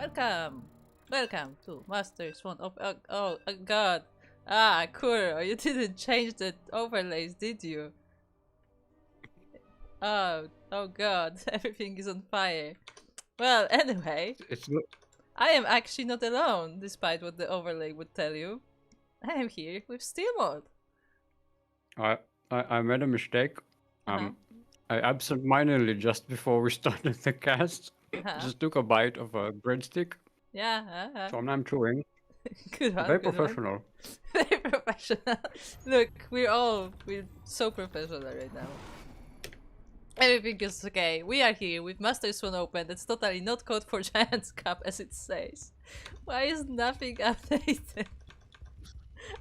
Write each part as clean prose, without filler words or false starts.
Welcome! Welcome to Master Swan of... Oh, god. Ah, cool. You didn't change the overlays, did you? Oh god. Everything is on fire. Well, anyway. I am actually not alone, despite what the overlay would tell you. I am here with Steel Mode. I made a mistake. I absentmindedly, just before we started the cast, just took a bite of a breadstick. Yeah. So I'm chewing. Good one. Very professional. Very professional. Look, we're so professional right now. Everything is okay. We are here with Master Swan Open. That's totally not code for Giants Cup as it says. Why is nothing updated?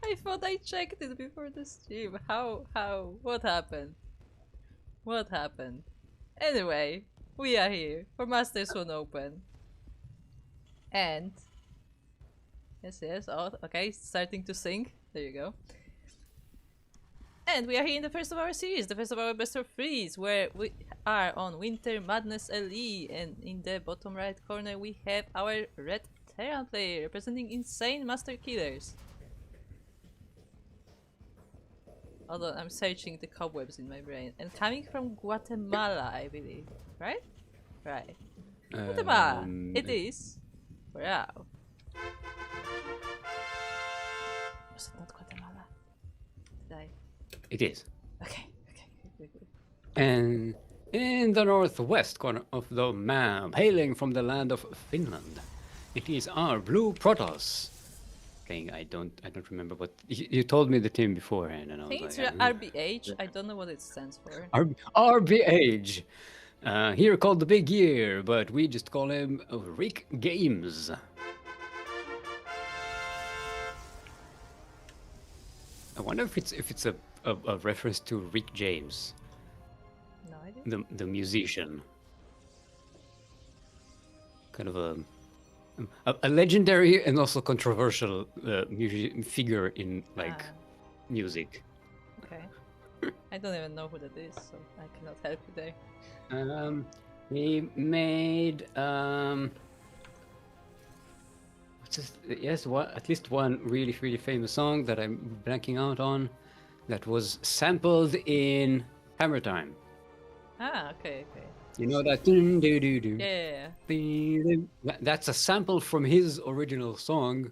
I thought I checked it before the stream. How? What happened? What happened? Anyway, we are here for Master Swan Open. And... Yes, oh, okay, starting to sing. There you go. And we are here in the first of our series, the first of our best of threes, where we are on Winter Madness LE, and in the bottom right corner we have our red Terran player representing Insane Master Killers. Although I'm searching the cobwebs in my brain. And coming from Guatemala, I believe. Right? Right. Guatemala! It is. Wow. Was it not Guatemala? Did I? It is. Okay. And in the northwest corner of the map, hailing from the land of Finland, it is our blue Protoss. Playing, I don't remember what you told me the team beforehand, and I was it's like, RBH. I don't know what it stands for. RBH. Here called the Big Year, but we just call him Rick Games. I wonder if it's a reference to Rick James. No idea. The musician. Kind of a legendary and also controversial figure in music. Okay. I don't even know who that is, so I cannot help you there. He made at least one really famous song that I'm blanking out on, that was sampled in Hammer Time. Ah, okay. You know that? Yeah. That's a sample from his original song,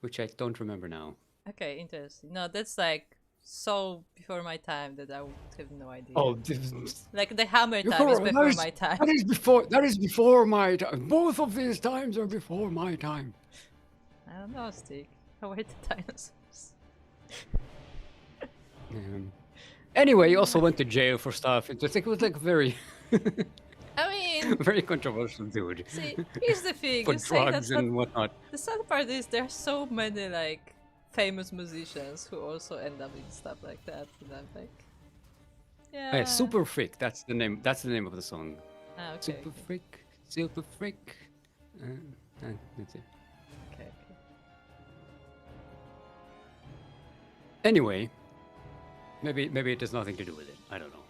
which I don't remember now. Okay, interesting. No, that's like so before my time that I would have no idea. Oh, like the Hammer Time is before my time. That is before my time. Both of these times are before my time. I don't know, Stick. How are the dinosaurs? Anyway, he also went to jail for stuff. It was like very... I mean... very controversial dude. See, here's the thing. For drugs and whatnot. The sad part is there are so many, like, famous musicians who also end up in stuff like that. And I'm like... Yeah... Oh, yeah, Super Freak. That's the name of the song. Ah, okay. Super Freak. That's it. Okay. Anyway, maybe it has nothing to do with it. I don't know.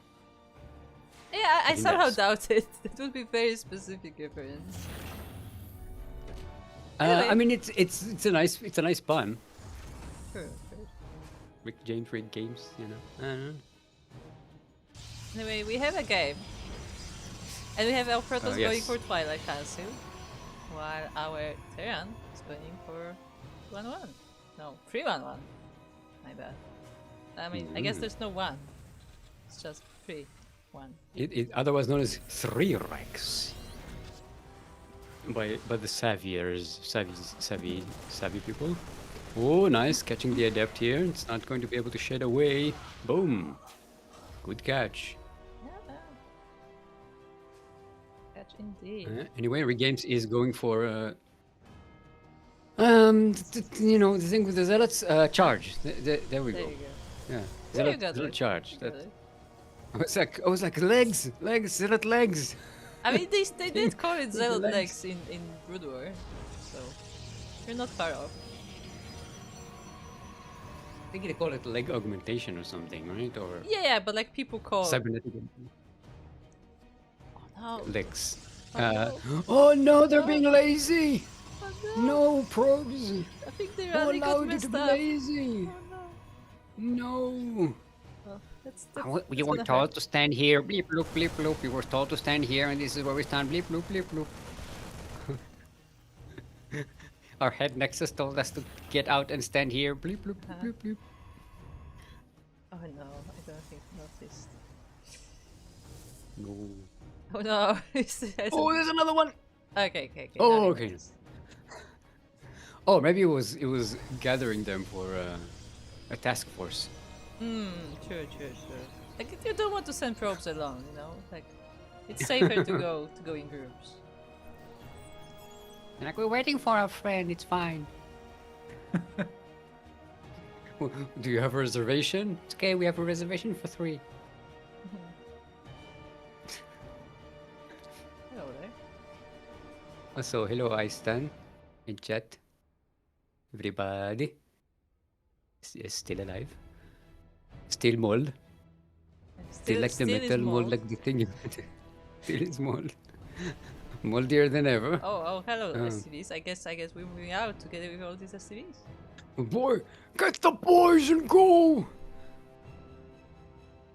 Yeah, I somehow doubt it. It would be very specific reference. Anyway. I mean, it's a nice pun. Sure. Rick James, Rick Games, you know. I don't know. Anyway, we have a game, and we have our Protoss yes. going for Twilight Council, while our Terran is going for 1-1. No, 3-1-1. My bad. I mean, I guess there's no 1. It's just 3-1. It otherwise known as 3 Rex by the savvy people. Oh, nice, catching the adept here. It's not going to be able to shed away. Boom, good catch. Yeah. Catch indeed. Anyway, Regames is going for you know, the thing with the zealots, charge. There we go. You go. Yeah, There you zealot go, charge. Really. I was like legs, zealot legs. I mean, they did call it Zealot legs in Brood War, so you're not far off. I think they call it leg augmentation or something, right? Or Yeah, but like people call. cybernetic Oh no. legs. Oh, no. Oh no, they're being lazy. Oh no! No, probes! I think the Who rally got allowed you to messed be up. lazy? Oh no! No! Oh, that's You were gonna hurt. told to stand here, bleep bloop bleep bloop. You were told to stand here, and this is where we stand, bleep bloop bleep bloop. Our head nexus told us to get out and stand here, bleep bloop bleep bloop bleep. Oh no, I don't think he noticed. No. Oh no! Oh, there's another one. Okay. Oh, now I okay. noticed. Oh, maybe it was gathering them for a task force. True. Like you don't want to send probes alone, you know? Like it's safer to go in groups. And like, we're waiting for our friend. It's fine. Do you have a reservation? It's okay. We have a reservation for 3. Hello there. Also, hello, Aistan in chat. Everybody is still alive. Still mold. Still like the still is metal mold, mold. like the thing. Still is mold. Moldier than ever. Oh, hello SCVs. I guess we're moving out together with all these SCVs. Boy, get the boys and go!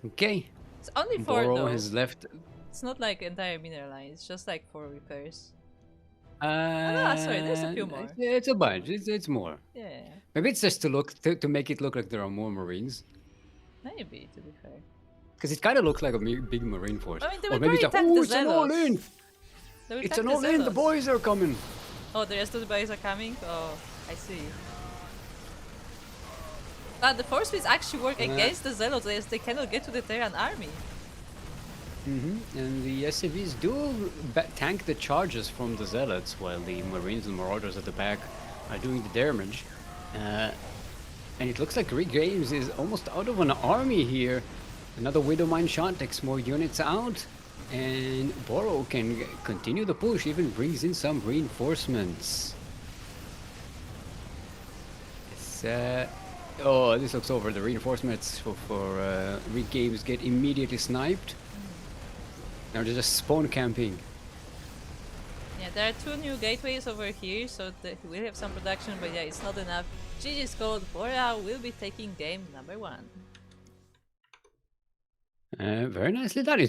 Okay. It's only 4 Boro though. has left. It's not like entire mineral line. It's just like 4 repairs. Sorry, there's a few more. It's a bunch. It's more. Yeah, Maybe it's just to make it look like there are more Marines. maybe to be fair. Because it kind of looks like a big Marine force. I mean, they Or will maybe it's probably attack the it's an all Zealots. in. They will It's attack an the all in. The Zealots. boys are coming. Oh, the rest of the boys are coming? Oh, I see. But the force fields actually work against the Zealots as they cannot get to the Terran army. And the SCVs do tank the charges from the Zealots while the Marines and Marauders at the back are doing the damage. And it looks like Rick Games is almost out of an army here. Another Widowmine shot takes more units out. And Boro can continue the push, even brings in some reinforcements. Oh, this looks over. The reinforcements for Rick Games get immediately sniped. Now they're just spawn camping. Yeah, there are 2 new gateways over here, so we'll have some production, but yeah, it's not enough. GG's code, Bora will be taking game number 1. Very nicely done.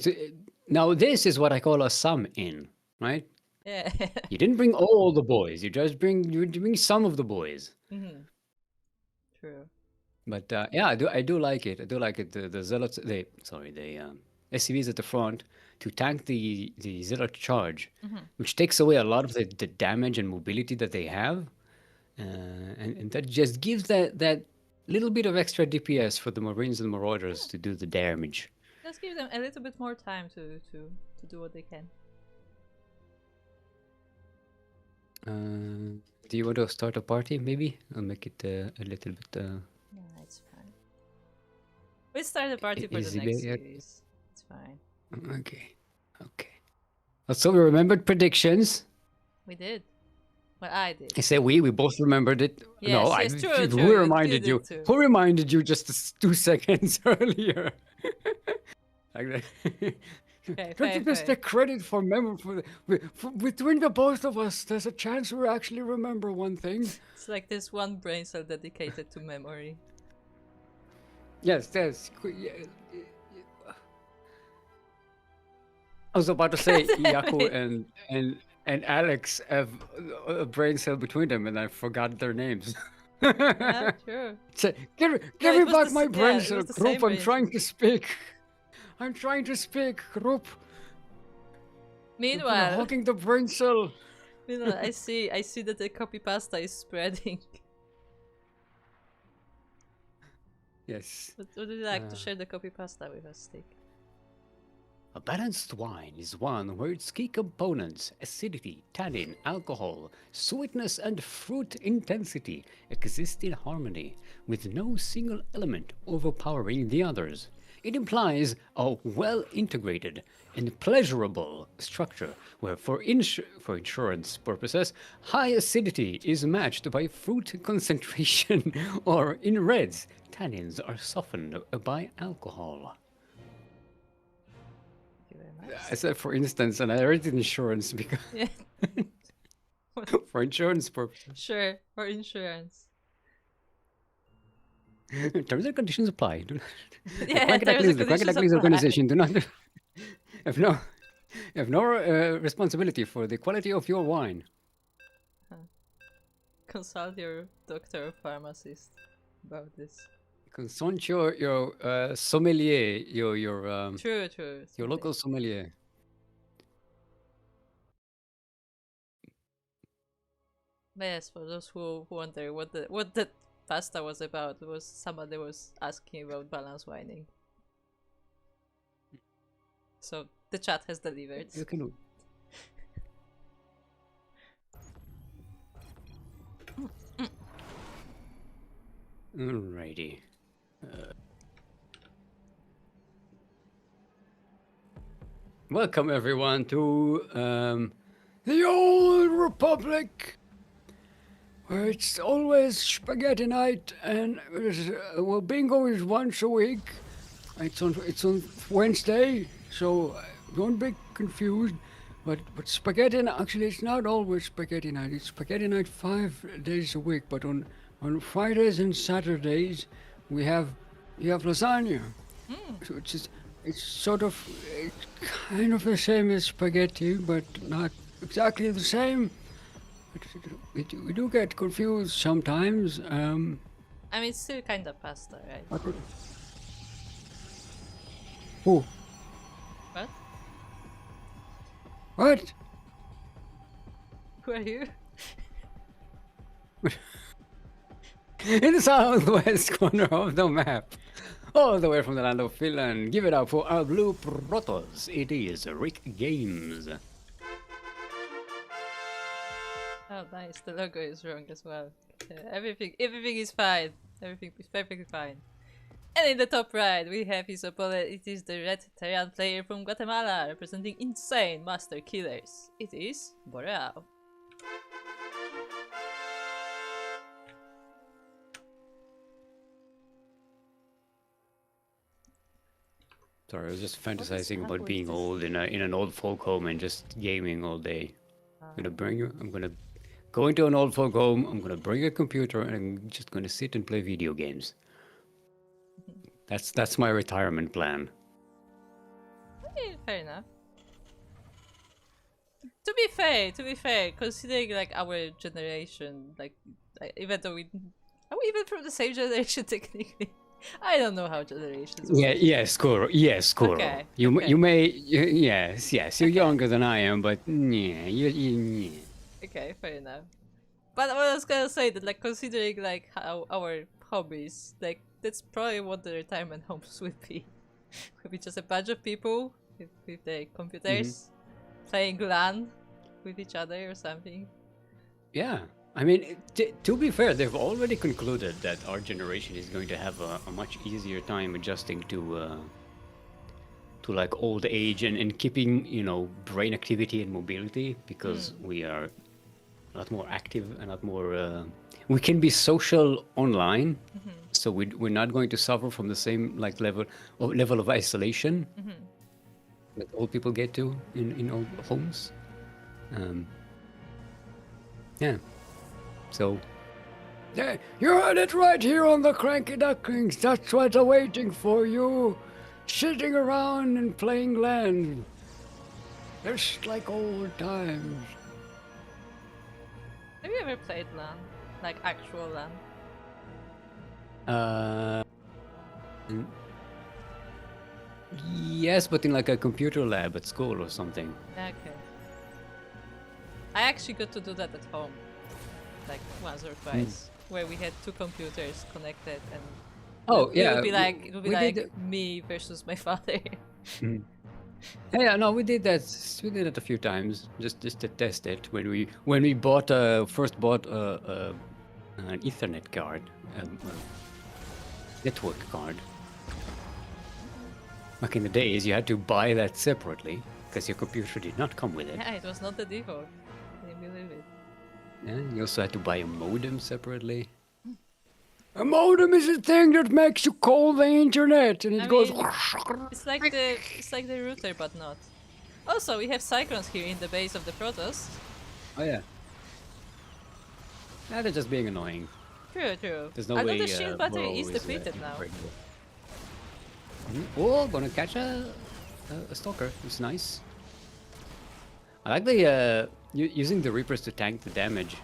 Now this is what I call a sum in, right? Yeah. You didn't bring all the boys. You bring some of the boys. True. But yeah, I do like it. I do like it. The zealots, the SCVs at the front to tank the zealot charge, which takes away a lot of the damage and mobility that they have, and that just gives that little bit of extra DPS for the Marines and Marauders to do the damage. Let's give them a little bit more time to do what they can. Do you want to start a party? Maybe I'll make it a little bit. Yeah, it's fine. We'll start the party for the easy next bit, yeah. series. It's fine. Okay. So we remembered predictions. We did. Well, I did. I say we both remembered it. Yes, No, yes, true, who true. reminded You you? did too. Who reminded you just 2 seconds earlier? Okay, Don't you just take credit for memory? Between the both of us, there's a chance we actually remember one thing. It's like this one brain cell dedicated to memory. Yes. I was about to say Yaku and Alex have a brain cell between them, and I forgot their names. Yeah, true. Give No, me it was back the my s- yeah, brain it cell, was the group. same I'm brain trying to speak. I'm trying to speak, group. You're Meanwhile, hogging the brain cell. I see that the copy pasta is spreading. Yes. Would you like to share the copy pasta with us, Stick? A balanced wine is one where its key components, acidity, tannin, alcohol, sweetness, and fruit intensity, exist in harmony, with no single element overpowering the others. It implies a well-integrated and pleasurable structure where, for insurance purposes, high acidity is matched by fruit concentration, or in reds, tannins are softened by alcohol. Thank you very much. I said, for instance, and I read insurance because Yeah. For insurance purposes. Sure, for insurance. Terms and conditions apply. Yeah, terms and The CranKy conditions Ducklings apply. organization do not have no responsibility for the quality of your wine. Consult your doctor or pharmacist about this. Consult your sommelier, True. your local sommelier. But yes, for those who wonder what the pasta was about, it was somebody was asking about balance whining. So the chat has delivered. You can. Alrighty. Welcome everyone to the Old Republic, where it's always spaghetti night, and well, bingo is once a week. It's on Wednesday, so don't be confused. But spaghetti actually it's not always spaghetti night. It's spaghetti night 5 days a week. But on Fridays and Saturdays we have lasagna. So it's sort of kind of the same as spaghetti, but not exactly the same. We do get confused sometimes. I mean, it's still kind of pasta, right? Oh, What? what? Who are you? In the southwest corner of the map, all the way from the land of Finland. Give it up for our blue protos. It is Rick Games. Oh, nice. The logo is wrong as well. Everything is fine. Everything is perfectly fine. And in the top right, we have his opponent. It is the red Terran player from Guatemala, representing insane master killers. It is Boreal. Sorry, I was just fantasizing about being old in an old folk home and just gaming all day. I'm gonna go into an old folk home. I'm gonna bring a computer and I'm just gonna sit and play video games. That's my retirement plan. Fair enough. To be fair, considering like our generation, like even though are we even from the same generation technically? I don't know how generations work. Yes, Kuro. Yes, Kuro. Okay, You may. Yes. You're younger than I am, but yeah. Okay, fair enough. But I was gonna say that, like, considering like how our hobbies, like that's probably what the retirement homes would be. Would be just a bunch of people with their computers playing LAN with each other or something. Yeah. I mean, to be fair, they've already concluded that our generation is going to have a much easier time adjusting to like old age and keeping, brain activity and mobility, because we are a lot more active and a lot more. We can be social online, so we're not going to suffer from the same like level of isolation that old people get to in old homes. Yeah. So, yeah, you heard it right here on the CranKy Ducklings. That's what's awaiting for you. Sitting around and playing LAN. Just like old times. Have you ever played LAN? Like actual LAN? Yes, but in like a computer lab at school or something. Okay. I actually got to do that at home. Like once or twice. Where we had two computers connected and it would be like me versus my father. Yeah, no, we did that. We did it a few times, just to test it. When we first bought an Ethernet card, network card. Back in the days, you had to buy that separately because your computer did not come with it. Yeah, it was not the default. Can you believe it? Yeah, you also had to buy a modem separately. A modem is a thing that makes you call the internet, and it goes. It's like the router, but not. Also, we have cyclones here in the base of the Protoss. Oh yeah. Nah, they're just being annoying. True, true. There's no I know way the shield battery Burrow is is depleted now. breakable. Oh, gonna catch a stalker. It's nice. I like the using the Reapers to tank the damage.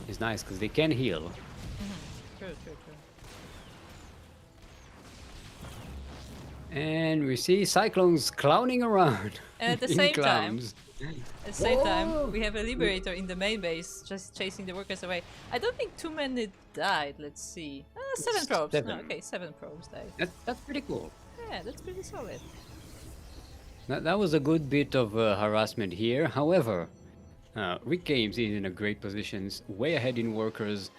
Is nice because they can heal. True, true, true. And we see Cyclones clowning around. And at the in same clowns. At the same time, we have a Liberator in the main base, just chasing the workers away. I don't think too many died, let's see. 7 probes. Seven. No, okay, 7 probes died. That's pretty cool. Yeah, that's pretty solid. That was a good bit of harassment here. However, Rick Games is in a great position, way ahead in workers.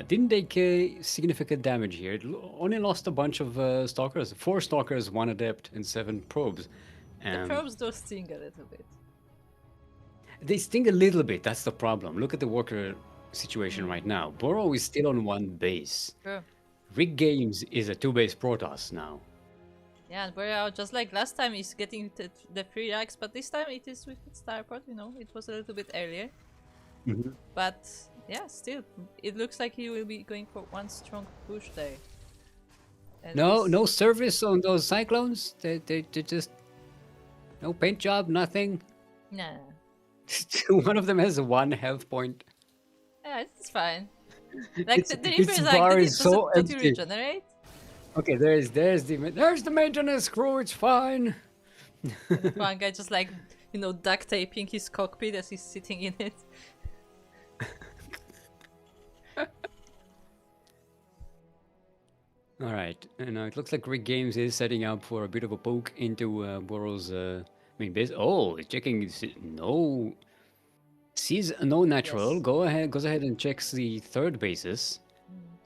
Didn't take significant damage here. It only lost a bunch of stalkers. 4 stalkers, 1 adept, and 7 probes. The probes do sting a little bit. They sting a little bit, that's the problem. Look at the worker situation right now. Burrow is still on 1 base. True. Rick Games is a 2-base Protoss now. Yeah, and Boreal, just like last time, is getting the free racks, but this time it is with Starport, you know, it was a little bit earlier. But yeah, still, it looks like he will be going for 1 strong push there. And No service on those Cyclones? They just... No paint job, nothing? Nah. One of them has 1 health point. Yeah, it's fine. Like the Reaper its is like, bar did is so you empty. regenerate? Okay, there's the maintenance crew, it's fine. One guy just like, you know, duct taping his cockpit as he's sitting in it. Alright, and it looks like Rick Games is setting up for a bit of a poke into Burrow's main base. Oh, it's checking no... Sees no natural. Yes. Goes ahead and checks the 3rd bases.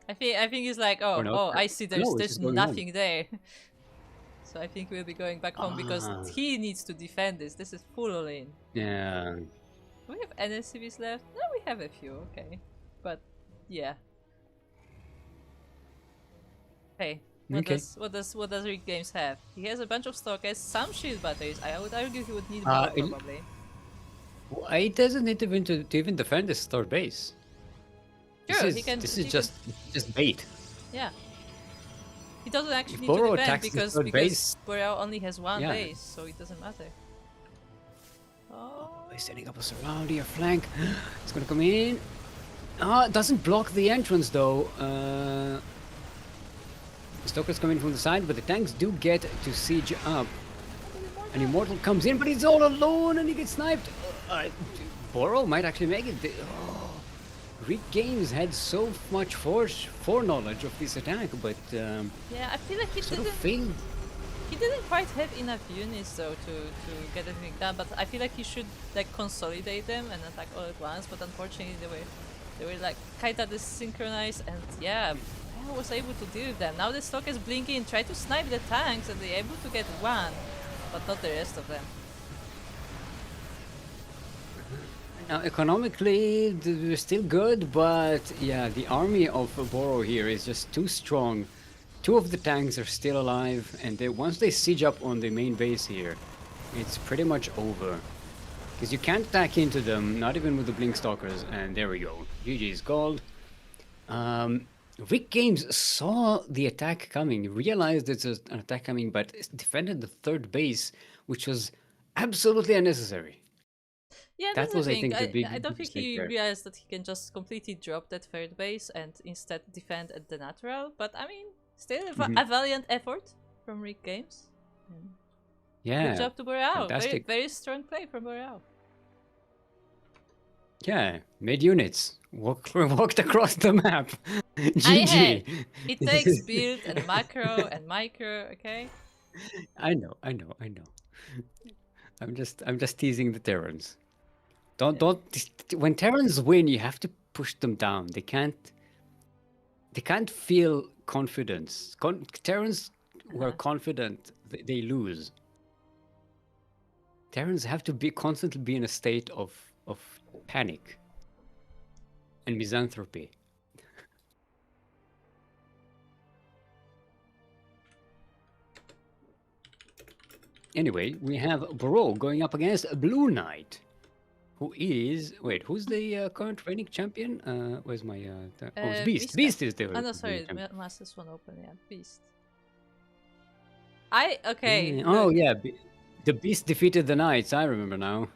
I think he's like, Or not. oh, I see. There's It's going nothing there. So I think we'll be going back home because he needs to defend this. This is full in. Yeah. Do we have NSCVs left? No, we have a few. Okay, but yeah. Hey, what does Rick Games have? He has a bunch of stalkers, some shield batteries. I would argue he would need more probably. He doesn't need to even defend this 3rd base. Sure, This is just bait. Yeah. He doesn't actually need Burrow to defend attacks the because third base, Boreal only has 1 yeah. base, so it doesn't matter. Oh. He's setting up a surround here, flank. It's gonna come in. It doesn't block the entrance though. The Stalker's coming from the side, but the tanks do get to siege up. An Immortal comes in, but he's all alone and he gets sniped. Burrow might actually make it. Rick Games had so much foreknowledge of this attack, but Yeah, I feel like he sort of didn't. failed. He didn't quite have enough units though to get everything done. But I feel like he should like consolidate them and attack all at once. But unfortunately, they were like kinda desynchronized, and yeah, I was able to deal with them. Now the stock is blinking, try to snipe the tanks, and they're able to get 1, but not the rest of them. Now, economically, they're still good, but yeah, the army of Burrow here is just too strong. 2 of the tanks are still alive, and once they siege up on the main base here, it's pretty much over. Because you can't attack into them, not even with the Blink Stalkers, and there we go. GG's gold. Rick Games saw the attack coming, realized it's an attack coming, but defended the 3rd base, which was absolutely unnecessary. Yeah, That that's was, the I thing. think, the big I don't think mistake he there. realized that he can just completely drop that 3rd base and instead defend at the natural. But I mean, still a valiant effort from Rick Games. Yeah. Good job to Boreal. Very, Fantastic. very strong play from Boreal. Yeah, made units. Walked across the map. GG. It takes build and macro and micro, okay? I know. I'm just teasing the Terrans. Don't. When Terrans win, you have to push them down. They can't feel confidence. Terrans who are confident, they lose. Terrans have to constantly be in a state of panic and misanthropy. Anyway, we have Burrow going up against a Blue Knight. Who is... Wait, who's the current reigning champion? Where's my... Oh, it's Beast. Beast. Beast is the Oh no, reigning sorry, champion. Master Swan open, yeah, Beast. Yeah. Okay. Oh, Look. yeah. The Beast defeated the Knights. I remember now.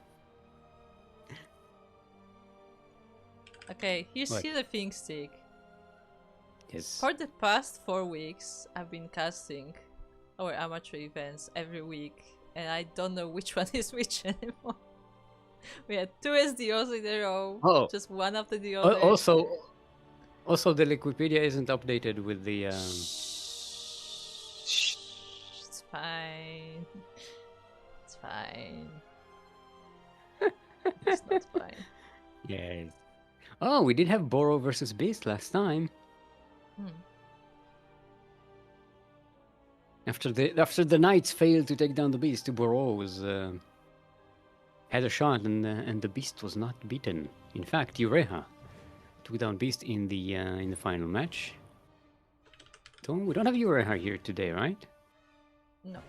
Okay, here's What? the thing, Stick. Yes. For the past 4 weeks, I've been casting our amateur events every week, and I don't know which one is which anymore. We had 2 SDOs in a row, Oh. just one after the other. Also, the Wikipedia isn't updated with the... Shh. It's fine. It's fine. It's not fine. Yes. Oh, we did have Boro versus Beast last time. After the Knights failed to take down the Beast, Boro was had a shot, and the Beast was not beaten. In fact, Ureha took down Beast in the final match. We don't have Ureha here today, right? No.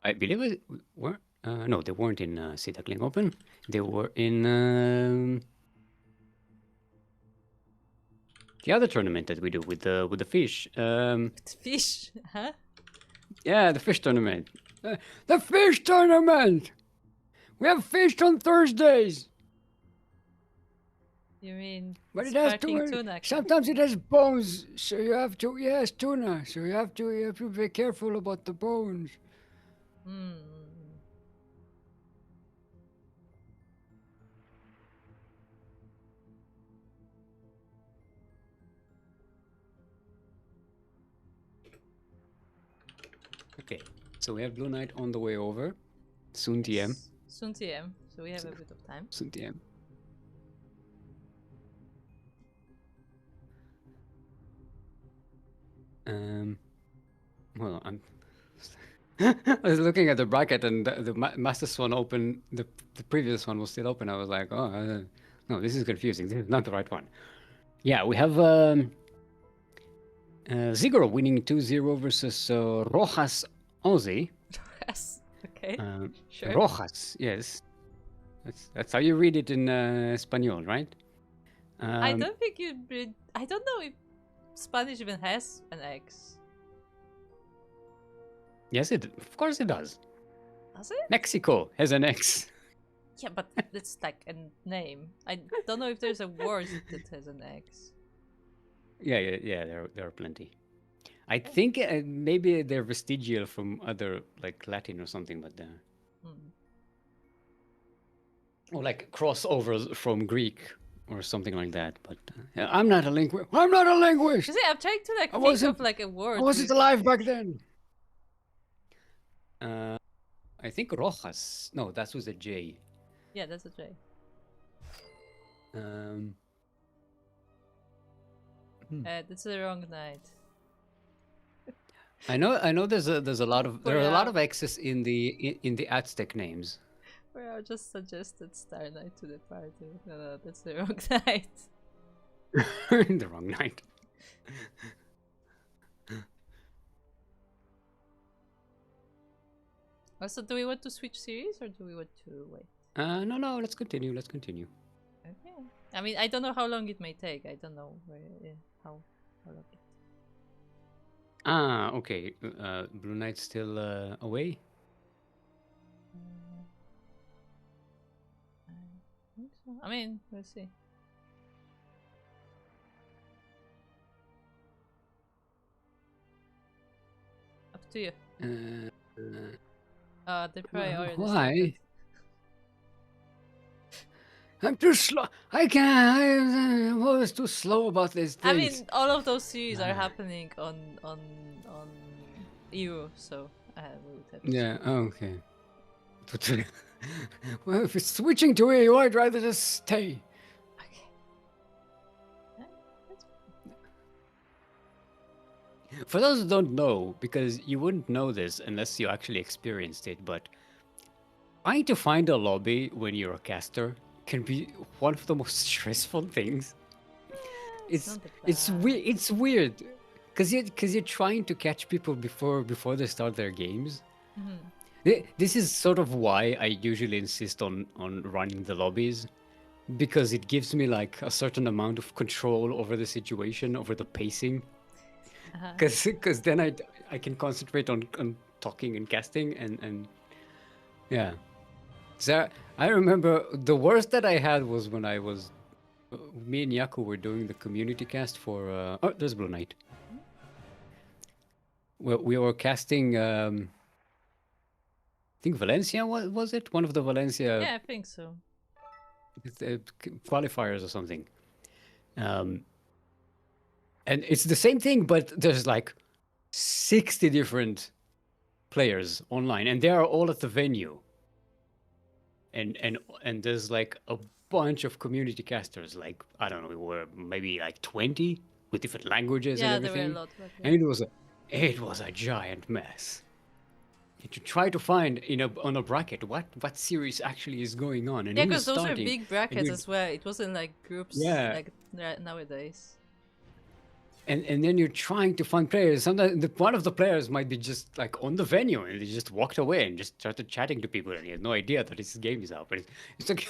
I believe it were. No, they weren't in Duckling Open. They were in the other tournament that we do with the fish. Fish, huh? Yeah, the fish tournament. The fish tournament. We have fish on Thursdays. You mean But it has sparkling to. tuna? Sometimes it has bones, so you have to. Yes, tuna. So you have to be very careful about the bones. Hmm. Okay, so we have Blue Knight on the way over. Soon TM. Soon TM, so we have a bit of time. Soon TM. Well, I was looking at the bracket, and the Master Swan open. The previous one was still open. I was like, oh, no, this is confusing. This is not the right one. Yeah, we have Zigoro winning 2-0 versus Rojas Ozzy. Rojas, okay. Sure. Rojas, yes. That's how you read it in Espanol, right? I don't think you read. I don't know if Spanish even has an X. Yes, of course it does. Does it? Mexico has an X. Yeah, but it's like a name. I don't know if there's a word that has an X. Yeah. There are plenty. I think maybe they're vestigial from other, like Latin or something, but or like crossovers from Greek or something like that. But I'm not a linguist. I'm not a linguist. You see, I'm trying to like think of like a word. I wasn't alive back then. I think Rojas. No, that was a J. Yeah, that's a J. That's the wrong night. I know. There's a lot of there are a lot of X's in the Aztec names. Well, I just suggested Star Knight to the party. No, that's the wrong night. The wrong night. Also, do we want to switch series or do we want to wait? No. Let's continue. Okay. I mean, I don't know how long it may take. I don't know how long. Okay. Blue Knight's still away. I think so. I mean, we'll see. Up to you. They probably already Why? started. I'm too slow. I'm always too slow about these things. I mean, all of those series are happening on EU, so we would have to Yeah. Okay. Well, if it's switching to EU, I'd rather just stay. Okay. For those who don't know, because you wouldn't know this unless you actually experienced it, but trying to find a lobby when you're a caster can be one of the most stressful things. It's weird because you're trying to catch people before they start their games, This is sort of why I usually insist on running the lobbies, because it gives me like a certain amount of control over the situation, over the pacing. Because then I can concentrate on talking and casting and yeah. So I remember the worst that I had was when I was me and Yaku were doing the community cast for oh, there's Blue Knight. Well, we were casting I think Valencia was it? One of the Valencia Yeah, I think so. Qualifiers or something. And it's the same thing, but there's like 60 different players online, and they are all at the venue. And there's like a bunch of community casters, like I don't know, we were maybe like 20 with different languages and Yeah, there everything. were a lot. But And it was a giant mess. And to try to find on a bracket what series actually is going on and yeah, who's because those are starting. big brackets as well. It wasn't like groups like nowadays. And then you're trying to find players. Sometimes one of the players might be just like on the venue and they just walked away and just started chatting to people and he had no idea that this game is out. But it's like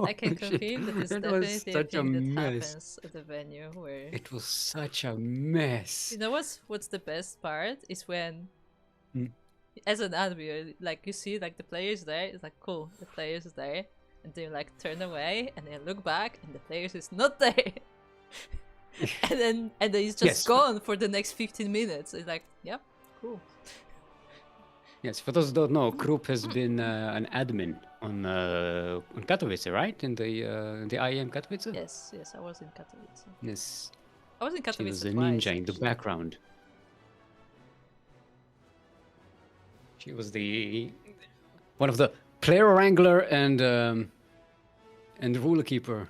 I can confirm that it's it definitely was a such a thing that mess. happens at the venue where It was such a mess. you know what's the best part is when as an admin, like you see like the players there, it's like cool, the players is there, and then you like turn away and then look back and the players is not there. and then he's just gone for the next 15 minutes. It's like, yeah, cool. Yes, for those who don't know, Krupp has been an admin on Katowice, right? In the IEM Katowice? Yes, I was in Katowice. Yes. I was in Katowice She was a twice, ninja in the actually. background. She was one of the player wrangler and ruler keeper.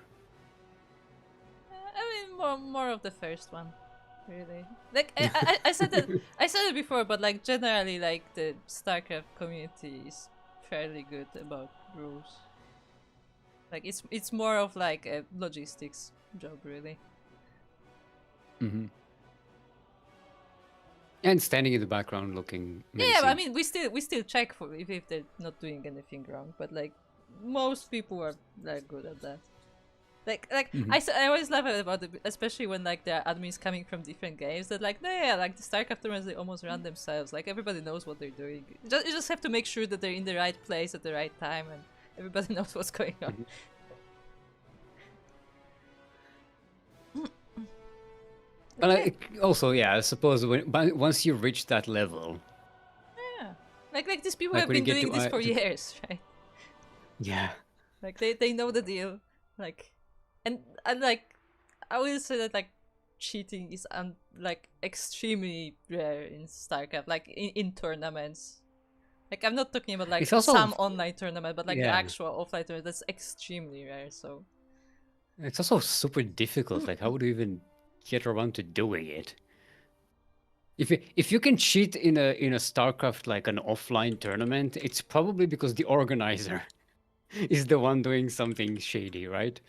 I mean, more of the first one, really. Like I said it before, but like generally, like the StarCraft community is fairly good about rules. Like it's more of like a logistics job, really. Mm-hmm. And standing in the background looking menacing. Yeah, but I mean, we still check for if they're not doing anything wrong. But like most people are like good at that. Like I always laugh about it, especially when like there are admins coming from different games that like, no, yeah, like the StarCraft tournaments, they almost run themselves. Like everybody knows what they're doing. You just have to make sure that they're in the right place at the right time and everybody knows what's going on. But also, yeah, I suppose once you reach that level. Yeah, like these people have been doing this for years, right? Yeah. Like they know the deal. Like, and like I will say that like cheating is like extremely rare in StarCraft, like in tournaments. Like I'm not talking about like some online tournament, but like the actual offline tournament, that's extremely rare. So it's also super difficult. Like, how would you even get around to doing it? If you can cheat in a StarCraft like an offline tournament, it's probably because the organizer is the one doing something shady, right?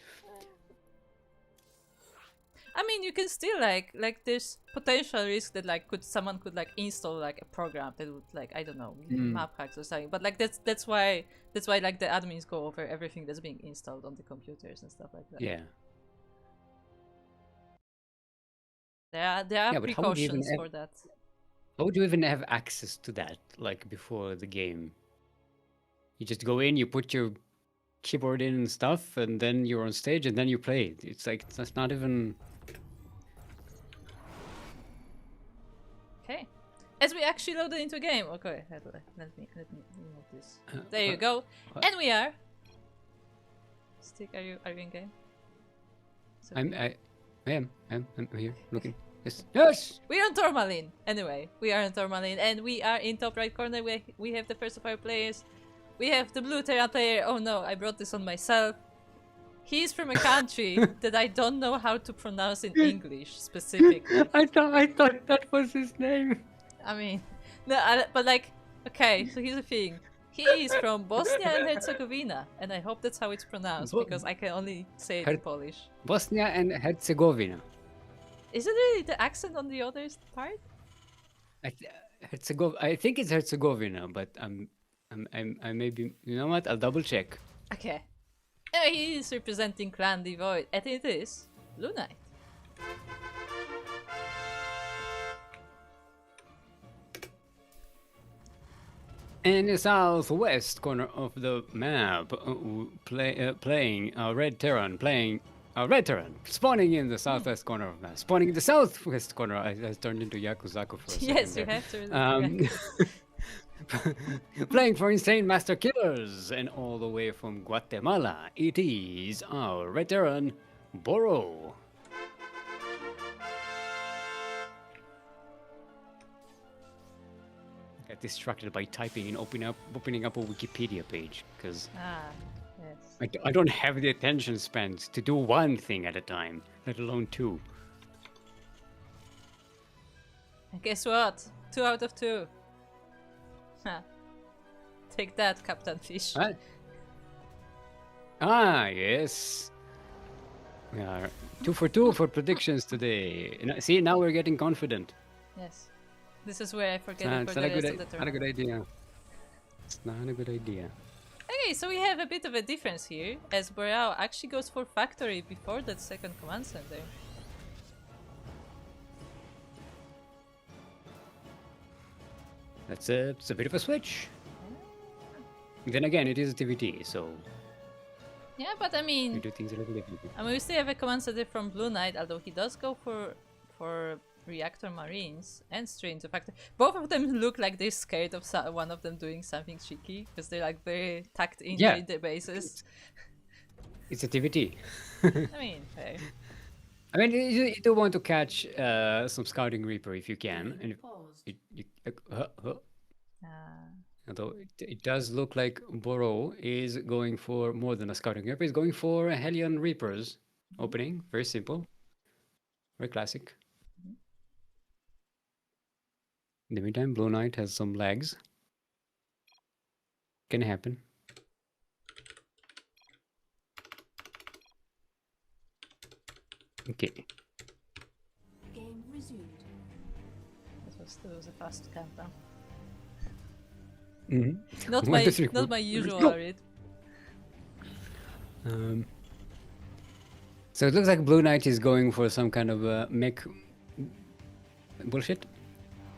I mean, you can still like there's potential risk that like someone could like install like a program that would like, I don't know, map hacks or something. But like that's why like the admins go over everything that's being installed on the computers and stuff like that. Yeah. There are precautions for that. How would you even have access to that like before the game? You just go in, you put your keyboard in and stuff, and then you're on stage and then you play. It's like that's not even. Okay, as we actually loaded into a game. Okay, let me remove this. There you go, and we are. Stick, are you in game? I am here looking. Yes. We're on Tourmaline. Anyway, we are on Tourmaline, and we are in top right corner. We have the first of our players. We have the blue Terran player. Oh no, I brought this on myself. He's from a country that I don't know how to pronounce in English specifically. I thought that was his name. I mean, no, but like, okay, so here's the thing. He is from Bosnia and Herzegovina, and I hope that's how it's pronounced because I can only say it in Polish. Bosnia and Herzegovina. Is it really the accent on the other part? I think it's Herzegovina, but I'm I maybe, you know what? I'll double check. Okay. He is representing Clan Devoid, and it is Blue Knight. In the southwest corner of the map, playing a red Terran, spawning in the southwest corner of the map, spawning in the southwest corner. I turned into Yakuzaku for a second. Yes, you there. have to. Playing for Insane Master Killers, and all the way from Guatemala, it is our red Terran, Boro. Got distracted by typing and opening up a Wikipedia page because Yes. I don't have the attention span to do one thing at a time, let alone two. And guess what? 2 out of 2. Huh. Take that, Captain Fish. What? Ah, yes. We are 2 for 2 for predictions today. See, now we're getting confident. Yes. This is where I forget it It's for not the a rest of the not a turn. good idea. It's not a good idea. Okay, so we have a bit of a difference here, as Boreal actually goes for factory before that second command center. It's a bit of a switch. Then again, it is a TVT, so Yeah, but I we mean, do things a little differently. we still have a command center from Blue Knight, although he does go for Reactor Marines and Strain to factory. Both of them look like they're scared of one of them doing something cheeky, because they're like very tucked in Yeah. their bases. It's a TVT. I mean, hey. I mean, you do want to catch some Scouting Reaper if you can. And although it does look like Boro is going for more than a Scouting Reaper. He's going for a Hellion Reapers opening. Very simple. Very classic. In the meantime, Blue Knight has some lags. Can happen. Okay. Game resumed. That was a fast countdown. Mm-hmm. Not One, my two, three, not four. my usual Go. read. So it looks like Blue Knight is going for some kind of mech bullshit.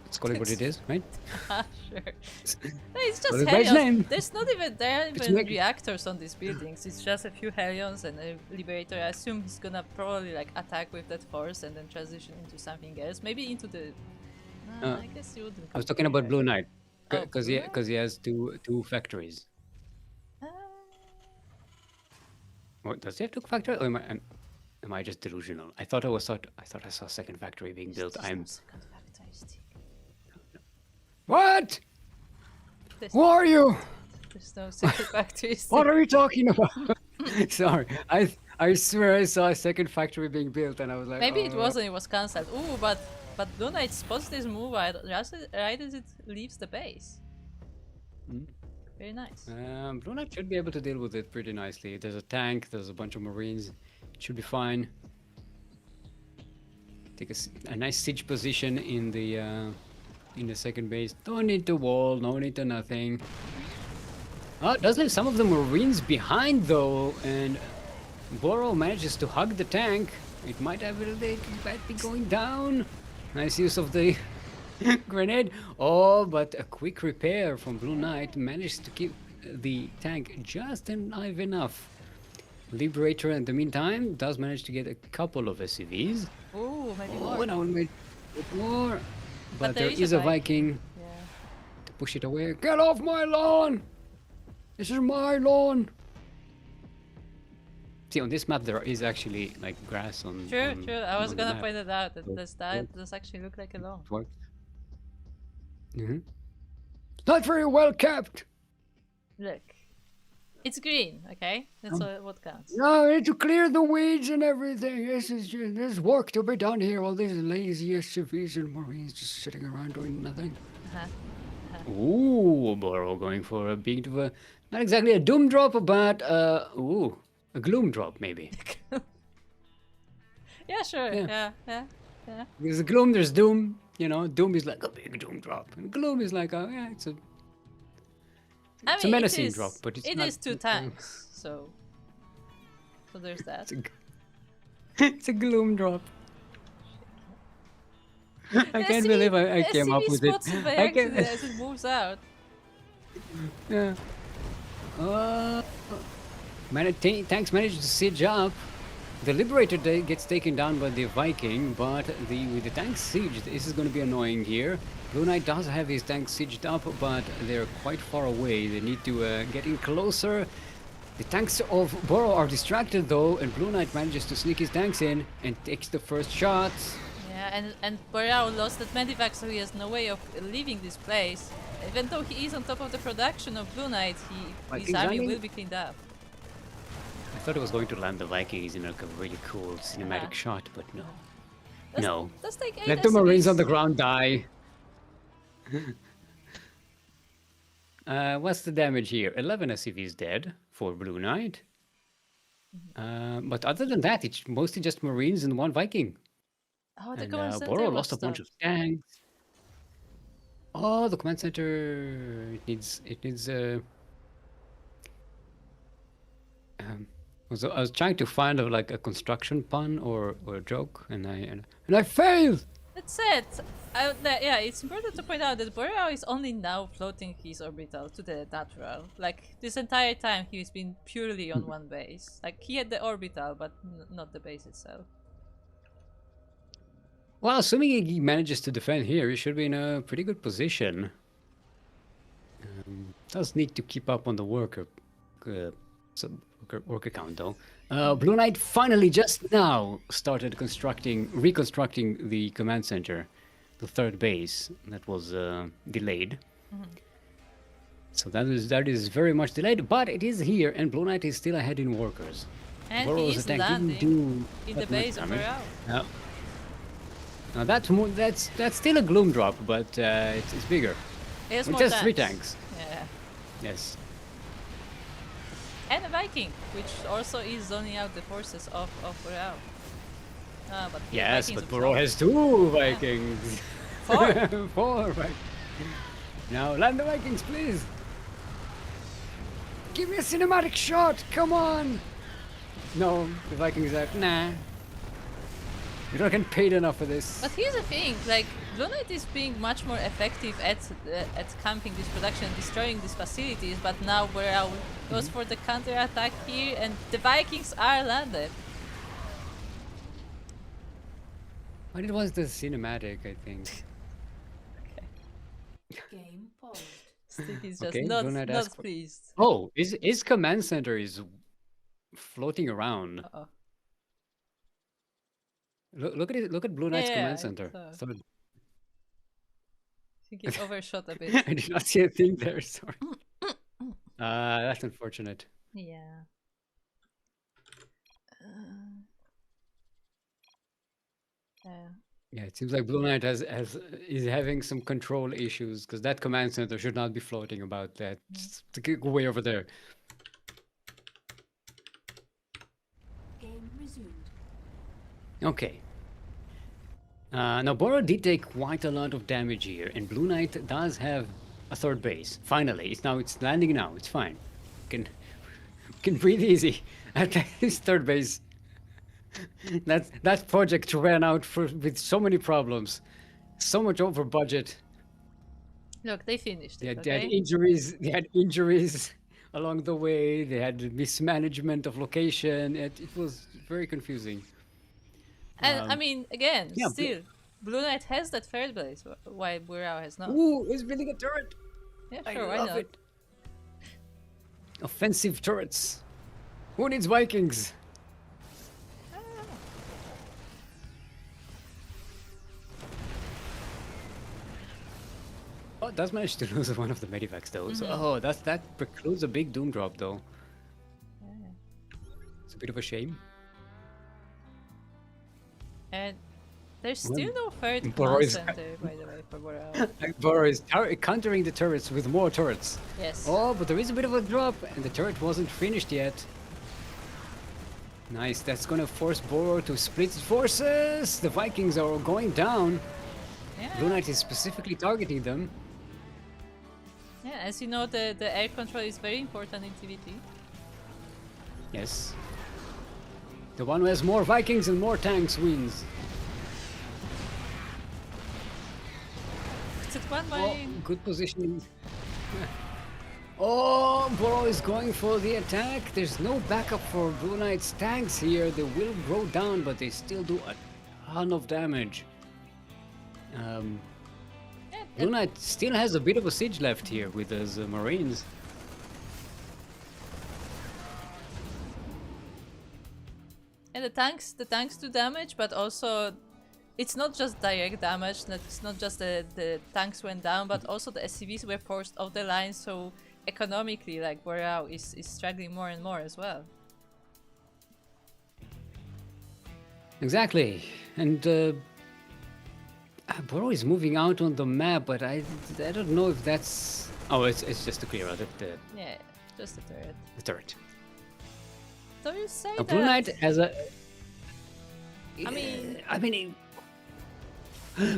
Let's call it what it is, right? Sure. No, it's Well, just the guy's Hellions. name. There aren't It's even mech- reactors on these buildings. It's just a few Hellions and a Liberator. I assume he's gonna probably like attack with that force and then transition into something else. Maybe into the. I guess you wouldn't. I was talking about Blue Knight Oh, because Blue he has two factories. What, does he have two factories? Or am I just delusional? I thought I saw a second factory being built. I'm Second factory stick. what? There's, Who are you? there's no second factory stick. What are you talking about? Sorry, I swear I saw a second factory being built, and I was like, Maybe it wasn't. It was cancelled. Ooh, but Blue Knight spots this move right as it leaves the base. Very nice. Blue Knight should be able to deal with it pretty nicely. There's a tank, there's a bunch of Marines. It should be fine. Take a nice siege position in the second base. Don't need the wall, no need to nothing. Oh, does leave some of the Marines behind though, and Boro manages to hug the tank. It might be going down. Nice use of the grenade. Oh, but a quick repair from Blue Knight managed to keep the tank just alive enough. Liberator, in the meantime, does manage to get a couple of SCVs. Ooh, maybe Oh, more. now we made more. But there is a Viking Yeah. to push it away. Get off my lawn! This is my lawn! See, on this map there is actually like grass on. True, on- true. I was on the gonna map. point it out that So, that does actually look like a lawn. It works. Not very well kept. Look, it's green. Okay, that's what counts. No, we need to clear the weeds and everything. There's work to be done here. All these lazy SCVs and Marines just sitting around doing nothing. Uh-huh. Ooh, Boro going for a bit of a, not exactly a doom drop, but a gloom drop maybe. Yeah, sure. Yeah. Yeah. There's gloom, there's doom. You know, doom is like a big doom drop, and gloom is like it's I It's a mean, menacing drop, but it's it not. is 2 tanks, so there's that. It's a, it's a gloom drop. I can't believe I came up with it. spots it by I accident can't. as it moves out. Yeah. Tanks managed to siege up. The Liberator gets taken down by the Viking, but with the tank siege, this is going to be annoying here. Blue Knight does have his tanks sieged up, but they're quite far away. They need to get in closer. The tanks of Boro are distracted though, and Blue Knight manages to sneak his tanks in and takes the first shot. Yeah, and Boreal lost that medivac, so he has no way of leaving this place. Even though he is on top of the production of Blue Knight, his army will be cleaned up. I thought it was going to land the Vikings in like a really cool cinematic shot, but no. No. Let's take 8 Let the Marines SCVs. on the ground die. What's the damage here? 11 SCVs dead for Blue Knight. But other than that, it's mostly just Marines and 1 Viking. Oh, the And command center Boro was lost a bunch of stopped. tanks. Oh, the command center. It needs. I was trying to find like a construction pun or a joke, and I failed. That's it. Yeah, it's important to point out that Boreal is only now floating his orbital to the natural. Like, this entire time he's been purely on one base. Like, he had the orbital, but not the base itself. Well, assuming he manages to defend here, he should be in a pretty good position. Does need to keep up on the worker count though. Blue Knight finally just now started reconstructing the command center, the 3rd base that was delayed. So that is very much delayed, but it is here, and Blue Knight is still ahead in workers. And Boro's he is attack landing didn't do in the that much base of damage. Boreal. Yeah. Now that's still a gloom drop, but it's bigger. He has With more just 3 tanks. Yeah. Yes. And a Viking, which also is zoning out the forces of Boreal. But the Yes, Vikings but Boro absorb. has 2 Vikings. 4. 4 Vikings. Now land the Vikings, please. Give me a cinematic shot. Come on. No, the Vikings are nah. You don't get paid enough for this. But here's the thing, like, Blue Knight is being much more effective at camping this production, destroying these facilities, but now Boreal goes for the counter-attack here, and the Vikings are landed. But it was the cinematic, I think. Game paused. Stick is just Okay, not Blue Knight asked for- pleased. Oh, his command center is floating around. Uh-oh. Look at it. Look at Blue Knight's Yeah, command I center. saw. Sorry. I think it's overshot a bit. I did not see a thing there. Sorry. That's unfortunate. Yeah. Yeah. Yeah, it seems like Blue Knight is having some control issues because that command center should not be floating about that. Just to go way over there. Game resumed. Okay. Now Boro did take quite a lot of damage here, and Blue Knight does have a 3rd base. Finally, it's landing now. It's fine. Can breathe easy. At his 3rd base. That project ran out with so many problems, so much over budget. Look, they finished it, They had okay? injuries. They had injuries along the way. They had mismanagement of location. It was very confusing. And I mean, again, yeah, still, Blue Knight has that 3rd base, while Boreal has not. Ooh, he's building a turret. Yeah, I sure, why love not? it. Offensive turrets. Who needs Vikings? Oh, it does manage to lose one of the medivacs though. So, oh, that precludes a big doom drop though. Yeah. It's a bit of a shame. And there's still no 3rd Boro command is- center, by the way, for Boreal. Boro is countering the turrets with more turrets. Yes. Oh, but there is a bit of a drop, and the turret wasn't finished yet. Nice, that's gonna force Boro to split his forces. The Vikings are going down. Yeah. Blue Knight is specifically targeting them. Yeah, as you know, the air control is very important in TVT. Yes. The one who has more Vikings and more tanks wins. Is it one Oh, marine? good positioning. Oh, Boro is going for the attack. There's no backup for Blue Knight's tanks here. They will go down, but they still do a ton of damage. Blue Knight still has a bit of a siege left here with his Marines. And the tanks do damage, but also it's not just direct damage. It's not just the tanks went down, but also the SCVs were forced off the line. So economically, like Boreal is struggling more and more as well. Exactly, and Boro is moving out on the map, but I don't know if that's. Oh, it's just to clear out Yeah, just a turret. the turret. So you say Now, that? Blue Knight has a. I mean,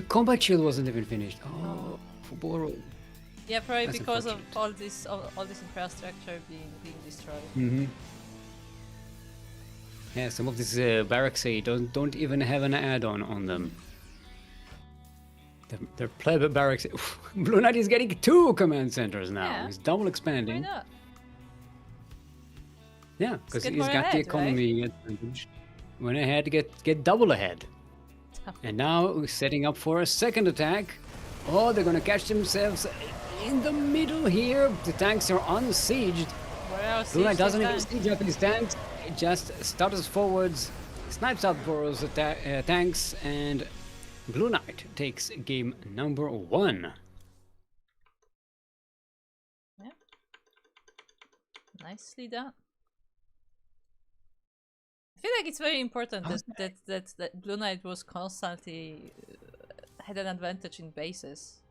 combat shield wasn't even finished. Oh, for Boro. yeah, probably That's because of all this infrastructure being destroyed. Mm-hmm. Yeah, some of these barracks don't even have an add-on on them. They're pleb barracks. Blue Knight is getting 2 command centers now. Yeah. He's double Why expanding. not? Yeah, because get he's more got the ahead, economy advantage. Went ahead to get double ahead. And now we're setting up for a second attack. Oh, they're gonna catch themselves in the middle here. The tanks are unsieged. Boreal Blue Knight siege doesn't this even time. siege up his tanks. It just stutters forwards, snipes out Boro's tanks, and Blue Knight takes game number 1. Yeah. Nicely done. I feel like it's very important that Blue Knight was constantly had an advantage in bases.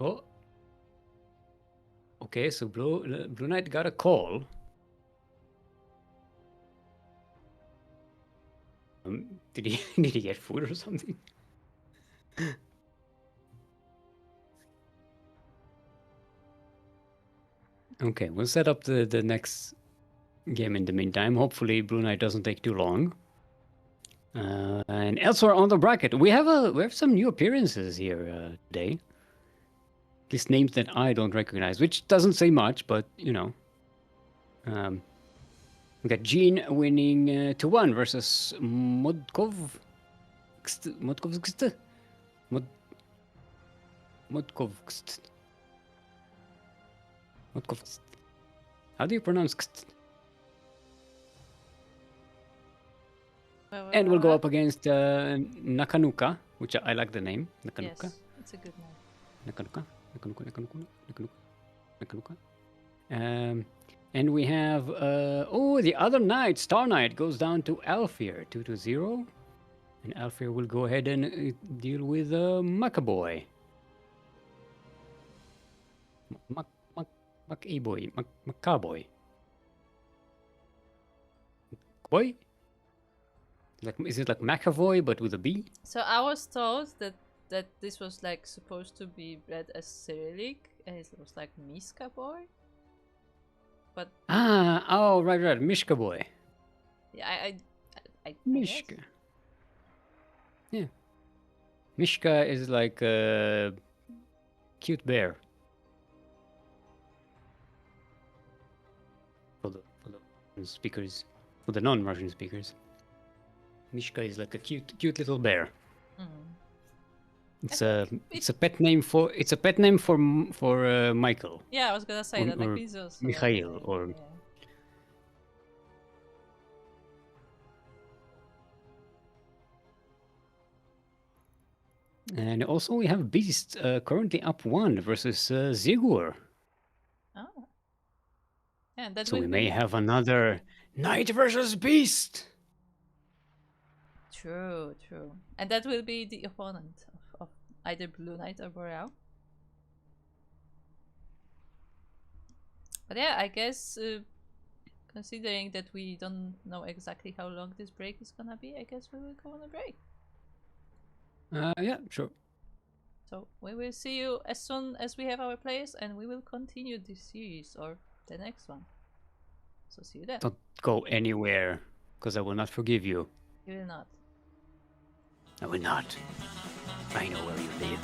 Oh. Okay, so Blue Knight got a call. Did he did he get food or something? Okay, we'll set up the next game in the meantime. Hopefully, Blue Knight doesn't take too long. And elsewhere on the bracket, we have some new appearances here today. At least names that I don't recognize, which doesn't say much, but you know. We got Jean winning 2-1 versus Modkov. Modkovskst? Modkovskst. Modkovskst. How do you pronounce kst? And we'll go up against Nakanuka, which I like the name. Nakanuka. Yes, it's a good name. Nakanuka. Nakanuka. And we have the other knight, Star Knight, goes down to Alfir, 2-0. And Alfir will go ahead and deal with Macaboy. Macaboy. Macaboy. Boy? Like, is it like McAvoy but with a B? So I was told that this was like supposed to be read as Cyrillic, and it was like Miska boy. But right, Mishka boy. yeah, I Mishka. guess. Yeah. Mishka is like a cute bear. For the speakers, for the non-Russian speakers. Mishka is like a cute little bear. It's a pet name for Michael. Yeah, I was gonna say that like or this also Mikhail or yeah. And also we have Beast currently up 1 versus Zigur. Oh. Yeah, that So we will may be have another Knight versus Beast. true. And that will be the opponent of either Blue Knight or Boreal. But yeah, I guess considering that we don't know exactly how long this break is gonna be, I guess we will go on a break. Yeah, sure. So we will see you as soon as we have our place, and we will continue this series or the next one. So see you then. Don't go anywhere, because I will not forgive you. You will not. I will not. I know where you live.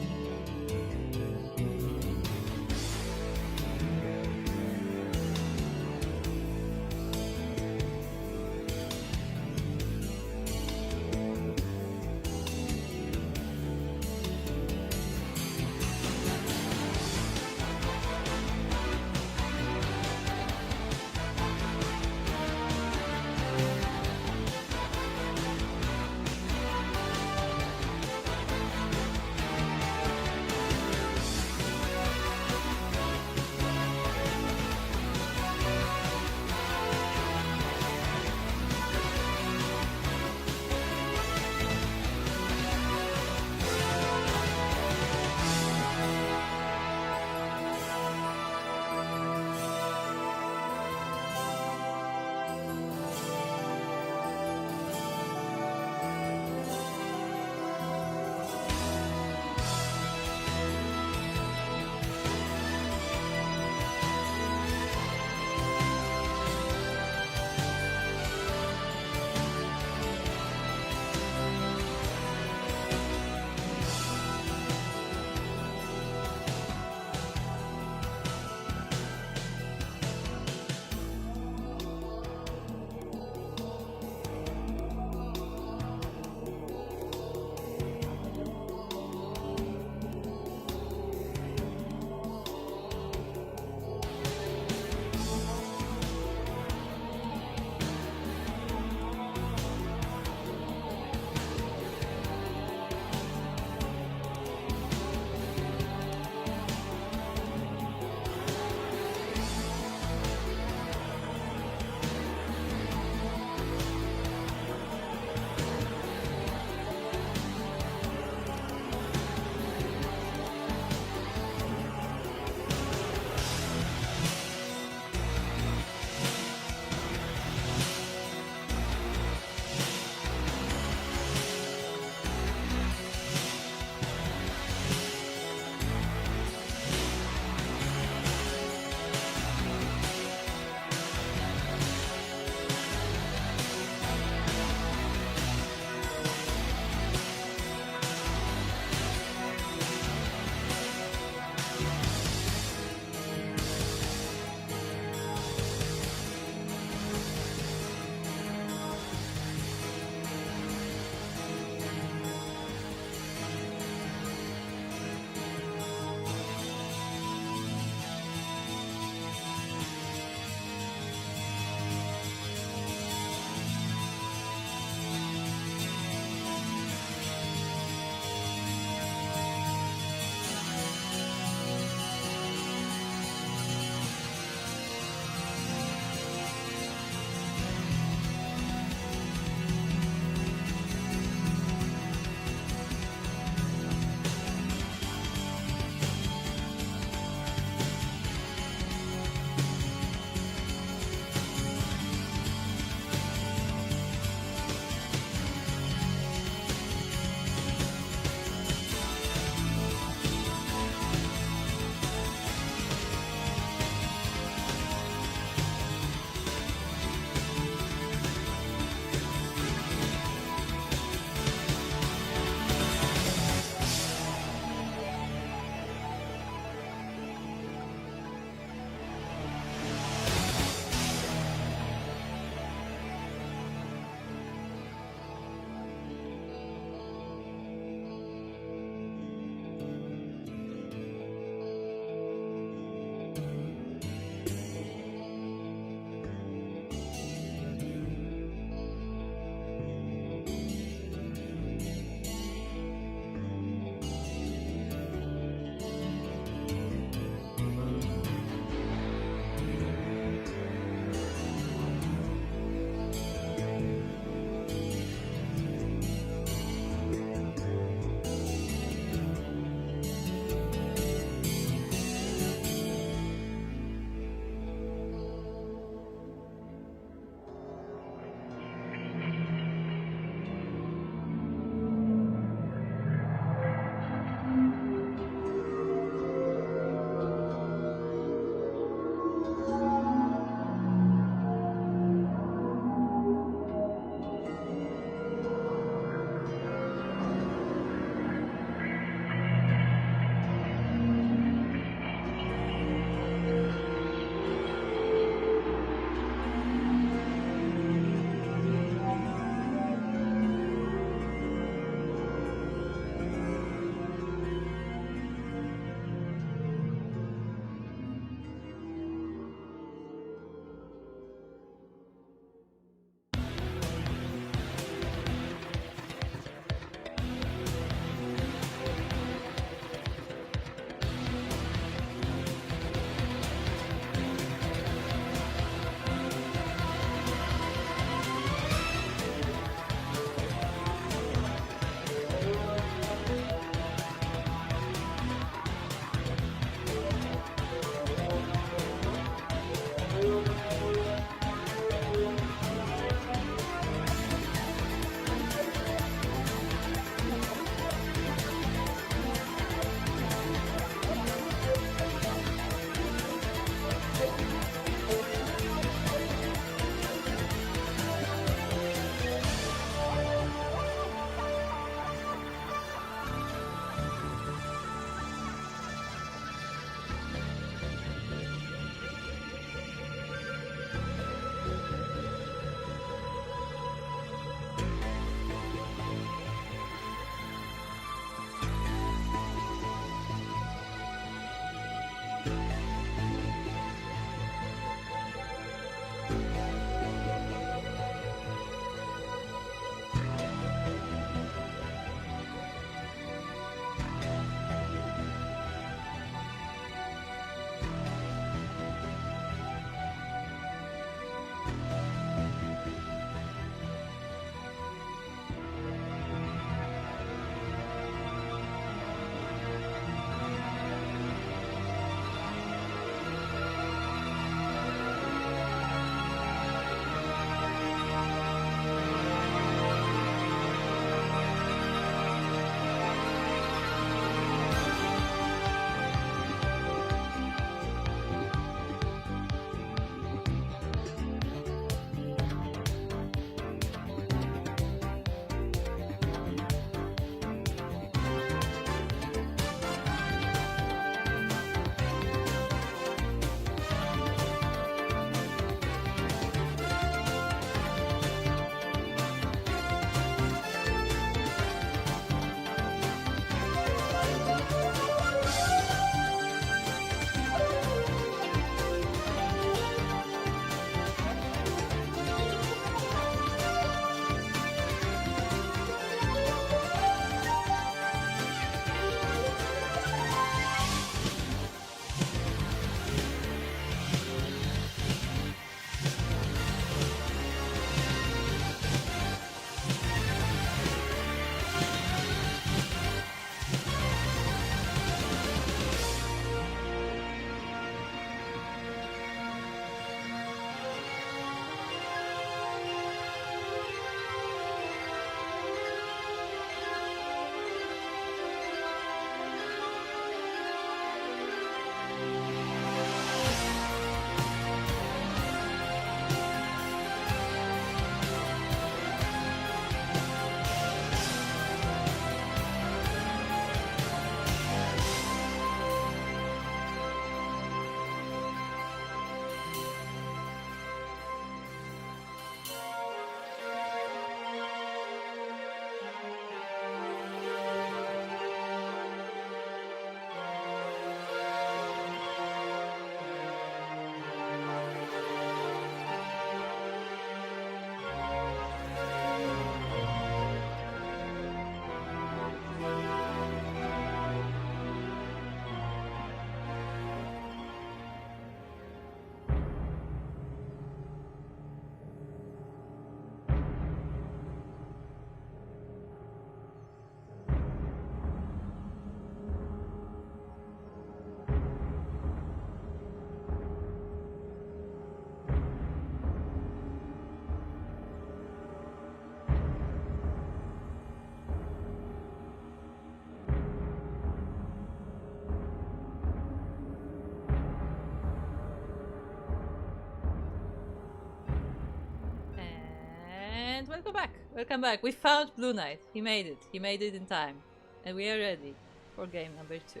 And welcome back. Welcome back. We found Blue Knight. He made it. He made it in time. And we are ready for game number 2.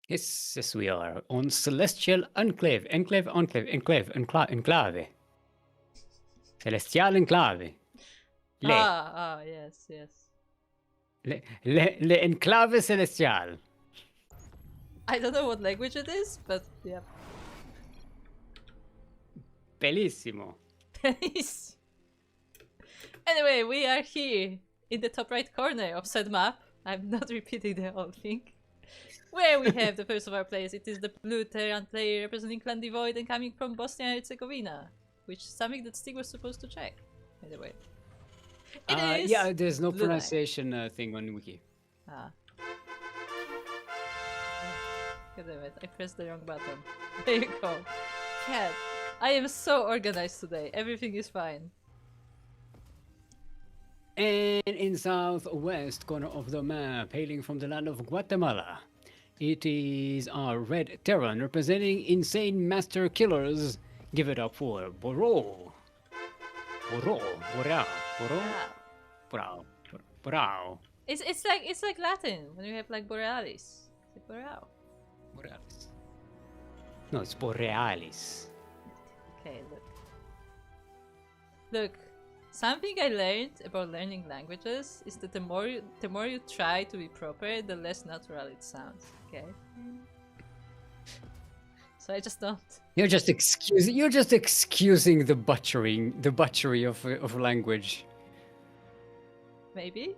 Yes, yes, we are on Celestial Enclave. Enclave. Celestial Enclave. Yes, yes. Le Enclave Celestial. I don't know what language it is, but yeah. Bellissimo. Anyway, we are here in the top right corner of said map. I'm not repeating the whole thing. Where we have the first of our players. It is the blue Terran player representing Clan Devoid and coming from Bosnia and Herzegovina, which is something that Stig was supposed to check, by the way. It is Yeah, there's no Blue pronunciation thing on Wiki. God damn it, I pressed the wrong button. There you go. Cat, I am so organized today. Everything is fine. And in southwest corner of the map, hailing from the land of Guatemala, it is our red Terran representing insane master killers. Give it up for Borao. It's like Latin when you have like Borealis. It's like Boreal. Borealis. No, it's Borealis. Okay, look. Something I learned about learning languages is that the more you try to be proper, the less natural it sounds. Okay. So I just don't. You're just excusing the butchery of language. Maybe.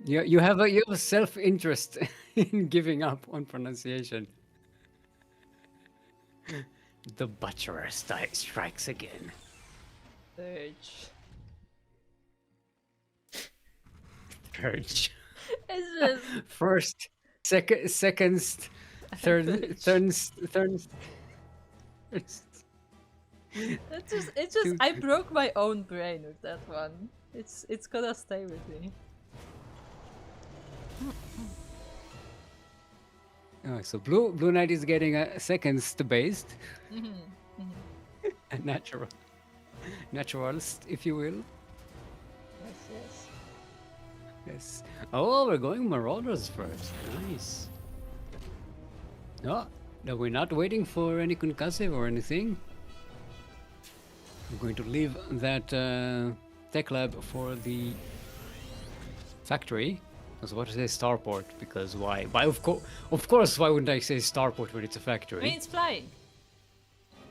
You have a self-interest in giving up on pronunciation. The butcherer strikes again. Urge. Urge. It's just First, second, third. it's just I broke my own brain with that one. It's gonna stay with me. Oh, so Blue Knight is getting a seconds based. A naturalist, if you will. Yes. Yes. Oh, we're going Marauders first. Nice. No, we're not waiting for any concussive or anything. I'm going to leave that tech lab for the factory. I was about to say starport because why? Why of course why wouldn't I say starport when it's a factory? I mean, it's flying.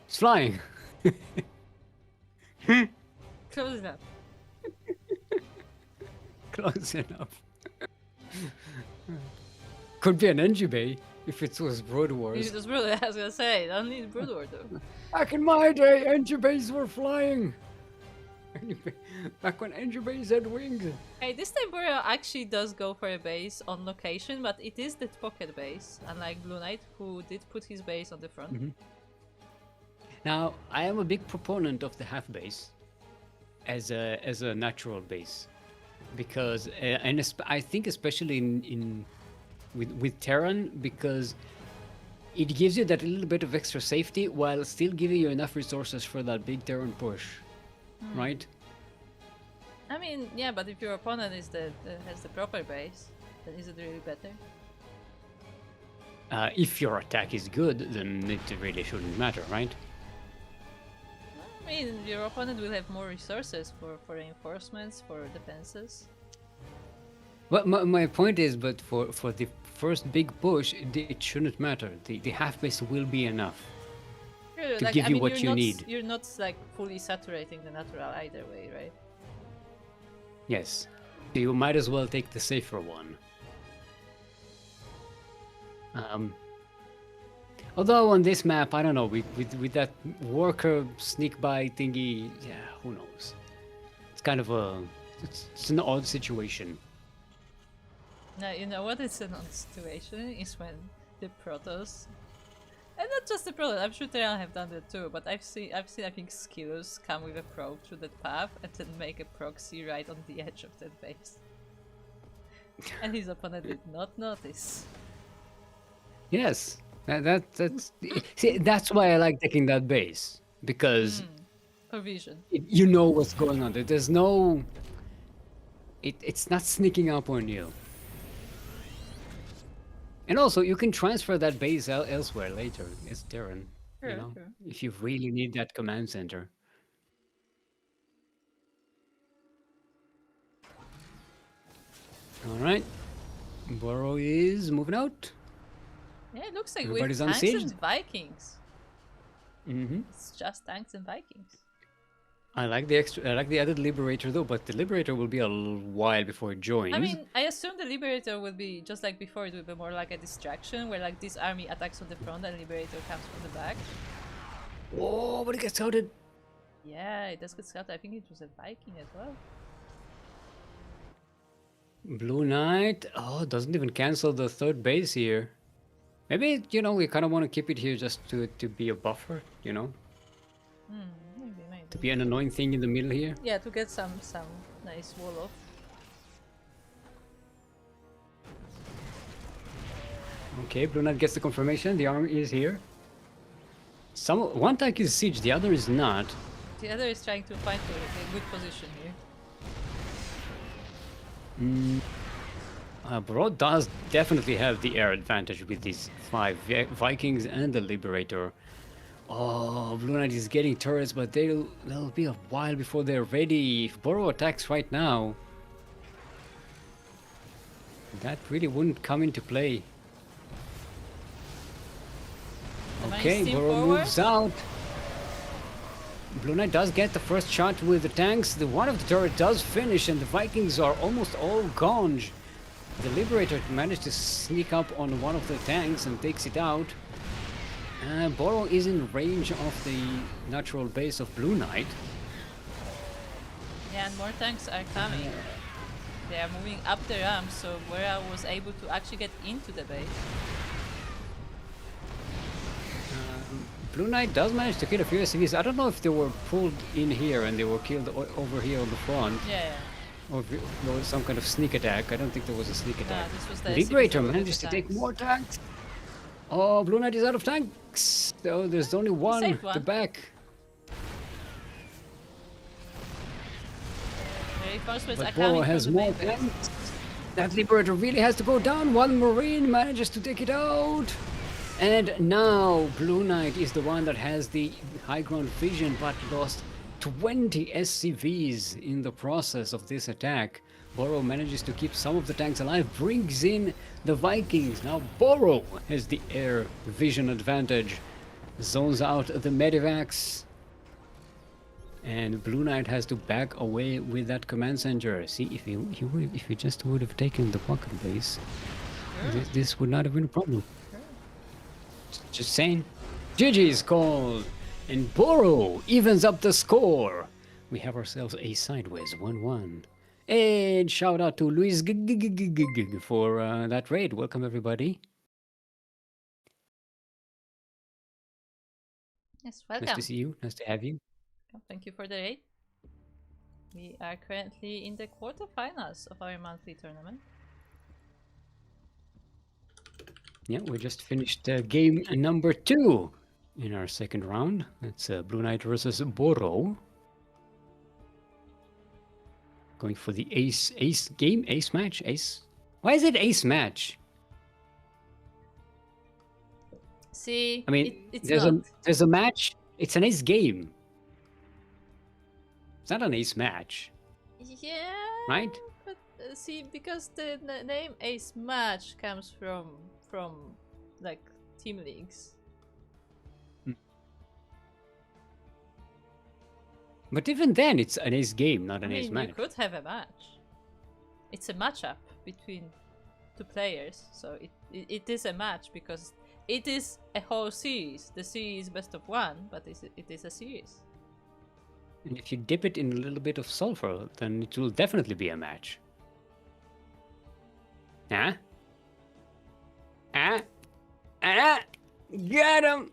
It's flying. Close enough. Close enough. Could be an NG bay if it was Brood Wars. It was really, I was gonna say, don't need Brood War though. Back in my day, NG bays were flying. Back when NG bays had wings. Hey, this time Boreal actually does go for a base on location, but it is the pocket base, unlike Blue Knight, who did put his base on the front. Now, I am a big proponent of the half base as a natural base, because I think especially with Terran, because it gives you that little bit of extra safety while still giving you enough resources for that big Terran push, right? I mean, yeah, but if your opponent is has the proper base, then is it really better? If your attack is good, then it really shouldn't matter, right? I mean, your opponent will have more resources for reinforcements, for defenses. But my point is, but for the first big push, it shouldn't matter. The half base will be enough to give you what you need. You're not like fully saturating the natural either way, right? Yes. So you might as well take the safer one. Although on this map, I don't know, with that worker sneak by thingy, yeah, who knows? It's kind of it's an odd situation. Now, you know what is an odd situation is when the Protoss, and not just the Protoss, I'm sure Terran have done that too, but I've seen I think Skills come with a probe through that path and then make a proxy right on the edge of that base. And his opponent did not notice. Yes, That's see, that's why I like taking that base because For vision. you know what's going on. There's no. It's not sneaking up on you. And also, you can transfer that base elsewhere later. It's Darren, you True, know, true. if you really need that command center. All right, Burrow is moving out. Yeah, it looks like we have Everybody's on tanks siege. and Vikings. Mm-hmm. It's just tanks and Vikings. I like the extra. I like the added Liberator though, but the Liberator will be a while before it joins. I mean, I assume the Liberator will be just like before. It will be more like a distraction, where like this army attacks on the front and Liberator comes from the back. Oh, but it gets scouted. Yeah, it does get scouted. I think it was a Viking as well. Blue Knight. Oh, doesn't even cancel the third base here. Maybe we kind of want to keep it here just to be a buffer. Maybe. To be an annoying thing in the middle here. Yeah, to get some nice wall off. Okay, Blue Knight gets the confirmation. The army is here. One tank is siege, the other is not. The other is trying to find a good position here. Bro does definitely have the air advantage with these 5 Vikings and the Liberator. Oh, Blue Knight is getting turrets, but they'll be a while before they're ready. If Burrow attacks right now, that really wouldn't come into play. Okay, Burrow moves out. Blue Knight does get the first shot with the tanks. One of the turrets does finish, and the Vikings are almost all gone. The Liberator managed to sneak up on one of the tanks and takes it out. Burrow is in range of the natural base of Blue Knight. Yeah, and more tanks are coming. They are moving up the ramp, so Burrow was able to actually get into the base. Blue Knight does manage to kill a few SCVs. I don't know if they were pulled in here and they were killed over here on the front. Yeah. Or if there was some kind of sneak attack. I don't think there was a sneak attack. This was the Liberator SCVs manages to the take tanks. more tanks. Oh, Blue Knight is out of tanks. So there's only one saved to one. back. Reinforcements are But coming Burrow has from the more main base. tanks. That Liberator really has to go down. One Marine manages to take it out. And now Blue Knight is the one that has the high ground vision, but lost 20 SCVs in the process of this attack. Burrow manages to keep some of the tanks alive, brings in the Vikings. Now Burrow has the air vision advantage, zones out the Medivacs. And Blue Knight has to back away with that command center. See, if he just would have taken the pocket base, this would not have been a problem. Just saying. GG's called, and Burrow evens up the score. We have ourselves a sideways 1-1. And shout out to Luis for that raid. Welcome everybody. Yes, welcome. Nice to see you. Nice to have you. Thank you for the raid. We are currently in the quarterfinals of our monthly tournament. Yeah, we just finished game number 2 in our second round. It's Blue Knight versus Burrow. Going for the ace match. Why is it ace match? See, I mean, it's there's a match. It's an ace game. It's not an ace match, Yeah. right? But see, because the name Ace Match comes from like team leagues. But even then, it's an ace game, not an I ace mean, match. you could have a match. It's a matchup between two players, so it is a match because it is a whole series. The series best of 1, but it is a series. And if you dip it in a little bit of sulfur, then it will definitely be a match. Huh? Get him!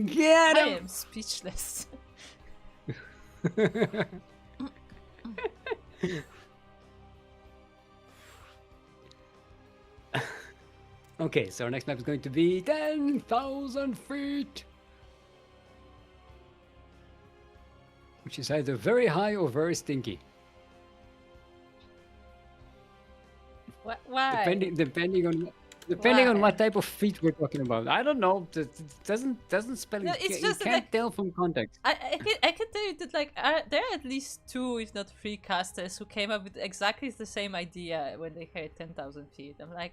Get I him! am speechless. Okay, so our next map is going to be 10,000 feet. Which is either very high or very stinky. Why? Depending on Why? what type of feet we're talking about. I don't know. It doesn't spell No, it. it's You just that, can't like, tell from context. I can tell you that, like, there are at least 2, if not 3 casters who came up with exactly the same idea when they heard 10,000 feet. I'm like,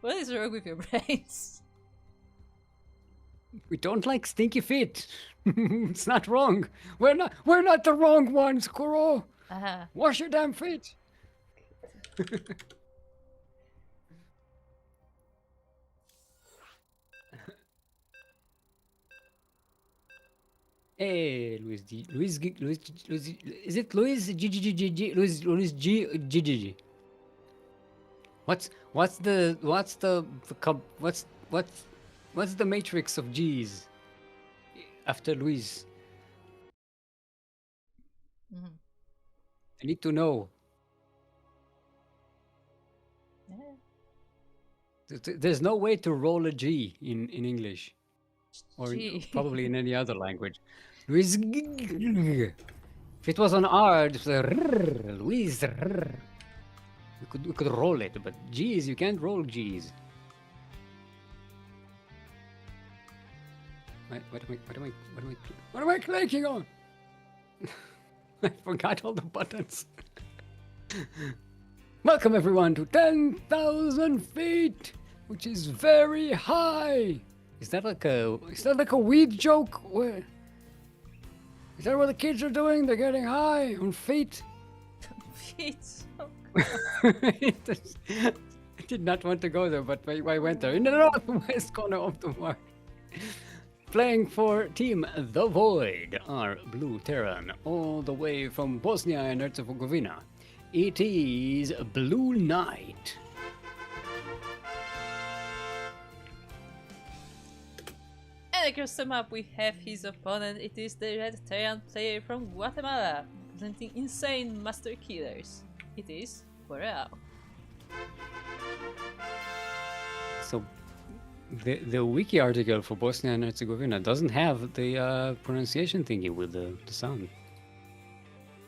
what is wrong with your brains? We don't like stinky feet. It's not wrong. We're not the wrong ones, Kuro. Wash your damn feet. Hey, Luis G. Luis G. Luis, Luis. Is it Luis G G G G G? Luis G G G G. What's the what's the matrix of G's after Luis? Mhm. I need to know. Yeah. There's no way to roll a G in English, or G. probably in any other language. Luis. If it was on R, it's Luis. We could roll it, but G's you can't roll G's. What am I clicking on? I forgot all the buttons. Welcome everyone to 10,000 feet, which is very high. Is that like a weed joke? Where? Is that what the kids are doing? They're getting high on feet. Feet. I did not want to go there, but I went there in the northwest corner of the map. Playing for Team The Void, our Blue Terran, all the way from Bosnia and Herzegovina. It is Blue Knight. And across the map we have his opponent. It is the Red Terran player from Guatemala, presenting insane master killers. It is Boreal. So, the wiki article for Bosnia and Herzegovina doesn't have the pronunciation thingy with the sound.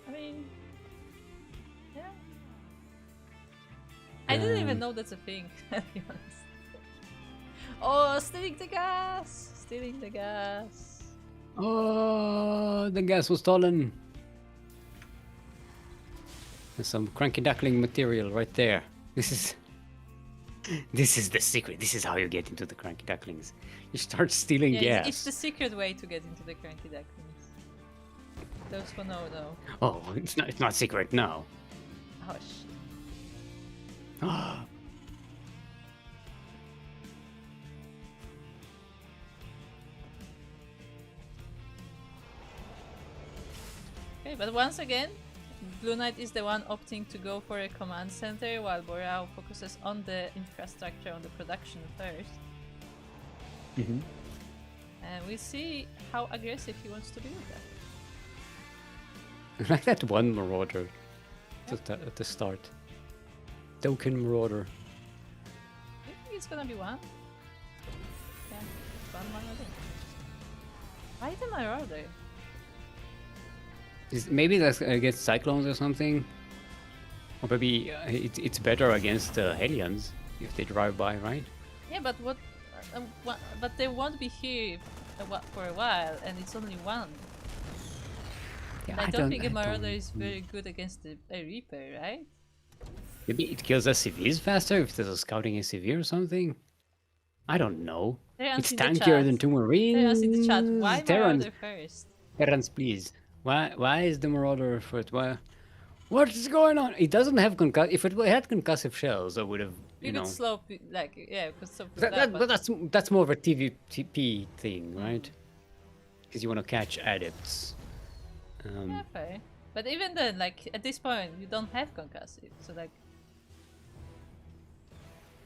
I mean, yeah. I didn't even know that's a thing, to be honest. Oh, stealing the gas! Stealing the gas. Oh, the gas was stolen. There's some cranky duckling material right there. This is the secret. This is how you get into the cranky ducklings. You start stealing Yeah, gas. it's the secret way to get into the CranKy Ducklings. Those who know, know. Oh, it's not secret, no. Oh shit. Okay, but once again, Blue Knight is the one opting to go for a command center, while Boreal focuses on the infrastructure, on the production first. Mm-hmm. And we'll see how aggressive he wants to be with that. I like that one marauder at the start. Token marauder. I think it's gonna be one. Yeah, it's one marauder. Why the marauder? Maybe that's against cyclones or something. Or maybe it's better against Hellions if they drive by, right? Yeah, but but they won't be here for a while, and it's only one. Yeah, I don't think a marauder is very good against a Reaper, right? Maybe it kills SCVs faster if there's a scouting SCV or something. I don't know. It's tankier than two Marines. Terrans in the chat. Why marauder first? Terrans, please. Why is the marauder first? What's going on? It doesn't have if it had concussive shells, I would have. You could slow, like, yeah, could stop but that's more of a TVP thing, right? Because you want to catch adepts. Yeah, fair. But even then, like, at this point, you don't have concussive, so like,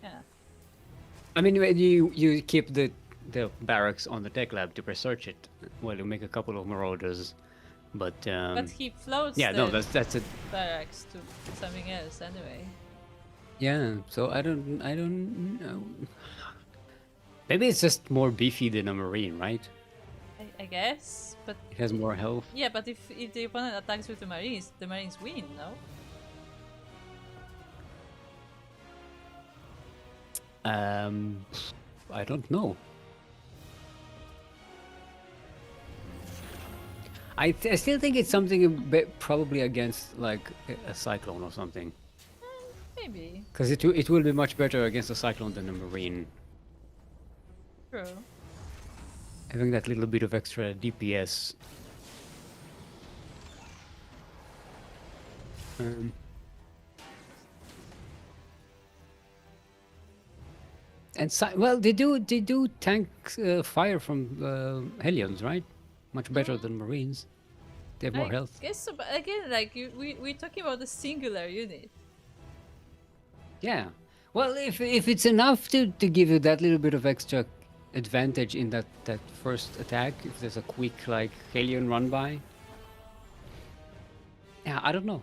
yeah. I mean, when you keep the barracks on the tech lab to research it, well, you make a couple of marauders, but he floats that's it. barracks to something else anyway. Yeah, so I don't know. Maybe it's just more beefy than a Marine, right? I guess, but It has more health. yeah, but if the opponent attacks with the Marines win, no? I don't know. I still think it's something a bit probably against like a Cyclone or something. Maybe. Because it will be much better against a Cyclone than a Marine. True. Having that little bit of extra DPS. And well, they do tank fire from Hellions, right? Much better than Marines. They have more I health. guess so, but again, like we're talking about a singular unit. Yeah. Well, if it's enough to give you that little bit of extra advantage in that first attack, if there's a quick like Hellion run by. Yeah, I don't know.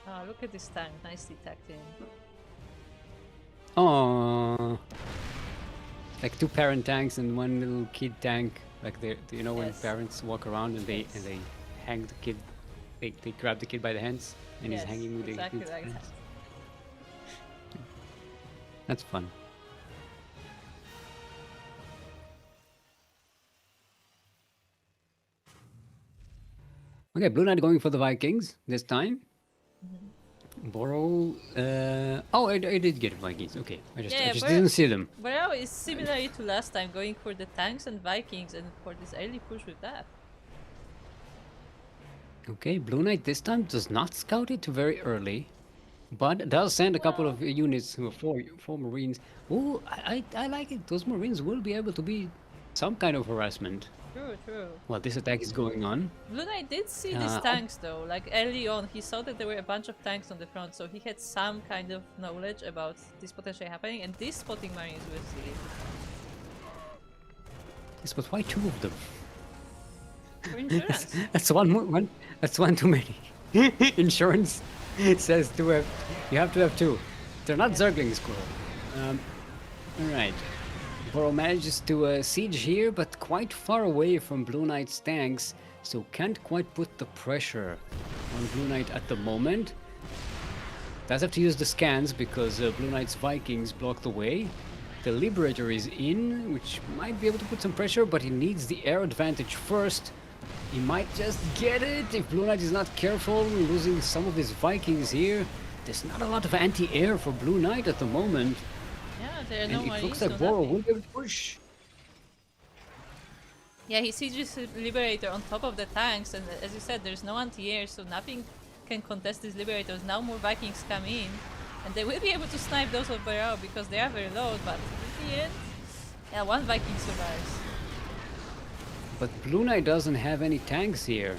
Oh, look at this tank, nicely tacked in. Oh, like two parent tanks and one little kid tank. Like you know when Yes. parents walk around and they hang the kid, they grab the kid by the hands and Yes, he's hanging with exactly the like hands. that. That's fun. Okay, Blue Knight going for the Vikings this time. Borrow. Oh, I did get Vikings. Okay, I just Yeah, but- didn't see them. Barao is similar to last time, going for the tanks and Vikings and for this early push with that. Okay, Blue Knight this time does not scout it very early, but does send a couple of units who are four Marines. Oh, I like it. Those Marines will be able to be some kind of harassment True, true. while this attack is going on. Blue Knight did see these tanks though, like early on he saw that there were a bunch of tanks on the front, so he had some kind of knowledge about this potentially happening, and this spotting Marines will see it. Yes, but why two of them? For insurance. That's one. That's one too many. Insurance says you have to have two. They're not Zerglings, Squirrel. All right. Borrow manages to siege here, but quite far away from Blue Knight's tanks, so can't quite put the pressure on Blue Knight at the moment. Does have to use the scans because Blue Knight's Vikings block the way. The Liberator is in, which might be able to put some pressure, but he needs the air advantage first. He might just get it if Blue Knight is not careful, losing some of his Vikings here. There's not a lot of anti-air for Blue Knight at the moment. Yeah, there are And no it Marines, looks like no Borrow nothing. will be able to push. Yeah, he sieges the Liberator on top of the tanks, and as you said, there's no anti-air, so nothing can contest these Liberators. Now more Vikings come in, and they will be able to snipe those of Barao because they are very low, but in the end, yeah, one Viking survives. But Blue Knight doesn't have any tanks here.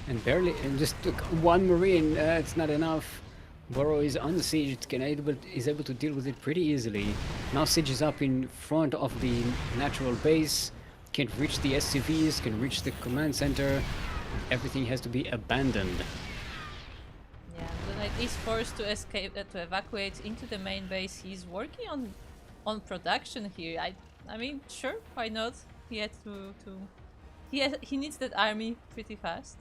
And just took one Marine, it's not enough. Borrow is unsieged, is able to deal with it pretty easily. Now Siege is up in front of the natural base, can reach the SCVs, can reach the command center. Everything has to be abandoned. Yeah, Blue Knight is forced to escape, to evacuate into the main base. He's working on production here. I mean, sure, why not? He had he needs that army pretty fast.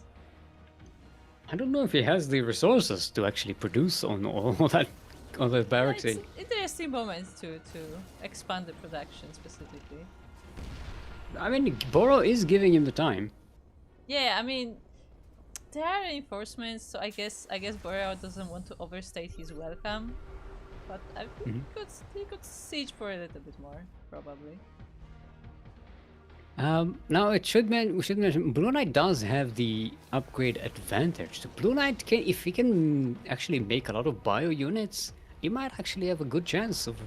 I don't know if he has the resources to actually produce on all that barracks. It's interesting moment to expand the production specifically. I mean, Borrow is giving him the time. Yeah, I mean, there are reinforcements, so I guess Boreal doesn't want to overstate his welcome, but I think he could siege for a little bit more, probably. Now we should mention Blue Knight does have the upgrade advantage. So Blue Knight if he can actually make a lot of bio units, he might actually have a good chance of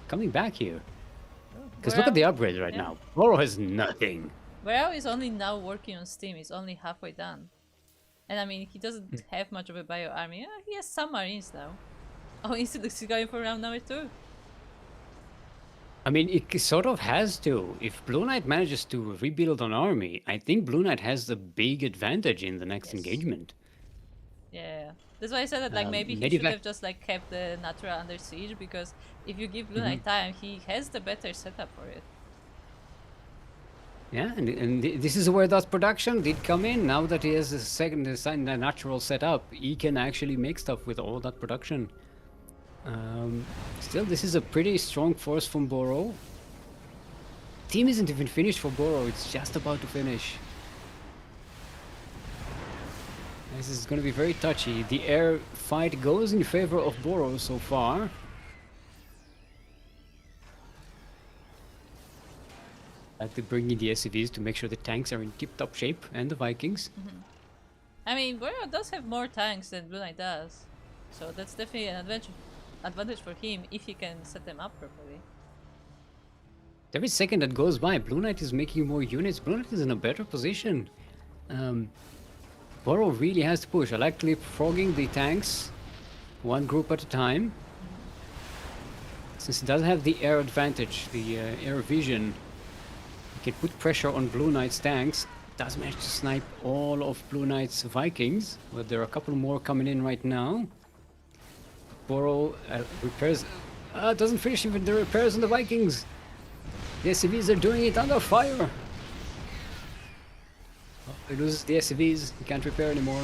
coming back here. Because look at the upgrade right now. Borrow has nothing. Boreal is only now working on Steam. He's only halfway done, and I mean he doesn't have much of a bio army. Yeah, he has some Marines now. Oh, instead he's going for round number 2. I mean, it sort of has to. If Blue Knight manages to rebuild an army, I think Blue Knight has the big advantage in the next engagement. Yeah, That's why I said that like maybe he should Medivac. have just like kept the Natura under siege, because if you give Blue Mm-hmm. Knight time, he has the better setup for it. Yeah, and this is where that production did come in. Now that he has a the natural setup, he can actually make stuff with all that production. Still, this is a pretty strong force from Boro. Team isn't even finished for Boro, it's just about to finish. This is going to be very touchy. The air fight goes in favor of Boro so far. Like to bring in the SCVs to make sure the tanks are in tip-top shape, and the Vikings. I mean, Boreal does have more tanks than Blue Knight does, so that's definitely an advantage for him if he can set them up properly. Every second that goes by, Blue Knight is making more units. Blue Knight is in a better position. Boro really has to push. I like leapfrogging the tanks, one group at a time. Since it doesn't have the air advantage, the air vision, it can put pressure on Blue Knight's tanks. Does manage to snipe all of Blue Knight's Vikings, but there are a couple more coming in right now. Boro repairs. Doesn't finish even the repairs on the Vikings. The SCVs are doing it under fire. Oh, he loses the SCVs. He can't repair anymore.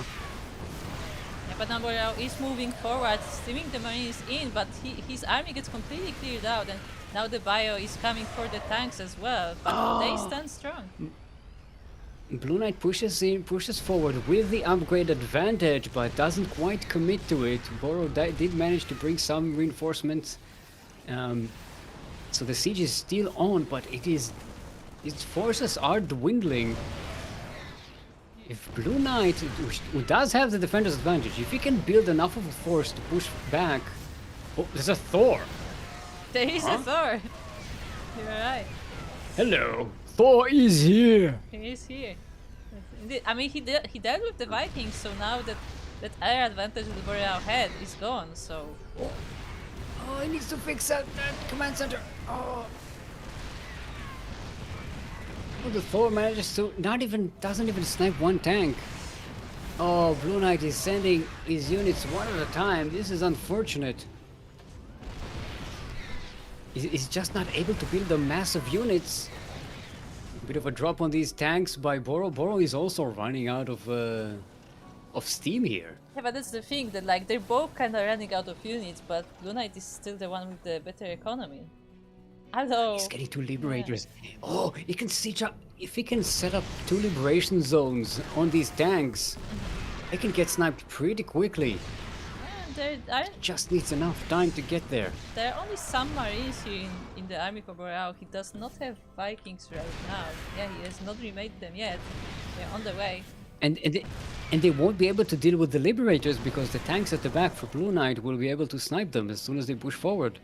Yeah, but now Boreal is moving forward, steaming the Marines in, but his army gets completely cleared out, and now the bio is coming for the tanks as well, but they stand strong. Blue Knight pushes forward with the upgrade advantage, but doesn't quite commit to it. Boro did manage to bring some reinforcements. So the siege is still on, but its forces are dwindling. If Blue Knight, who does have the defender's advantage, if he can build enough of a force to push back... Oh, there's a Thor! There is a Thor! You're right. Hello! Thor is here! He is here. I mean, he dealt with the Vikings, so now that air advantage that Boreal had is gone, so... Oh, he needs to fix that command center! Oh, the Thor manages to doesn't even snipe one tank. Oh, Blue Knight is sending his units one at a time. This is unfortunate. He's just not able to build the massive units. A bit of a drop on these tanks by Boro. Boro is also running out of steam here. Yeah, but that's the thing, that like they're both kind of running out of units, but Blue Knight is still the one with the better economy. Although... He's getting two liberators. Yeah. Oh, he can siege up. If he can set up two liberation zones on these tanks, they can get sniped pretty quickly. Yeah, Just needs enough time to get there. there are only some Marines here in the army for Boreal. He does not have Vikings right now. Yeah, he has not remade them yet. They're on the way. And they won't be able to deal with the liberators because the tanks at the back for Blue Knight will be able to snipe them as soon as they push forward.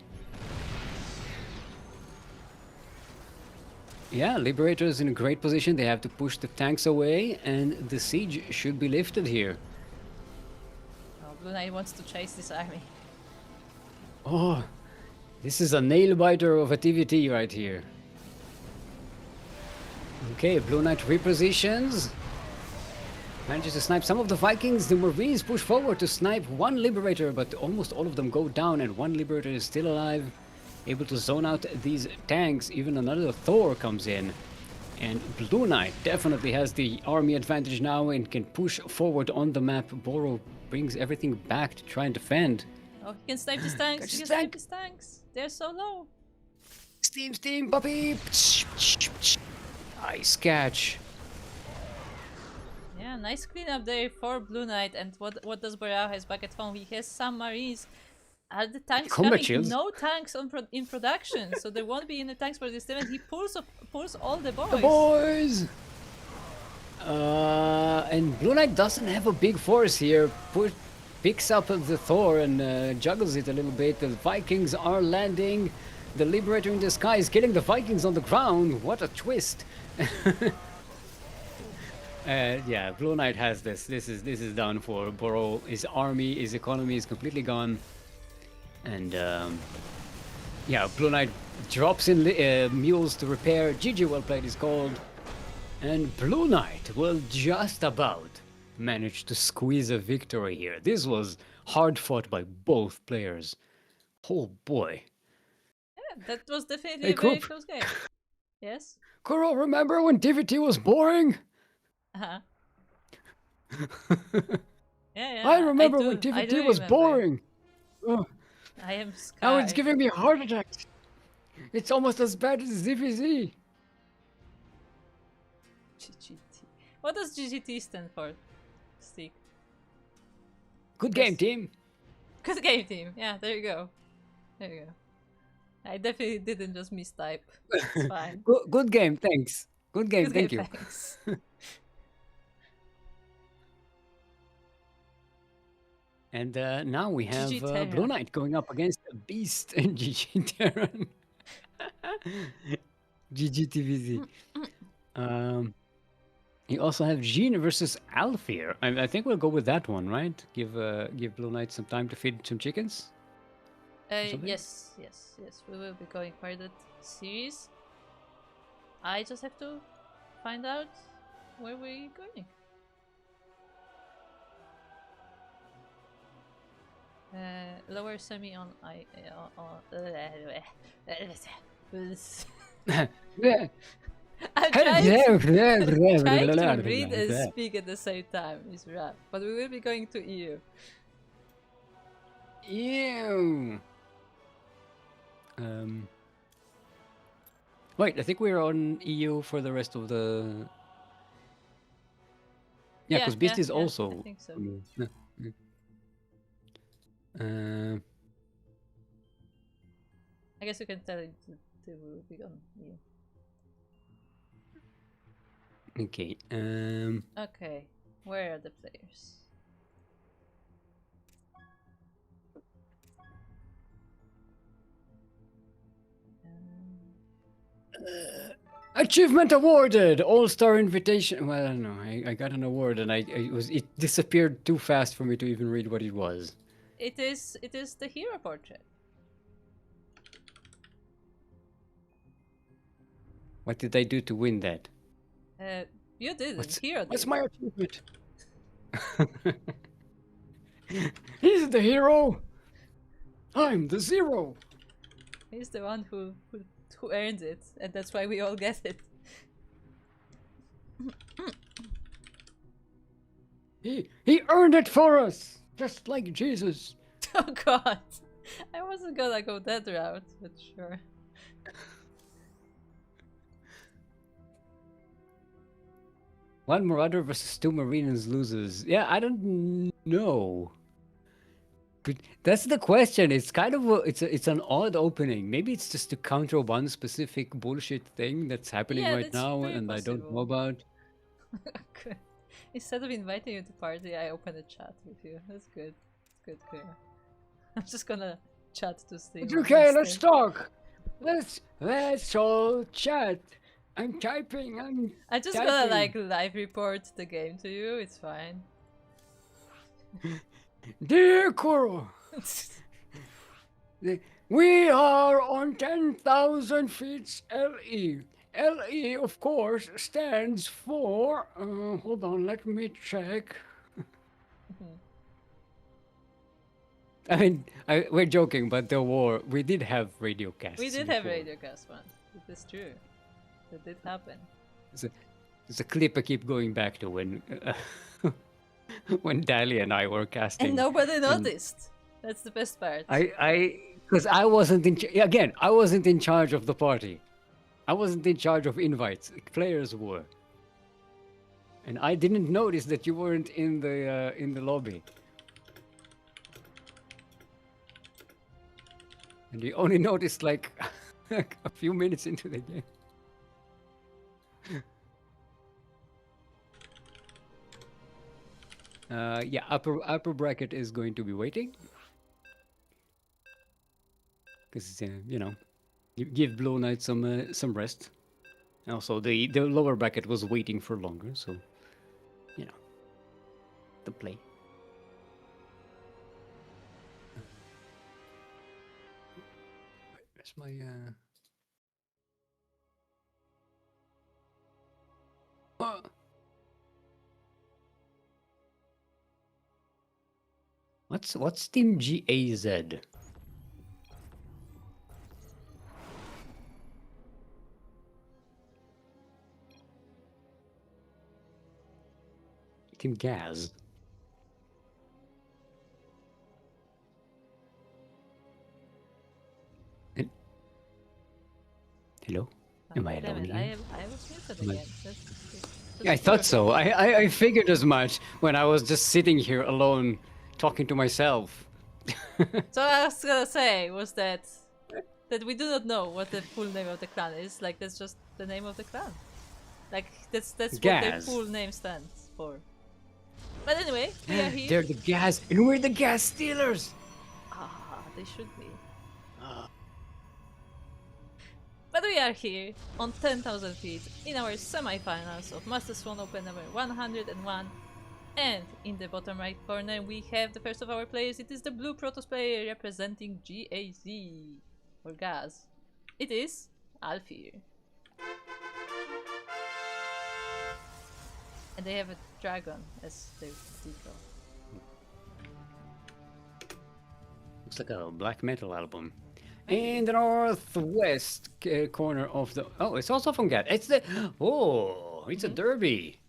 Yeah, Liberator's in a great position. They have to push the tanks away, and the siege should be lifted here. Oh, Blue Knight wants to chase this army. Oh, this is a nail-biter of a TVT right here. Okay, Blue Knight repositions. Manages to snipe some of the Vikings. The Marines push forward to snipe one Liberator, but almost all of them go down, and one Liberator is still alive. Able to zone out these tanks. Even another Thor comes in. And Blue Knight definitely has the army advantage now and can push forward on the map. Boro brings everything back to try and defend. Oh, he can snipe his tanks. He can snipe his tanks. They're so low. Steam, puppy! Nice catch. Yeah, nice cleanup there for Blue Knight. And what does Boreal has back at home? He has some Marines. Are the tanks Combat coming? shields. No tanks in production, so there won't be any tanks for this event. He pulls all the boys. The boys! And Blue Knight doesn't have a big force here. Picks up the Thor and juggles it a little bit. The Vikings are landing. The Liberator in the sky is killing the Vikings on the ground. What a twist! Yeah, Blue Knight has this. This is done for Boro. His army, his economy is completely gone. And yeah, Blue Knight drops in mules to repair. GG, well played is called. And Blue Knight will just about managed to squeeze a victory here. This was hard fought by both players. Oh boy. Yeah, that was definitely Hey, a very Krupp. close game. Yes? Kuro, remember when DVT was boring? Uh-huh. Yeah, I yeah, remember when I do DVT was remember. boring. Oh, I am now it's scarred. giving me heart attacks. It's almost as bad as ZVZ. GGT. What does GGT stand for? Stick. Good game, Yes. team. Good game, team. Yeah, there you go. There you go. I definitely didn't just mistype. It's fine. Good game, thanks. Good game, Good game, thank you. thanks. And now we have GG Terra. Blue Knight going up against a Beast and GG Terran. GG TVZ. You also have Jean versus Alfir. I think we'll go with that one, right? Give Blue Knight some time to feed some chickens. something? Yes. We will be going for that series. I just have to find out where we're going. Lower semi on I. Yeah. I'm trying to read and speak at the same time. It's rough. But we will be going to EU. Ew. Wait, I think we're on EU for the rest of the. Yeah, because Beast is also. I think so. Yeah. I guess you can tell it to be on EU. Okay. Okay, where are the players? Achievement awarded! All-star invitation. Well, I don't know. I got an award and it disappeared too fast for me to even read what it was. It is the hero portrait. What did I do to win that? You didn't. Hero did. What's my achievement? He's the hero. I'm the zero. He's the one who earned it, and that's why we all get it. He earned it for us, just like Jesus. Oh god, I wasn't gonna go that route, but sure. One Marauder versus two Marinans loses. Yeah, I don't know. But that's the question. It's kind of it's an odd opening. Maybe it's just to counter one specific bullshit thing that's happening right that's now, very and I don't know possible. about. Good. Instead of inviting you to party, I open a chat with you. That's good. It's good, clear. I'm just gonna chat to Steam. Okay, let's talk. Let's all chat. I'm typing. I'm just typing. gonna like live report the game to you. It's fine. Dear Kuro, we are on 10,000 feet LE. LE, of course, stands for. Hold on, let me check. I mean, we're joking, but the war, we did have radio casts. We did have before. radio cast once. It is true. That did happen. It's a clip I keep going back to when when Dali and I were casting. And nobody noticed. That's the best part. Because I wasn't again, I wasn't in charge of the party. I wasn't in charge of invites. Players were. And I didn't notice that you weren't in the lobby. And you only noticed like a few minutes into the game. Yeah, upper bracket is going to be waiting. Because you know, you give Blue Knight some rest. Also, the lower bracket was waiting for longer, so you know, the play. Where's my What's Team GAZ? Team Gaz. Hello? Am I Damn alone it, here? I was muted Am I- again. Yeah, I thought so. I figured as much when I was just sitting here alone, talking to myself. So I was gonna say was that we do not know what the full name of the clan is. Like that's just the name of the clan. Like that's what their Gaz. full name stands for. But anyway, we are here. They're the gas, and we're the gas stealers. Ah, they should be. But we are here on 10,000 feet in our semi-finals of Master Swan Open number 101. And in the bottom right corner we have the first of our players. It is the blue Protoss player representing GAZ or Gaz. It is Alfir. And they have a dragon as their decal. Looks like a black metal album. In the northwest corner of the... Oh, it's also from Gat. It's the... Oh, it's a derby.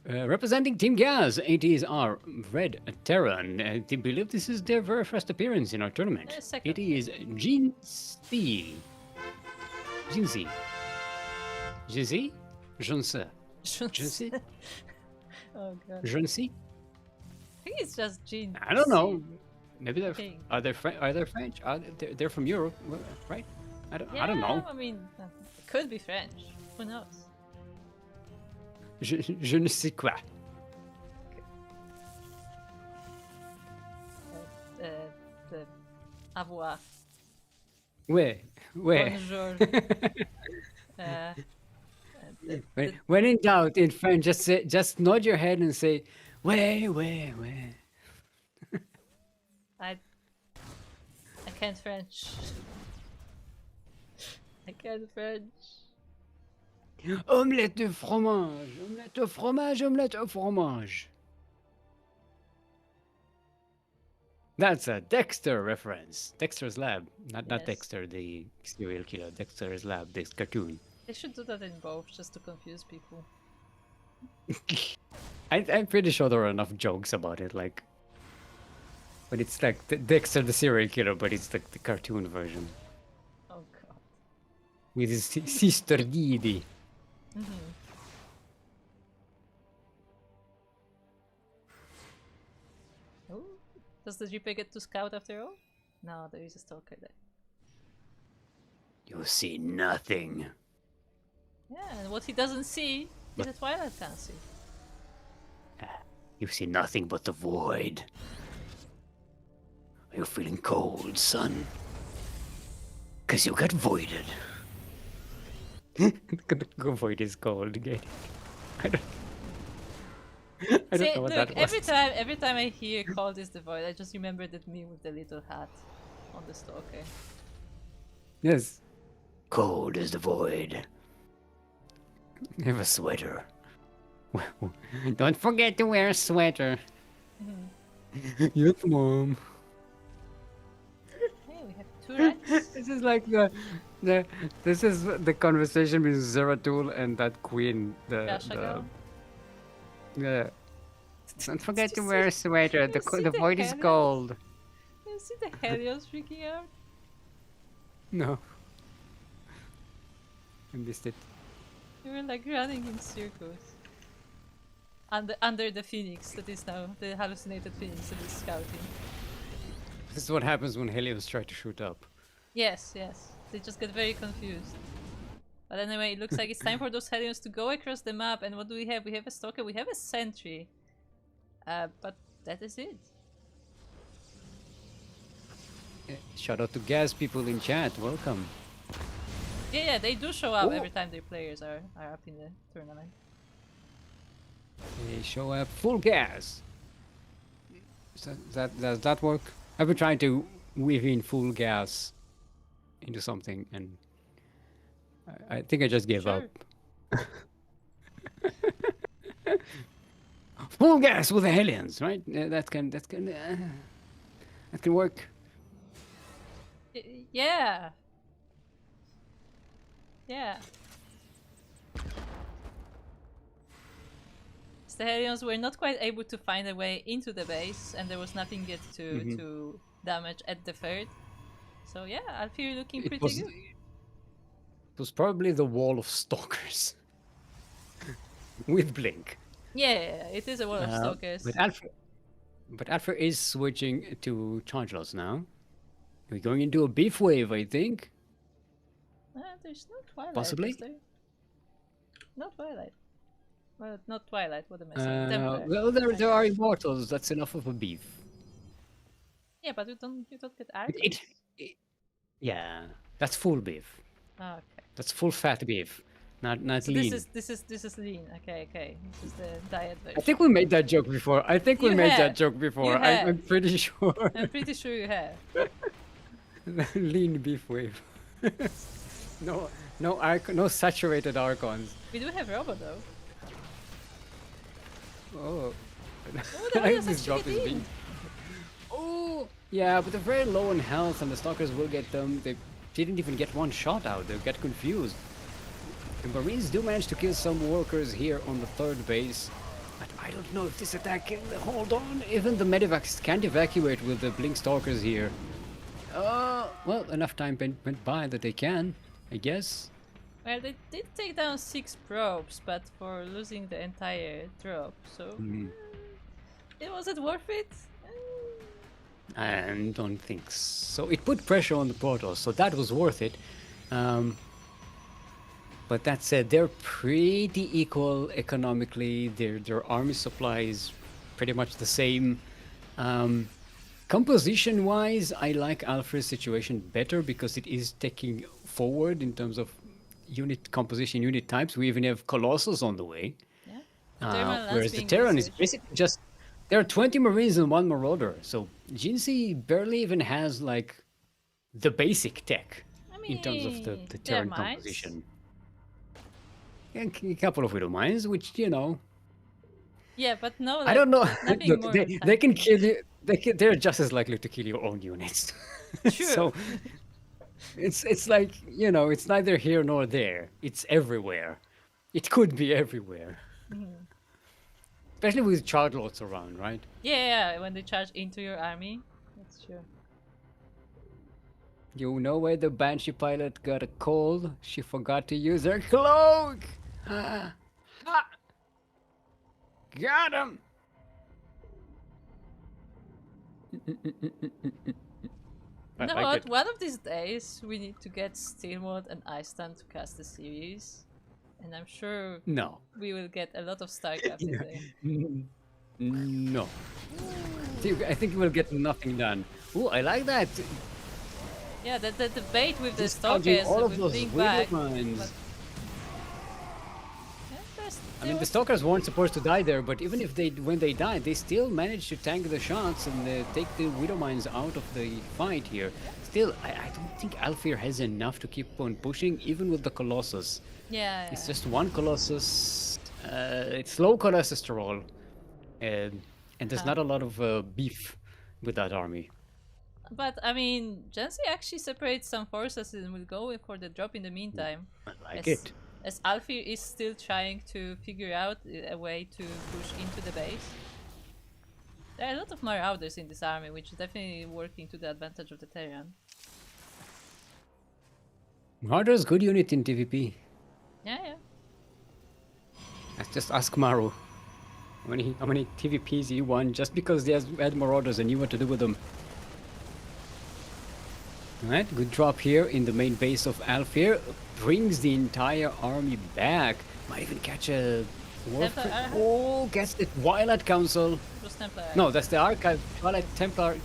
Representing Team Gaz, it is our Red Terran. I believe this is their very first appearance in our tournament. Second. It is Jinzi. Jinzi. Jinzi? Jinzi. Jinzi? Oh god. Jinzi? I think it's just Jean. I don't know. Maybe they're... Thing. Are they French? They're from Europe, right? I don't know. I mean, it could be French. Who knows? Je ne sais quoi. The avoir. Where? Bonjour. When in doubt, in French, just nod your head and say, where. I can't French. I can't French. Omelette de fromage, omelette au fromage, omelette au fromage. That's a Dexter reference. Dexter's Lab. Not Yes. Dexter, the serial killer. Dexter's Lab, this cartoon. They should do that in both, just to confuse people. I'm pretty sure there are enough jokes about it, like... But it's like Dexter the serial killer, but it's like the cartoon version. Oh god. With his sister Didi. Oh, does the GP get to scout after all? No, there is a stalker there. You see nothing. Yeah, and what he doesn't see is a Twilight can't see. You see nothing but the void. Are you feeling cold, son? 'Cause you got voided. The void is cold again. I don't See, know what look, that was. every time I hear "Cold is the Void," I just remember that meme with the little hat on the stalker. Yes. Cold is the void. Have a sweater. Don't forget to wear a sweater. Yes, Mom. Hey, we have two rights. This is like this is the conversation between Zeratul and that queen. Rashagal. Yeah. Don't forget Did to you wear a see- sweater. did you see The the void is Helios? cold. You see the Helios freaking out? No. I missed it. We were like running in circles. Under the phoenix that is now the hallucinated phoenix that is scouting. This is what happens when Helios try to shoot up. Yes, yes. They just get very confused. But anyway, it looks like it's time for those Helions to go across the map. And what do we have? We have a stalker, we have a sentry. But that is it. Shout out to gas people in chat. Welcome. Yeah, they do show up Oh. every time their players are up in the tournament. They show up full gas. Does that work? I've been trying to weave in full gas into something, and I think I just gave Sure. up. full gas with the Hellions, right? That can work. Yeah. Yeah. The Hellions were not quite able to find a way into the base, and there was nothing yet to damage at the third. So yeah, Alfir looking It pretty good. was probably the wall of stalkers with blink. Yeah, it is a wall of stalkers. But Alpha is switching to charge loss now. We're going into a beef wave, I think. There's no Twilight, Possibly? is there? No Twilight. Well, not Twilight, what am I saying? Templar. Well, there are immortals. That's enough of a beef. Yeah, but you don't get armies? Yeah, that's full beef. Oh, okay. That's full fat beef, not So lean. this is lean. Okay. This is the diet version. I think we made that joke before. You have. I'm pretty sure. I'm pretty sure you have. Lean beef wave. No saturated archons. We do have Robo though. Oh. the hell I does think this that drop shit is in? being. Oh, yeah, but they're very low in health, and the stalkers will get them. They didn't even get one shot out. They'll get confused. The Marines do manage to kill some workers here on the third base, but I don't know if this attack can hold on. Even the medivacs can't evacuate with the blink stalkers here. Well, enough time went by that they can, I guess. Well, they did take down 6 probes, but for losing the entire drop, so it wasn't worth it. I don't think so. It put pressure on the portals, so that was worth it. But that said, they're pretty equal economically. Their army supply is pretty much the same. Composition-wise, I like Alfred's situation better because it is taking forward in terms of unit composition, unit types. We even have Colossus on the way. Yeah. Whereas the Terran is basically just... There are 20 Marines and 1 Marauder, so Jinzi barely even has, like, the basic tech in terms of the Terran composition. And a couple of Widow Mines, which, you know... Yeah, but no, like, I don't know. Look, they can kill you. They're just as likely to kill your own units. Sure. So it's like, you know, it's neither here nor there. It's everywhere. It could be everywhere. Especially with charge lots around, right? Yeah, when they charge into your army. That's true. You know where the Banshee pilot got a cold? She forgot to use her cloak! Got him! You know what? One of these days we need to get Steelmod and Iceland to cast the series. And I'm sure we will get a lot of StarCraft in there. No. I think we'll get nothing done. Ooh, I like that. Yeah, the debate with the Stalkers with Blink back. I mean, the Stalkers weren't supposed to die there, but even if when they died, they still managed to tank the shots and take the Widow Mines out of the fight here. Still, I don't think Alfir has enough to keep on pushing, even with the Colossus. Yeah. It's just one Colossus. It's low cholesterol, and there's not a lot of beef with that army. But I mean, Jansi actually separates some forces and will go for the drop in the meantime. I like it. As Alfir is still trying to figure out a way to push into the base. There are a lot of Marauders in this army, which is definitely working to the advantage of the Terran. Marauder's good unit in TVP. Yeah. Let's just ask Maru. How many TVPs he won just because he had Marauders and knew what to do with them. Alright, good drop here in the main base of Alfir. Brings the entire army back. Might even catch a... Oh, gets the Twilight Council. No, that's the Archive. Twilight Templar...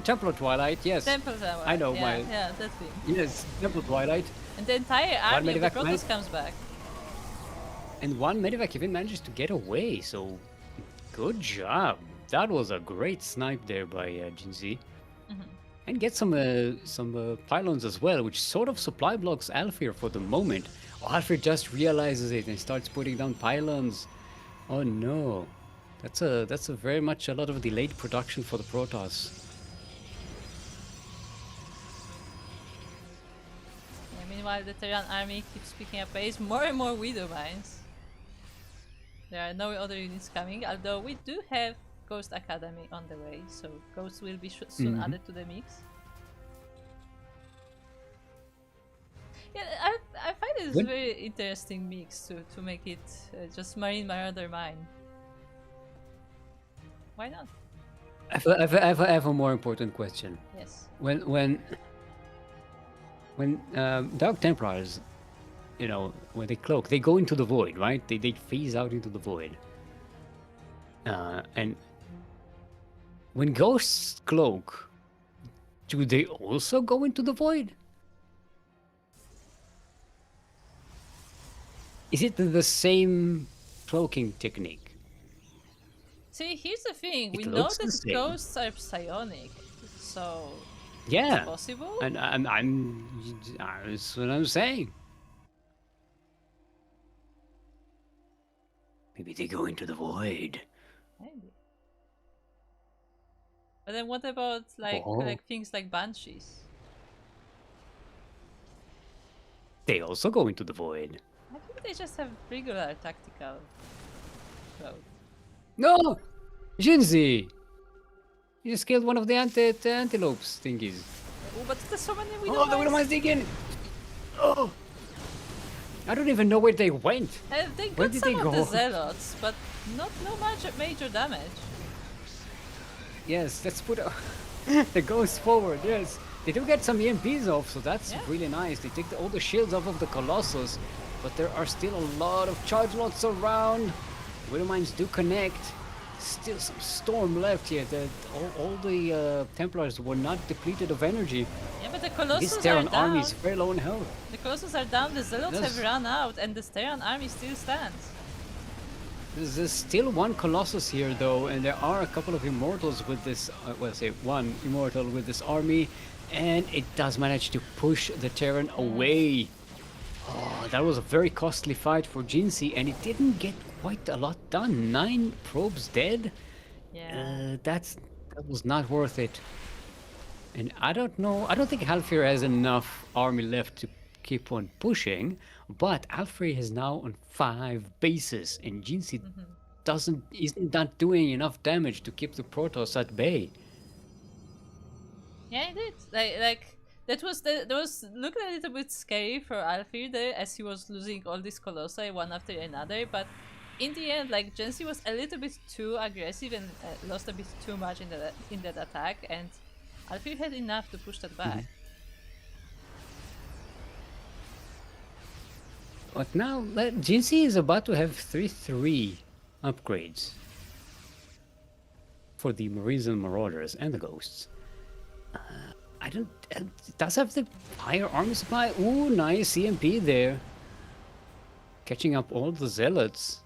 Templar Twilight, yes. Templar Twilight. I know, yeah, that's it. Yes, Templar Twilight. And the entire army of the Protoss comes back. And one Medivac even manages to get away, so... Good job. That was a great snipe there by Jinzi. And get some pylons as well, which sort of supply blocks Alfir for the moment. Oh, Alfir just realizes it and starts putting down pylons. Oh no. That's a very much a lot of delayed production for the Protoss. Yeah, meanwhile, the Terran army keeps picking up pace. More and more Widow Mines. There are no other units coming, although we do have Ghost Academy on the way, so Ghosts will be soon added to the mix. Yeah, I find this a very interesting mix to make it just Marine Marauder Mine. Why not? I have a more important question. Yes. When Dark Templars, you know, when they cloak, they go into the void, right? They phase out into the void. And when ghosts cloak, do they also go into the void? Is it the same cloaking technique? See, here's the thing. We It know looks the that same. ghosts are psionic, so Yeah, it's possible. and that's what I'm saying. Maybe they go into the void. Maybe. But then what about like things like banshees? They also go into the void. I think they just have regular tactical cloak. No, Jinzi, you just killed one of the antelopes thingies. Oh, but there's so many Widow Oh, the Widow Mines. Mines again. Oh, I don't even know where they went. They Where got did some they of the go? zealots, but no major damage. Yes, let's put the ghost forward. Yes, they do get some EMPs off, so that's really nice. They take all the shields off of the Colossus, but there are still a lot of charge lots around. Widow Mines do connect. Still some storm left here. All the Templars were not depleted of energy. Yeah, but the Colossus This are Terran down. army is very low in health. The Colossus are down, the zealots Yes. have run out, and the Terran army still stands. There's still one Colossus here, though, and there are a couple of Immortals with this. Well, say one Immortal with this army, and it does manage to push the Terran away. Oh, that was a very costly fight for Jinzi, and it didn't get quite a lot done. 9 probes dead. Yeah. That was not worth it. And I don't know. I don't think Halfir has enough army left to keep on pushing. But Alfred is now on 5 bases, and Jinzi isn't not doing enough damage to keep the Protoss at bay. Yeah, it did. Like that was looking a little bit scary for Alfir there as he was losing all these colossi one after another. But in the end, like Gensi was a little bit too aggressive and lost a bit too much in that attack, and Alfir had enough to push that back. But now Jinzi is about to have 3/3 upgrades for the Marines and Marauders and the Ghosts. I don't. It does have the higher army supply. Ooh, nice CMP there. Catching up all the zealots.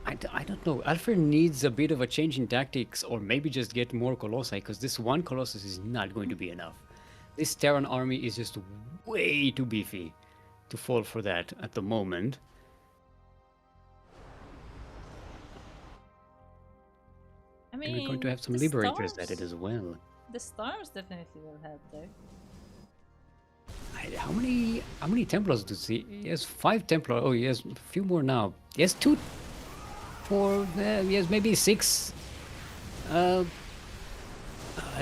I don't know. Alfred needs a bit of a change in tactics, or maybe just get more Colossi, because this one Colossus is not going to be enough. This Terran army is just way too beefy to fall for that at the moment. I mean, And we're going to have some the Liberators storms- added as well. The storms definitely will help there. How many Templars does he? He has 5 Templar. Oh, he has a few more now. He has 2, 4. He has maybe 6.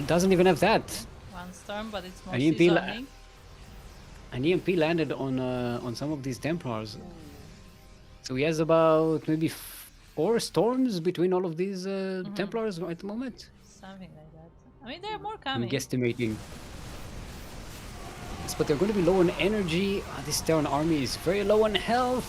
Doesn't even have that. One storm, but it's An mostly EMP, zoning. an EMP landed on some of these Templars. So he has about maybe 4 storms between all of these Templars at the moment. Something like that. I mean, there are more I'm coming. guesstimating. Yes, but they're going to be low on energy. This Terran army is very low on health.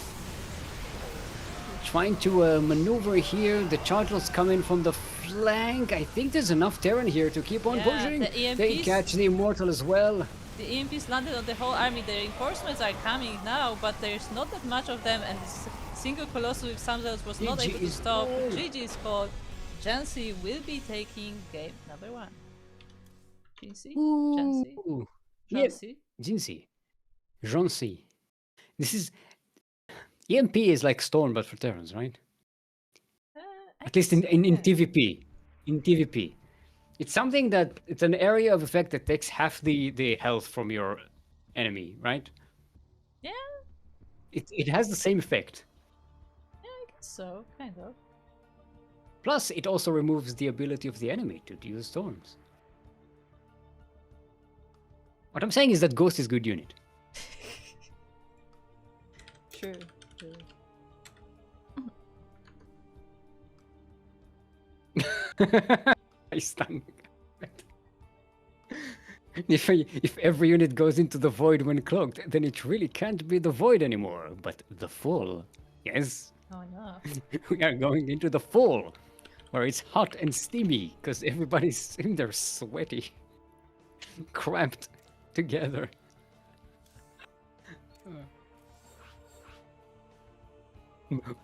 Trying to maneuver here. The Chargers come in from the flank. I think there's enough Terran here to keep on Yeah, pushing. the They EMPs catch the Immortal as well. The EMPs landed on the whole army. The reinforcements are coming now, but there's not that much of them, and this single Colossus with Samzels was not GG able to is stop. called. GG is called. Jancy will be taking game number 1. Jancy? Jancy? Ooh. Yeah, Jancy? Jinsi. Jonsi. This is... EMP is like Storm, but for Terrans, right? At least in Yeah. PvP. In PvP. It's something that it's an area of effect that takes half the health from your enemy, right? Yeah, It has the same effect. I guess so, kind of. Plus, it also removes the ability of the enemy to use storms. What I'm saying is that Ghost is good unit. True, true. I stung. If every unit goes into the void when cloaked, then it really can't be the void anymore, but the full. Yes, Oh no. we are going into the full, where it's hot and steamy because everybody's in there sweaty, cramped together.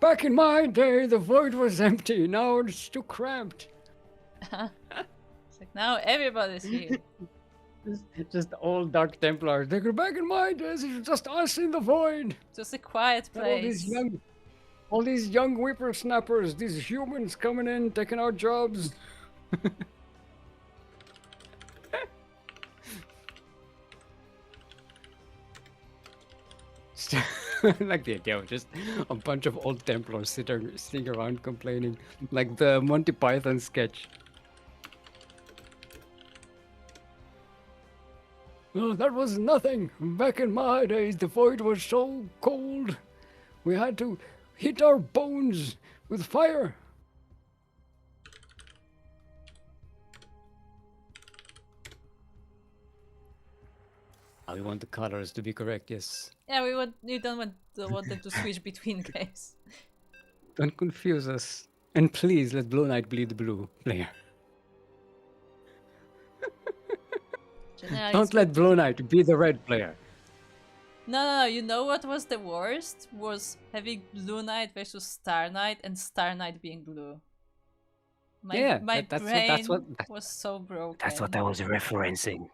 Back in my day, the void was empty. Now it's too cramped. It's like now everybody's here. Just all Dark Templars. They go back in my days. It was just us in the void. Just a quiet And place. all these young whippersnappers, these humans coming in, taking our jobs. Like the idea of just a bunch of old Templars sitting around complaining, like the Monty Python sketch. Oh, that was nothing. Back in my days, the void was so cold. We had to hit our bones with fire. We want the colors to be correct, yes. Yeah, you don't want them to switch between games. Don't confuse us. And please let Blue Knight be the blue player. Generally, Don't it's let good. Blue Knight be the red player. No, you know what was the worst? Was having Blue Knight versus Star Knight and Star Knight being blue. My brain was so broken. That's what I was referencing.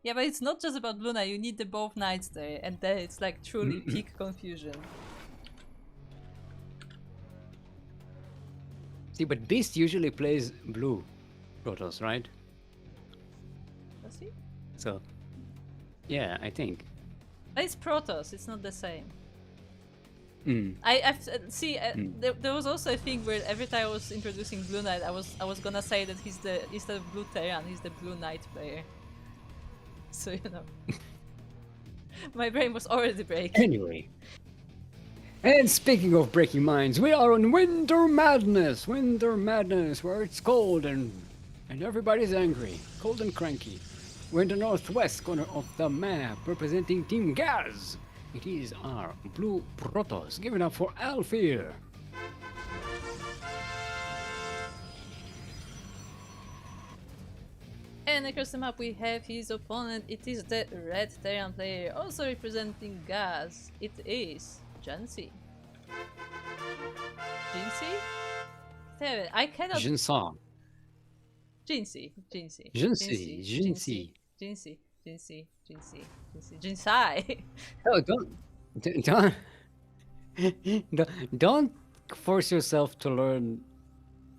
Yeah, but it's not just about Blue Knight. You need the both knights there, and then it's like truly peak confusion. See, but Beast usually plays blue Protoss, right? Does he? So, yeah, I think. But it's Protoss. It's not the same. Mm. There was also a thing where every time I was introducing Blue Knight, I was gonna say that he's the Blue Terran, he's the Blue Knight player. So you know, my brain was already breaking. Anyway. And speaking of breaking minds, we are on Winter Madness, where it's cold and everybody's angry, cold and cranky. We're in the northwest corner of the map, representing Team Gaz. It is our blue Protoss. Give it up for Alfir. And across the map we have his opponent. It is the red Terran player, also representing Gaz. It is Jansi. Jinsi? I cannot. Jinsan. Jinsi. Jinsai. No, don't force yourself to learn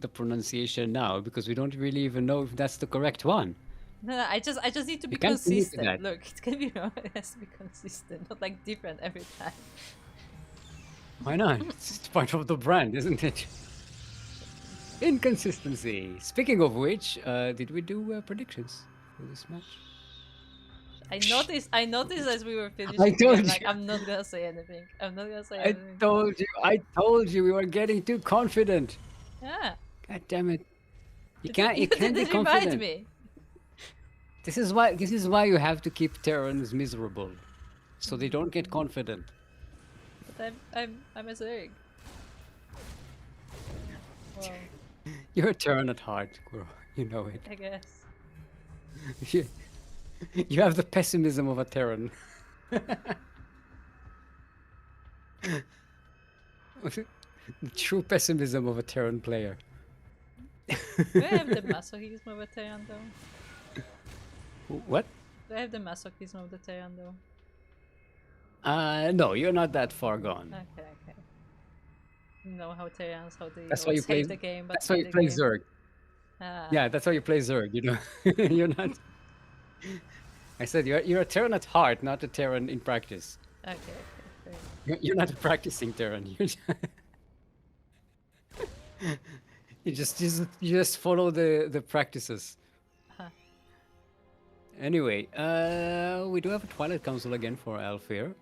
the pronunciation now, because we don't really even know if that's the correct one. No, I just need to be can't commit to consistent. that. Look, it can be wrong. It has to be consistent, not like different every time. Why not? It's part of the brand, isn't it? Inconsistency. Speaking of which, did we do predictions for this match? I noticed as we were finishing. I told I'm like, you. I'm not gonna say anything. I'm not gonna say I anything. told you we were getting too confident. Yeah. God damn it. You You can't be didn't remind confident. me. This is why you have to keep Terrans miserable. So they don't get confident. But I'm a Zerg. Well, You're a Terran at heart, Kuro. You know it. I guess. You have the pessimism of a Terran. The true pessimism of a Terran player. Do I have the masochism of a Terran though? What? Do I have the masochism of the Terran though? No, you're not that far gone. Okay. You know how Terrans, how they That's why you always hate play. the game, but That's why play you the play game. Zerg. Ah, Yeah, that's why you play Zerg. You know, you're not. I said you're a Terran at heart, not a Terran in practice. okay, fair enough. You're not a practicing Terran. You just follow the practices. Huh. Anyway, we do have a Twilight Council again for Alfir.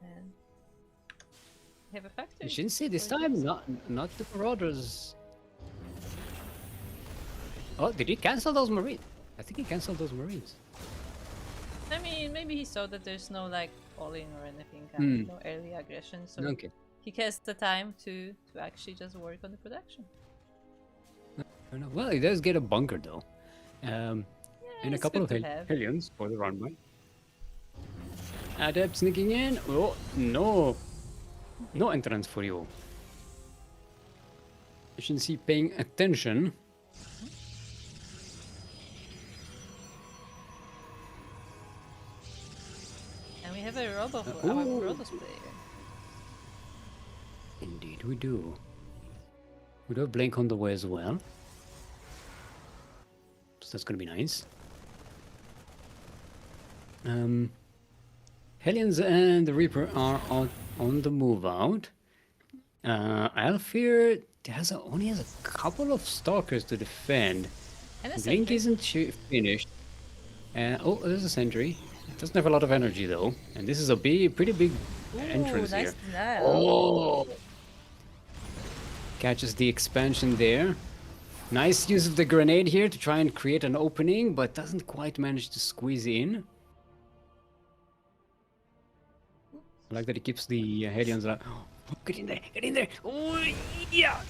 And we have a factory. Shinsi this for time, this. not the Marauders. Oh, did he cancel those Marines? I think he canceled those Marines. I mean, maybe he saw that there's no like all-in or anything, kind of, no early aggression, so Okay. he has the time to actually just work on the production. Fair enough. Well, he does get a bunker though. And a it's couple of good to have. Hellions for the runway. Adept sneaking in. Oh, no. No entrance for you. Shinsi paying attention. And we have a Robo for our ooh. Protoss player. Indeed, we do. We do have Blink on the way as well. So that's gonna be nice. Hellions and the Reaper are on the move out. Alfir only has a couple of Stalkers to defend. And a Blink sentry. isn't finished. Oh, there's a sentry. It doesn't have a lot of energy though, and this is a pretty big entrance nice here. denial. Oh! Catches the expansion there. Nice use of the grenade here to try and create an opening, but doesn't quite manage to squeeze in. I like that he keeps the Hellions alive. Oh, get in there! Get in there! Oh, yeah!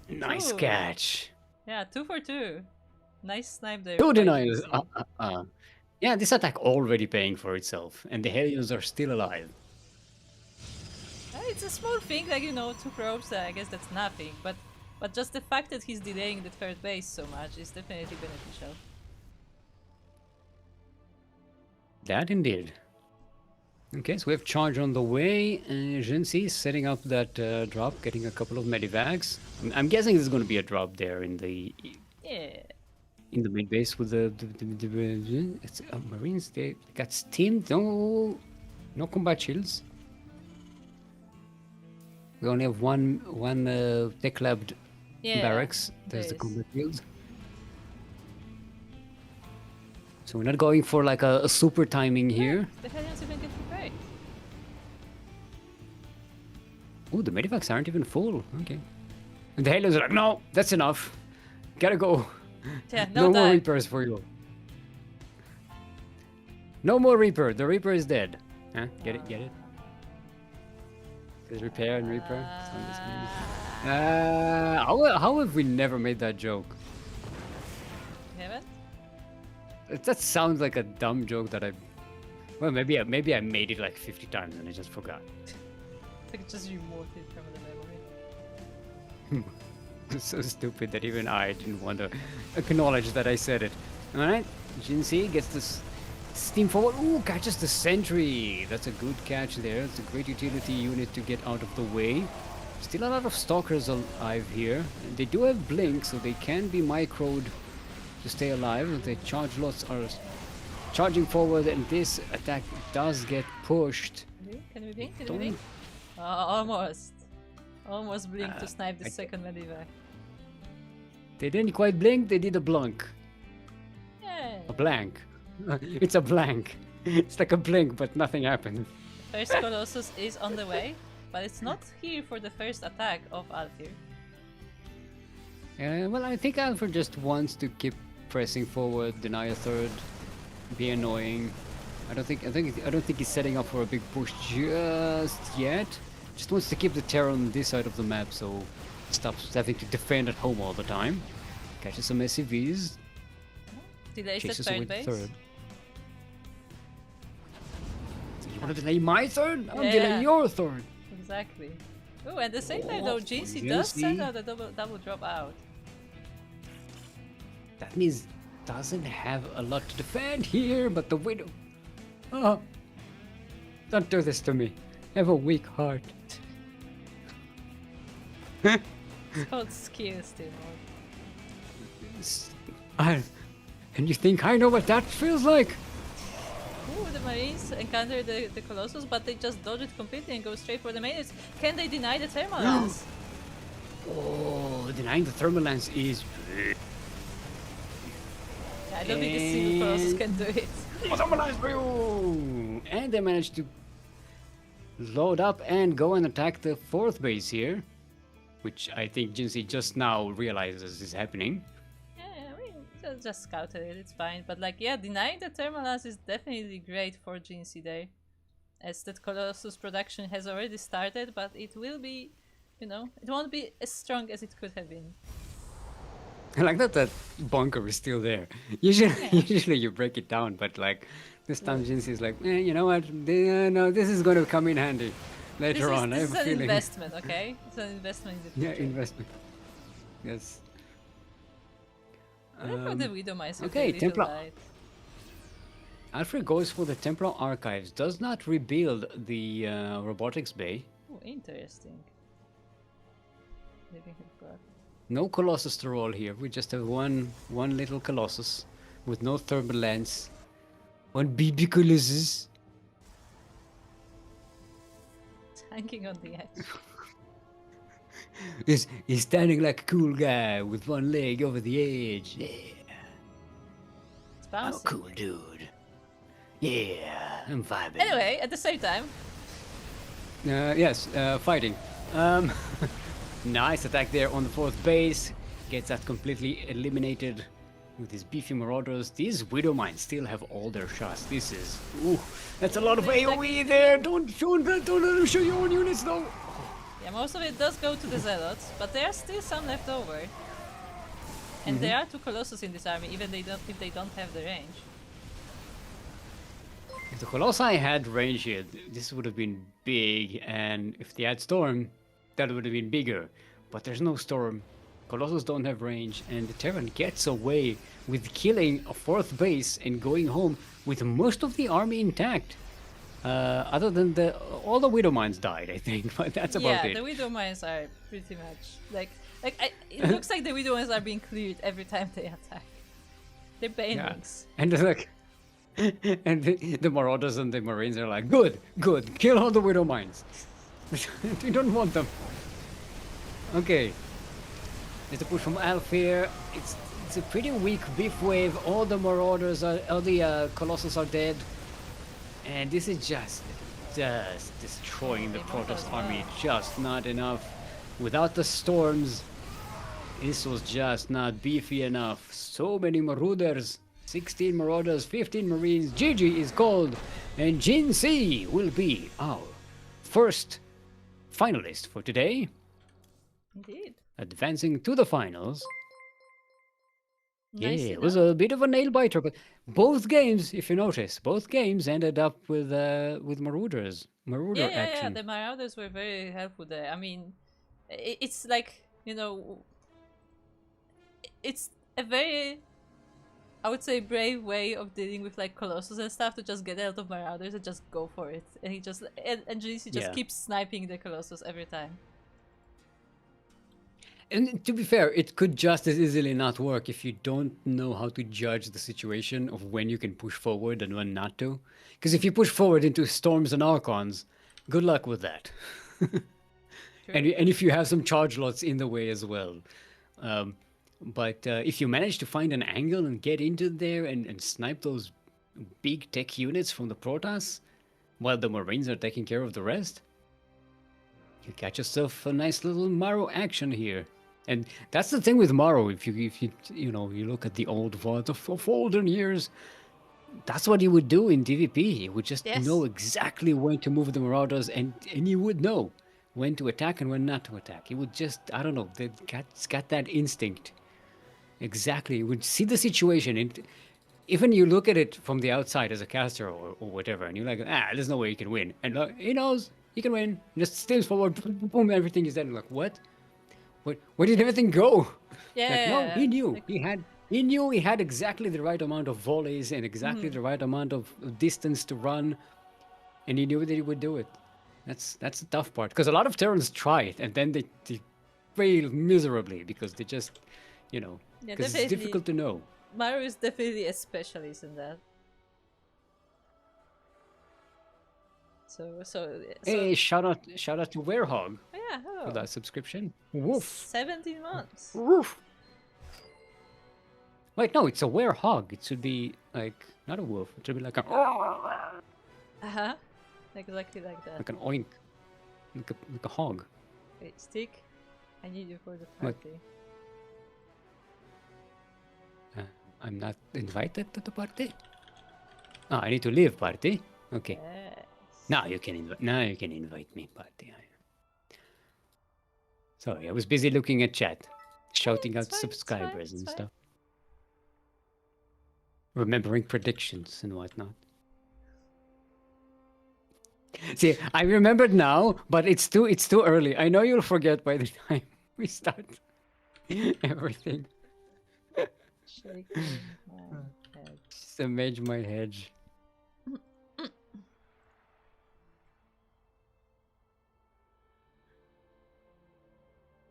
Nice Ooh. catch. Yeah, 2 for 2. Nice snipe there. Two by denials. GC. Yeah, this attack already paying for itself, and the Hellions are still alive. It's a small thing, like, 2 probes, I guess that's nothing, but just the fact that he's delaying the third base so much is definitely beneficial. That indeed. Okay, so we have charge on the way. Jinsi is setting up that drop, getting a couple of medivacs. I'm guessing there's going to be a drop there in the Yeah. mid base with the Marines. They got steamed. No combat shields. We only have one tech labbed Yeah, barracks. There's the there is. combat shields. So we're not going for like a super timing here. The Hellions even get prepared. Oh, the medivacs aren't even full. Okay. And the Hellions are like, no, that's enough. Gotta go. Yeah, No no more time. Reapers for you. No more Reaper. The Reaper is dead. Huh? Get it? Get it? There's Repair and Reaper. So I'm just gonna how have we never made that joke? You haven't? That sounds like a dumb joke that I... Well, maybe I made it like 50 times and I just forgot. Like, just removed it from the memory. It's so stupid that even I didn't want to acknowledge that I said it. Alright, Jinsi gets this steam forward. Ooh, catches the sentry. That's a good catch there. It's a great utility unit to get out of the way. Still a lot of stalkers alive here. They do have blink, so they can be microed to stay alive. The charge lots are charging forward, and this attack does get pushed. Can we blink? Can we blink? Almost. Almost blink to snipe the second medivac. They didn't quite blink, they did a blunk. Yeah. A blank. It's a blank. It's like a blink, but nothing happened. First Colossus is on the way, but it's not here for the first attack of Alfir. Well, I think Alfred just wants to keep pressing forward, deny a third, be annoying. I don't think he's setting up for a big push just yet. Just wants to keep the terror on this side of the map, so stops having to defend at home all the time. Catches some SCVs. Delays the Chases away third the base. third. So you want to delay my third? I'm Yeah. delaying your third. Exactly. Oh, at the same time Oh, though, GC does GC. send out a double drop out. That means doesn't have a lot to defend here, but the widow. Oh, don't do this to me. I have a weak heart. It's called skill steam mode. And you think I know what that feels like? Ooh, the Marines encounter the Colossus, but they just dodge it completely and go straight for the mains. Can they deny the thermal lance? Oh, denying the thermal lance is. Yeah, I don't think a single Colossus can do it. Thermal lance for you! And they managed to load up and go and attack the 4th base here, which I think Jinsei just now realizes is happening. Yeah, I mean, just scouted it, it's fine. But like, yeah, denying the thermal lance is definitely great for GNC there. As that Colossus production has already started, but it will be, you know, it won't be as strong as it could have been. I like that bunker is still there. Usually you break it down, but like this time Jinsei is like, you know what? No, this is going to come in handy later on. This is I have a an feeling. investment, okay? It's an investment in the future. Yeah, investment. Yes. Look for the Widow Mice with okay, a little Templar. light. Alfred goes for the Temporal Archives. Does not rebuild the robotics bay. Oh, interesting. Living God. No Colossus to roll here. We just have one little Colossus with no thermal lance. One BB Colossus. It's hanging on the edge. He's standing like a cool guy with one leg over the edge. Yeah. It's I'm a bouncing. cool dude. Yeah, I'm vibing. Anyway, at the same time, Yes, fighting. Nice attack there on the 4th base. Gets that completely eliminated with his beefy marauders. These Widow Mines still have all their shots. This is... Ooh, that's a lot of AoE there. Don't let them show your own units though. yeah, most of it does go to the Zealots, but there are still some left over. And there are 2 Colossus in this army, even if they don't have the range. If the Colossi had range here, this would have been big, and if they had Storm, that would have been bigger. But there's no Storm, Colossus don't have range, and the Terran gets away with killing a 4th base and going home with most of the army intact. Other than all the Widow Mines died, I think, but that's about it. Yeah, the Widow Mines are pretty much it looks like the Widow Mines are being cleared every time they attack. They're banelings. And they're like, and the Marauders and the Marines are like, good, kill all the Widow Mines. We don't want them. Okay. There's a push from Alf here. It's a pretty weak beef wave. All the Marauders all the Colossus are dead. And this is just destroying the Protoss army. Just not enough. Without the storms, this was just not beefy enough. So many Marauders. 16 Marauders, 15 Marines. GG is called. And Jin C will be our first finalist for today. Indeed. Advancing to the finals. Nice Yeah, it was a bit of a nail biter, but both games, if you notice, both games ended up with Marauder yeah, action. the Marauders were very helpful there. I mean, it's like, you know, it's a very, I would say, brave way of dealing with like Colossus and stuff, to just get out of Marauders and just go for it. And he just and GC just keeps sniping the Colossus every time. And to be fair, it could just as easily not work if you don't know how to judge the situation of when you can push forward and when not to. Because if you push forward into Storms and Archons, good luck with that. And if you have some charge lots in the way as well. But if you manage to find an angle and get into there and snipe those big tech units from the Protoss, while the Marines are taking care of the rest, you catch yourself a nice little Maro action here. And that's the thing with Maro. If you look at the old VOD of olden years, that's what he would do in DVP. He would just know exactly when to move the Marauders, and he would know when to attack and when not to attack. He would just, I don't know, it's got that instinct. Exactly. He would see the situation. And even you look at it from the outside as a caster or whatever, and you're like, there's no way he can win. And he knows he can win. Just steams forward, boom, everything is dead. And like, what? Where did everything go? No, he knew. He knew he had exactly the right amount of volleys and exactly the right amount of distance to run, and he knew that he would do it. That's the tough part, because a lot of Terrans try it and then they fail miserably because they just, you know, Yeah, because it's definitely. difficult to know. Mario is definitely a specialist in that. So Hey, shout out to Werehog yeah, for hello. that subscription. Woof. 17 months. Woof. Wait, no, it's a werehog. It should be like not a wolf. It should be like a Uh-huh. Exactly like that. like an oink, like a hog. Wait, Stick, I need you for the What? party. I'm not invited to the party. Oh, I need to leave party. Okay. Yes. Now you can invite. Now you can invite me party. Sorry, I was busy looking at chat, shouting It's out fine, subscribers it's and fine. stuff, remembering predictions and whatnot. See, I remembered now, but it's too early. I know you'll forget by the time we start everything. Shaking my head. Just imagine my hedge.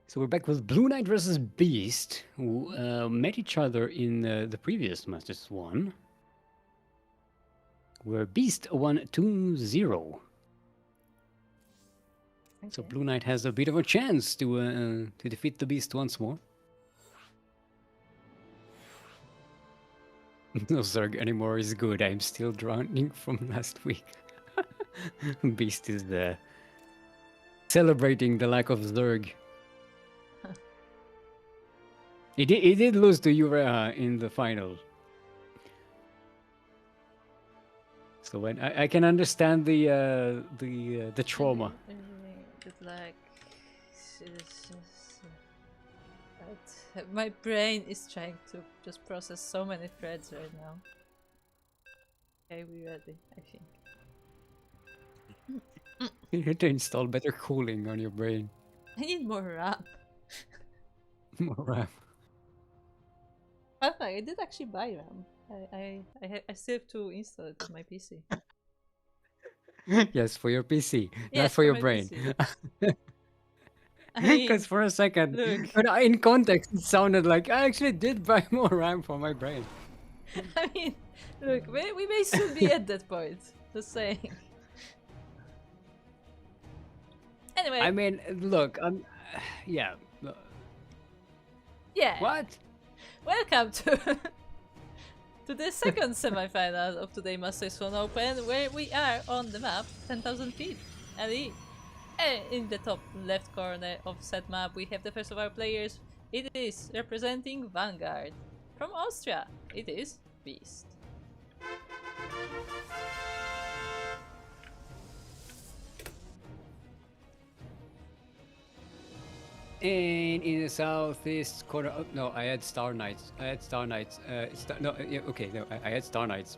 So we're back with Blue Knight versus Beast, who met each other in the previous Master Swan, where Beast won 2-0. So Okay. Blue Knight has a bit of a chance to defeat the Beast once more. No Zerg anymore is good. I'm still drowning from last week. Beast is celebrating the lack of Zerg. He did lose to Urea in the final. So when I can understand the trauma. It's like my brain is trying to just process so many threads right now. Okay, we ready, I think. You need to install better cooling on your brain. I need more RAM. More RAM. But I did actually buy RAM. I still have to install it on my PC. Yes, for your PC, not Yes, for your my brain. PC. I mean, Because for a second, look. in context, it sounded like I actually did buy more RAM for my brain. I mean, look, we may soon be at that point. Just saying. Anyway. I mean, look, yeah. Yeah. What? Welcome to to the second semi-final of today Master Swan Open, where we are on the map 10,000 feet. And in the top left corner of said map, we have the first of our players. It is representing Vanguard. From Austria, it is Beast. And in the southeast corner, oh, no, I had Star Knights. Yeah, okay, no, I had Star Knights.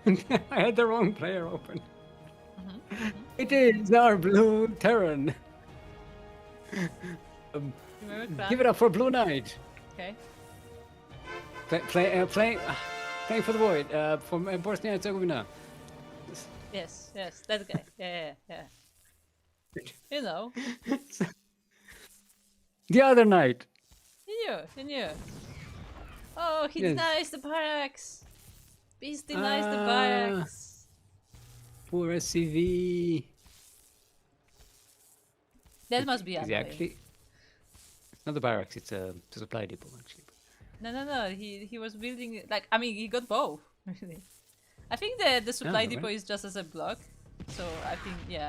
I had the wrong player open. It is our Blue Terran. Give it up for Blue Knight. Okay. Playing for the Void from Bosnia and Herzegovina. Yes, that guy. Yeah. You know. The other night. You knew. Oh, he Yes. denies the barracks. Beast denies the barracks. Poor SCV. That must be Is he annoying. actually? It's not the barracks. It's a supply depot actually. No. He was building like he got both. Really. I think the supply right. depot is just as a block. So I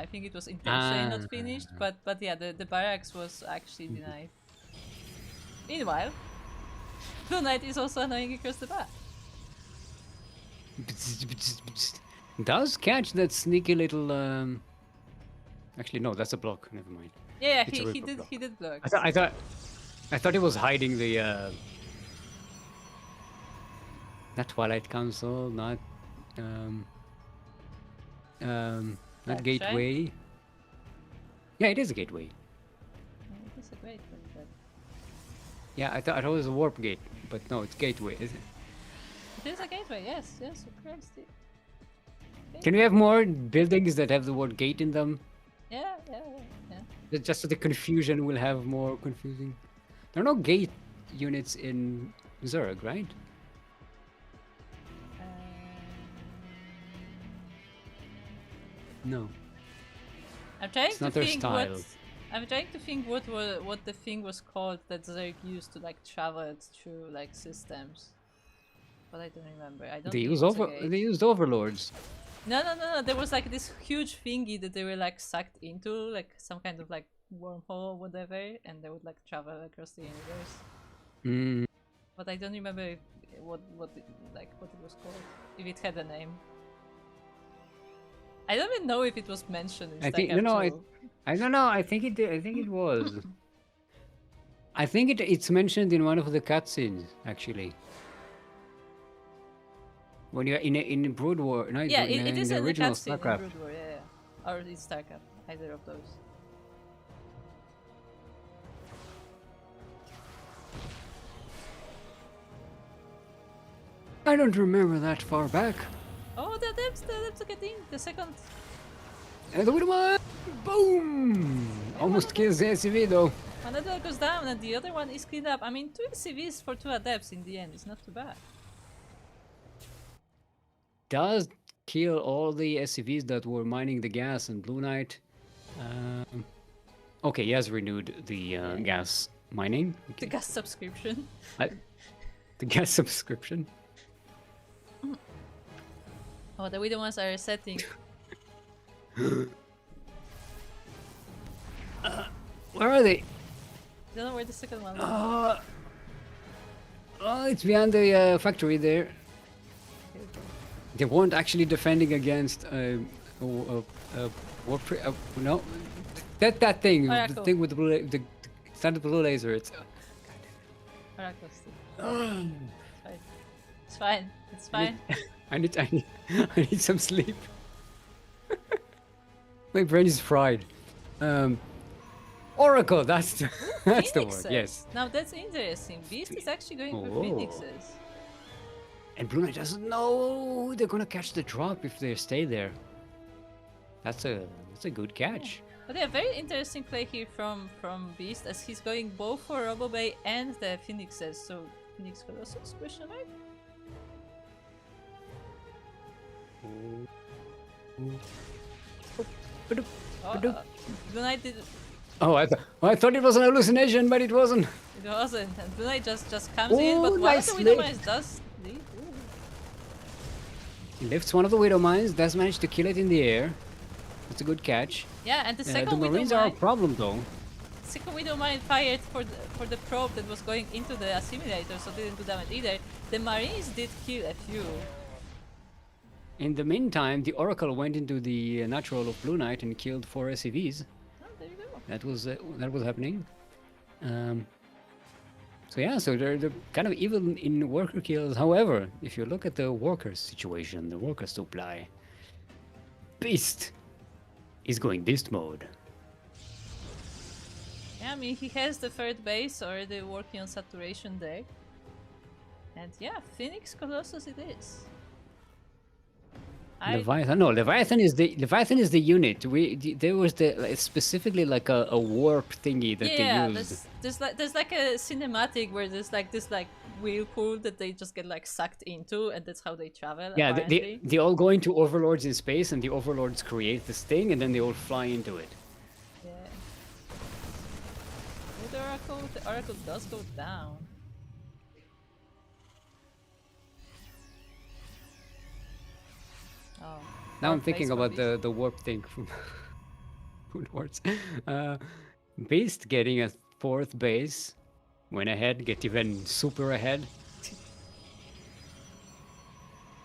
think it was intentionally not finished, but yeah, the barracks was actually denied. Meanwhile, Blue Knight is also annoying across the back. Does catch that sneaky little. Actually, no, that's a block. Never mind. Yeah, It's a he Reaper block. he did block. I thought he was hiding the. Not Twilight Council, not. Not Backtrack? Gateway. Yeah, it is a gateway. Yeah, it is a great one, but Yeah, I thought it was a warp gate, but no, it's gateway. Is it? it is a gateway. Yes, of course. Can we have more buildings that have the word gate in them? Yeah. Just so the confusion will have more confusing. There are no gate units in Zerg, right? No. I'm trying It's to not their think style. I'm trying to think what the thing was called that Zerg used to like travel it through like systems. But I don't remember. I don't They think use it was a gate. they used overlords. No. There was like this huge thingy that they were like sucked into, like some kind of like wormhole or whatever, and they would like travel across the universe. Mm. But I don't remember what it was called. If it had a name. I don't even know if it was mentioned in I think StarCraft 2. I don't know. I think it did. I think it was. I think it's mentioned in one of the cutscenes actually. When you're in Brood War, no, Yeah, in, it in is the in the original cutscene in StarCraft. Brood War, yeah. Or in StarCraft, either of those. I don't remember that far back. Oh, the adepts are getting the second. And the Widowman, boom! Almost kills the SCV though. One adult goes down and the other one is cleaned up. I mean, 2 SCVs for 2 adepts in the end is not too bad. Does kill all the SCVs that were mining the gas and Blue Knight. Okay, he has renewed the gas mining. The Okay. gas subscription. The gas subscription. Oh, the widow ones are resetting. Where are they? Don't know where the second one is. Oh, it's behind the factory there. They weren't actually defending against no, that thing, Oracle. the thing with the blue, it's not the blue laser. It's Oracle still. It's fine. It's fine. I need I need some sleep. My brain is fried. Oracle, that's the, that's the word. Phoenixes. Yes. Now that's interesting. Beast is actually going for Oh. phoenixes. And Blue Knight doesn't know they're gonna catch the drop if they stay there. That's a good catch. But yeah, very interesting play here from Beast as he's going both for Robo Bay and the phoenixes. So Phoenix Colossus question mark? Blue Knight did. Oh, I thought it was an hallucination, but it wasn't. It wasn't. And Blue Knight just comes in, but one nice of the Widow lift. Mines does leave. Ooh. He lifts one of the Widow Mines, does manage to kill it in the air. It's a good catch. Yeah, and the The second Widow Marines are a Mine, problem though. second Widow Mine fired for the probe that was going into the assimilator, so didn't do damage either. The Marines did kill a few. In the meantime, the Oracle went into the natural of Blue Knight and killed 4 SCVs. Oh, there you go. That was happening. So yeah, so they're kind of even in worker kills. However, if you look at the workers situation, the worker supply, Beast is going Beast mode. Yeah, I mean, he has the third base already working on saturation there. And yeah, Phoenix Colossus it is. Leviathan, no, Leviathan is the unit. There was specifically like a warp thingy that yeah, they used. there's like a cinematic where there's like this like whirlpool that they just get like sucked into, and that's how they travel. Yeah, apparently. they all go into overlords in space, and the overlords create this thing, and then they all fly into it. Yeah. With the Oracle does go down. Oh. Now I'm Warp thinking base for about Beast. the warp thing from Food Wars. Beast getting a 4th base, went ahead, get even super ahead.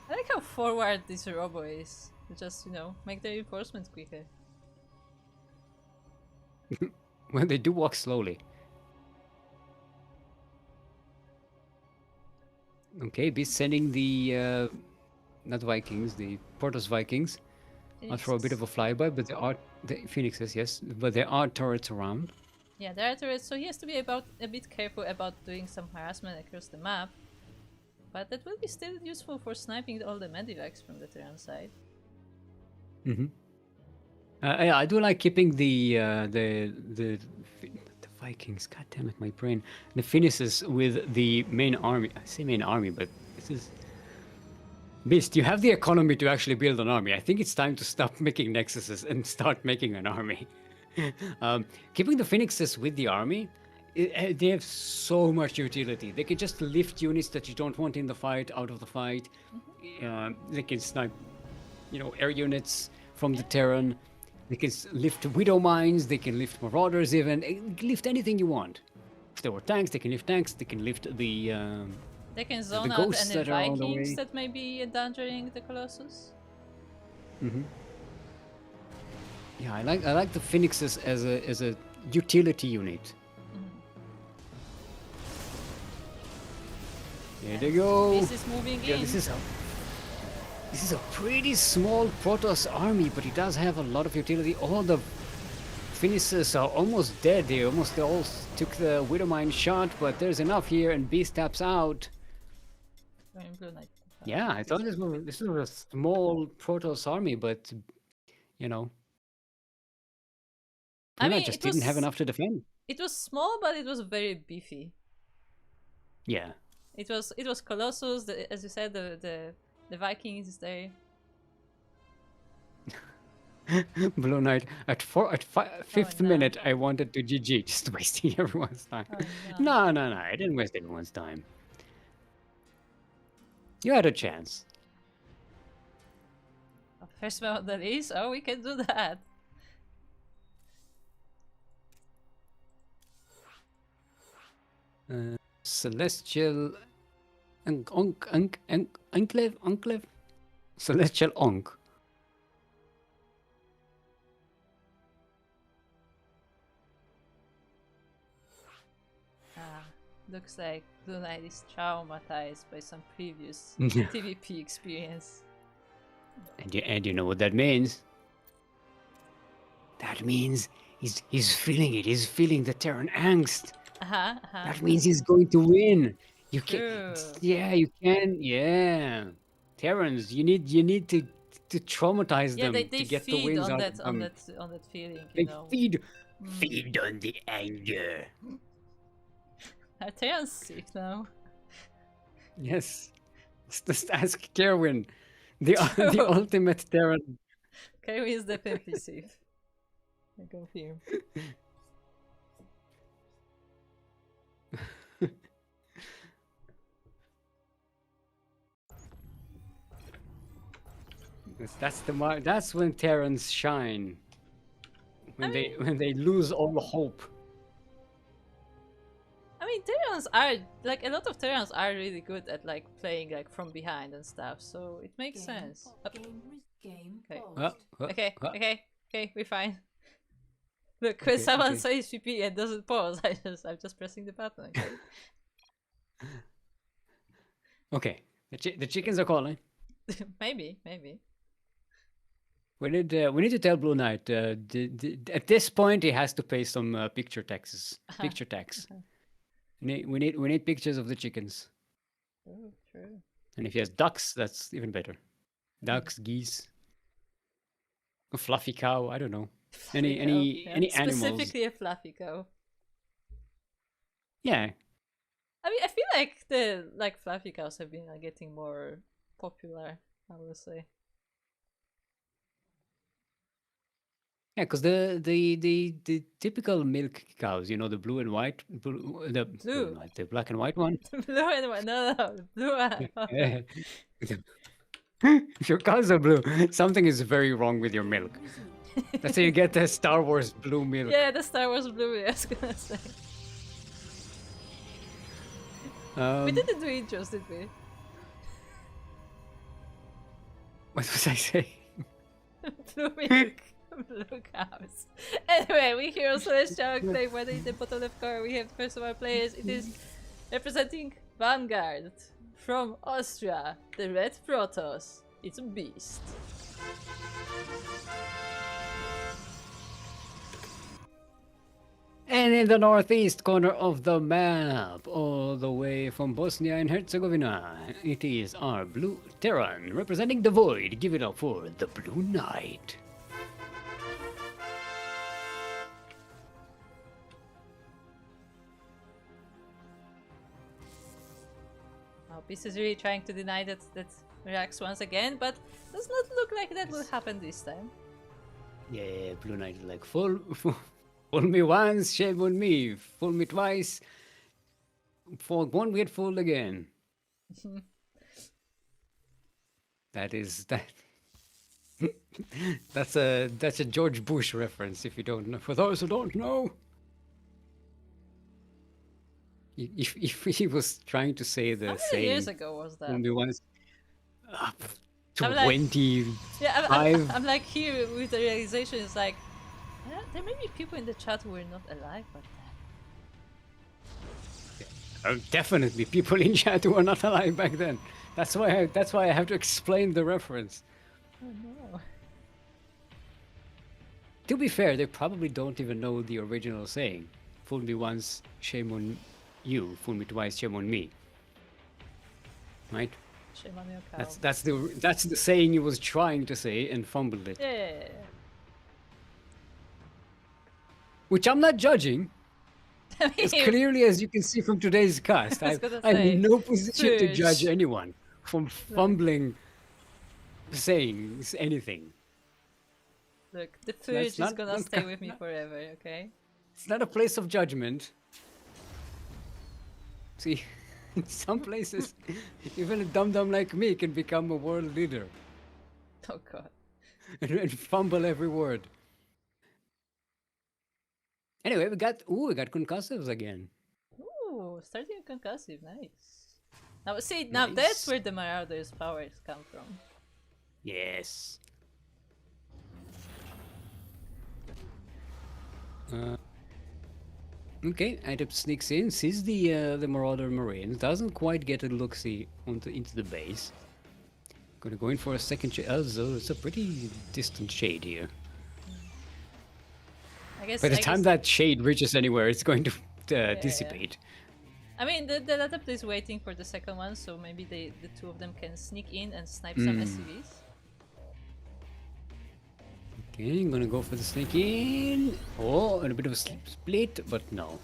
I like how forward this Robo is. To just, make the reinforcements quicker. Well, they do walk slowly. Okay, Beast sending the not Vikings, the Portos Vikings. Out for a bit of a flyby, but there are the Phoenixes, yes, but there are turrets around. Yeah, there are turrets, so he has to be a bit careful about doing some harassment across the map. But that will be still useful for sniping all the medivacs from the Terran side. Yeah, I do like keeping the Vikings. God damn it, my brain. The finishes with the main army. I say main army, but this is. Beast, you have the economy to actually build an army. I think it's time to stop making nexuses and start making an army. Keeping the phoenixes with the army, they have so much utility. They can just lift units that you don't want in the fight out of the fight. They can snipe, air units from the Terran. They can lift widow mines. They can lift marauders. Even they can lift anything you want. If there were tanks, they can lift tanks. They can lift the. They can zone the out ghosts any that are on the Vikings way. that may be endangering the Colossus. Yeah, I like the phoenixes as a utility unit. There they go. This is moving Yeah, in. this is a pretty small Protoss army, but it does have a lot of utility. All the finishes are almost dead. They almost all took the Widowmine shot, but there's enough here, and Beast taps out. Blue Knight. Yeah, I thought this was a small Protoss army, but Blue Knight just didn't have enough to defend. It was small, but it was very beefy. Yeah. It was Colossus, as you said, the Vikings there. Blue Knight at fifth no. minute, I wanted to GG, just wasting everyone's time. Oh, No, I didn't waste everyone's time. You had a chance. First one on the list? Oh, we can do that. Celestial Enclave? Celestial Onk. Looks like Blue Knight is traumatized by some previous TVP experience. And you know what that means? That means he's feeling it. He's feeling the Terran angst. That means he's going to win. You can, yeah, you can, yeah. Terrans, you need to traumatize them they to get the feed wins on out that of them. on that feeling, They feed on the anger. Are Terrans sick now? Yes. Just ask Kerwin, the ultimate Terran. Kerwin is definitely safe. I confirm. That's when Terrans shine. When they lose all hope. I mean, Terrans are like a lot of Terrans are really good at like playing like from behind and stuff, so it makes sense. Game Okay. paused. Okay, we're fine. Look, when someone says PP and doesn't pause, I'm just pressing the button. Okay, the chickens are calling. maybe. We need to tell Blue Knight. At this point, he has to pay some picture taxes. Picture tax. We need pictures of the chickens. Oh, true. And if he has ducks, that's even better. Ducks, geese, a fluffy cow. I don't know. Any animals. Specifically a fluffy cow. Yeah. I mean, I feel like the fluffy cows have been getting more popular. I would say. Yeah, because the typical milk cows, the blue and white, blue and white, the black and white one. Blue and white, no, blue and If your cows are blue, something is very wrong with your milk. That's how you get the Star Wars blue milk. Yeah, the Star Wars blue. I was gonna say. We didn't do intros, did we? What was I saying? Blue milk. Blue cows. Anyway, we hear Celestial Enclave, whether in the bottom left corner we have the first of our players. It is representing Vanguard from Austria, the Red Protoss. It's a beast. And in the northeast corner of the map, all the way from Bosnia and Herzegovina, it is our Blue Terran representing the Void. Give it up for the Blue Knight. Beast is really trying to deny that reacts once again, but does not look like that will happen this time. Yeah, Blue Knight is like, fool me once, shame on me. Fool me twice, won't get fooled again. That is that. That's a George Bush reference. If you don't know, for those who don't know, if he was trying to say the How same. many years ago was that? Fool me once. I'm like- 25. Yeah, I'm like here with the realization. It's like, yeah, there may be people in the chat who were not alive back then. Definitely people in chat who are not alive back then. That's why I have to explain the reference. Oh no. To be fair, they probably don't even know the original saying. Fool me once, shame on you. Fool me twice, shame on me. Right? Shame on your cow. That's the saying he was trying to say and fumbled it. Yeah. Which I'm not judging. I mean, As clearly as you can see from today's cast, I was gonna I'm say, in no position to Fish. judge anyone from fumbling sayings anything. look, the fridge is not- gonna not stay ca- with me forever, okay? It's not a place of judgment. See, in some places, even a dum-dum like me can become a world leader Oh god. and fumble every word. Anyway, we got concussives again. Ooh, starting a concussive, nice. Now see, now Nice. that's where the Marauder's powers come from. Yes. Okay, Adept sneaks in, sees the Marauder Marines, doesn't quite get a look-see into the base. Gonna go in for a second shade. Oh, so it's a pretty distant shade here. I guess. By the I time guess, that shade reaches anywhere, it's going to dissipate. I mean, the Adept is waiting for the second one, so maybe the two of them can sneak in and snipe some SCVs. Okay, I'm gonna go for the sneak in. Oh, and a bit of a split, but no.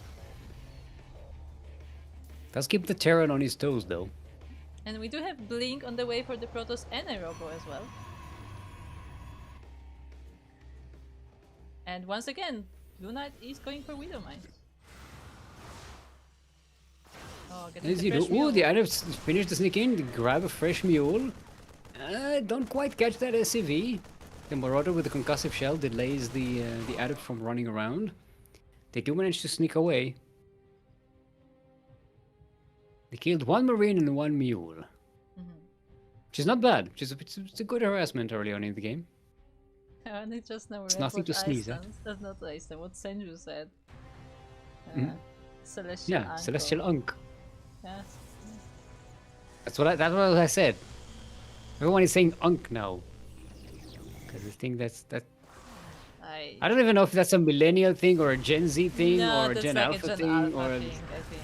Does keep the Terran on his toes, though. And we do have Blink on the way for the Protoss and a Robo as well. And once again, Blue Knight is going for Widow Mine. Oh, getting As the you fresh do. mule. Oh, the Adepts finish the sneak in, grab a fresh mule. Don't quite catch that SCV. The Marauder with the concussive shell delays the Adept from running around. They do manage to sneak away. They killed one Marine and one mule. Which is not bad. It's a good harassment early on in the game. And it just never It's read nothing what to sneeze at. Iceland- That's not Iceland, what Senju said. Celestial Yeah, Uncle. Celestial Unk. Yes. That's what I said. Everyone is saying Unk now. Because I think that. I don't even know if that's a millennial thing or a Gen Z thing No, or a that's Gen like Alpha a Gen thing Alpha or. thing, I think.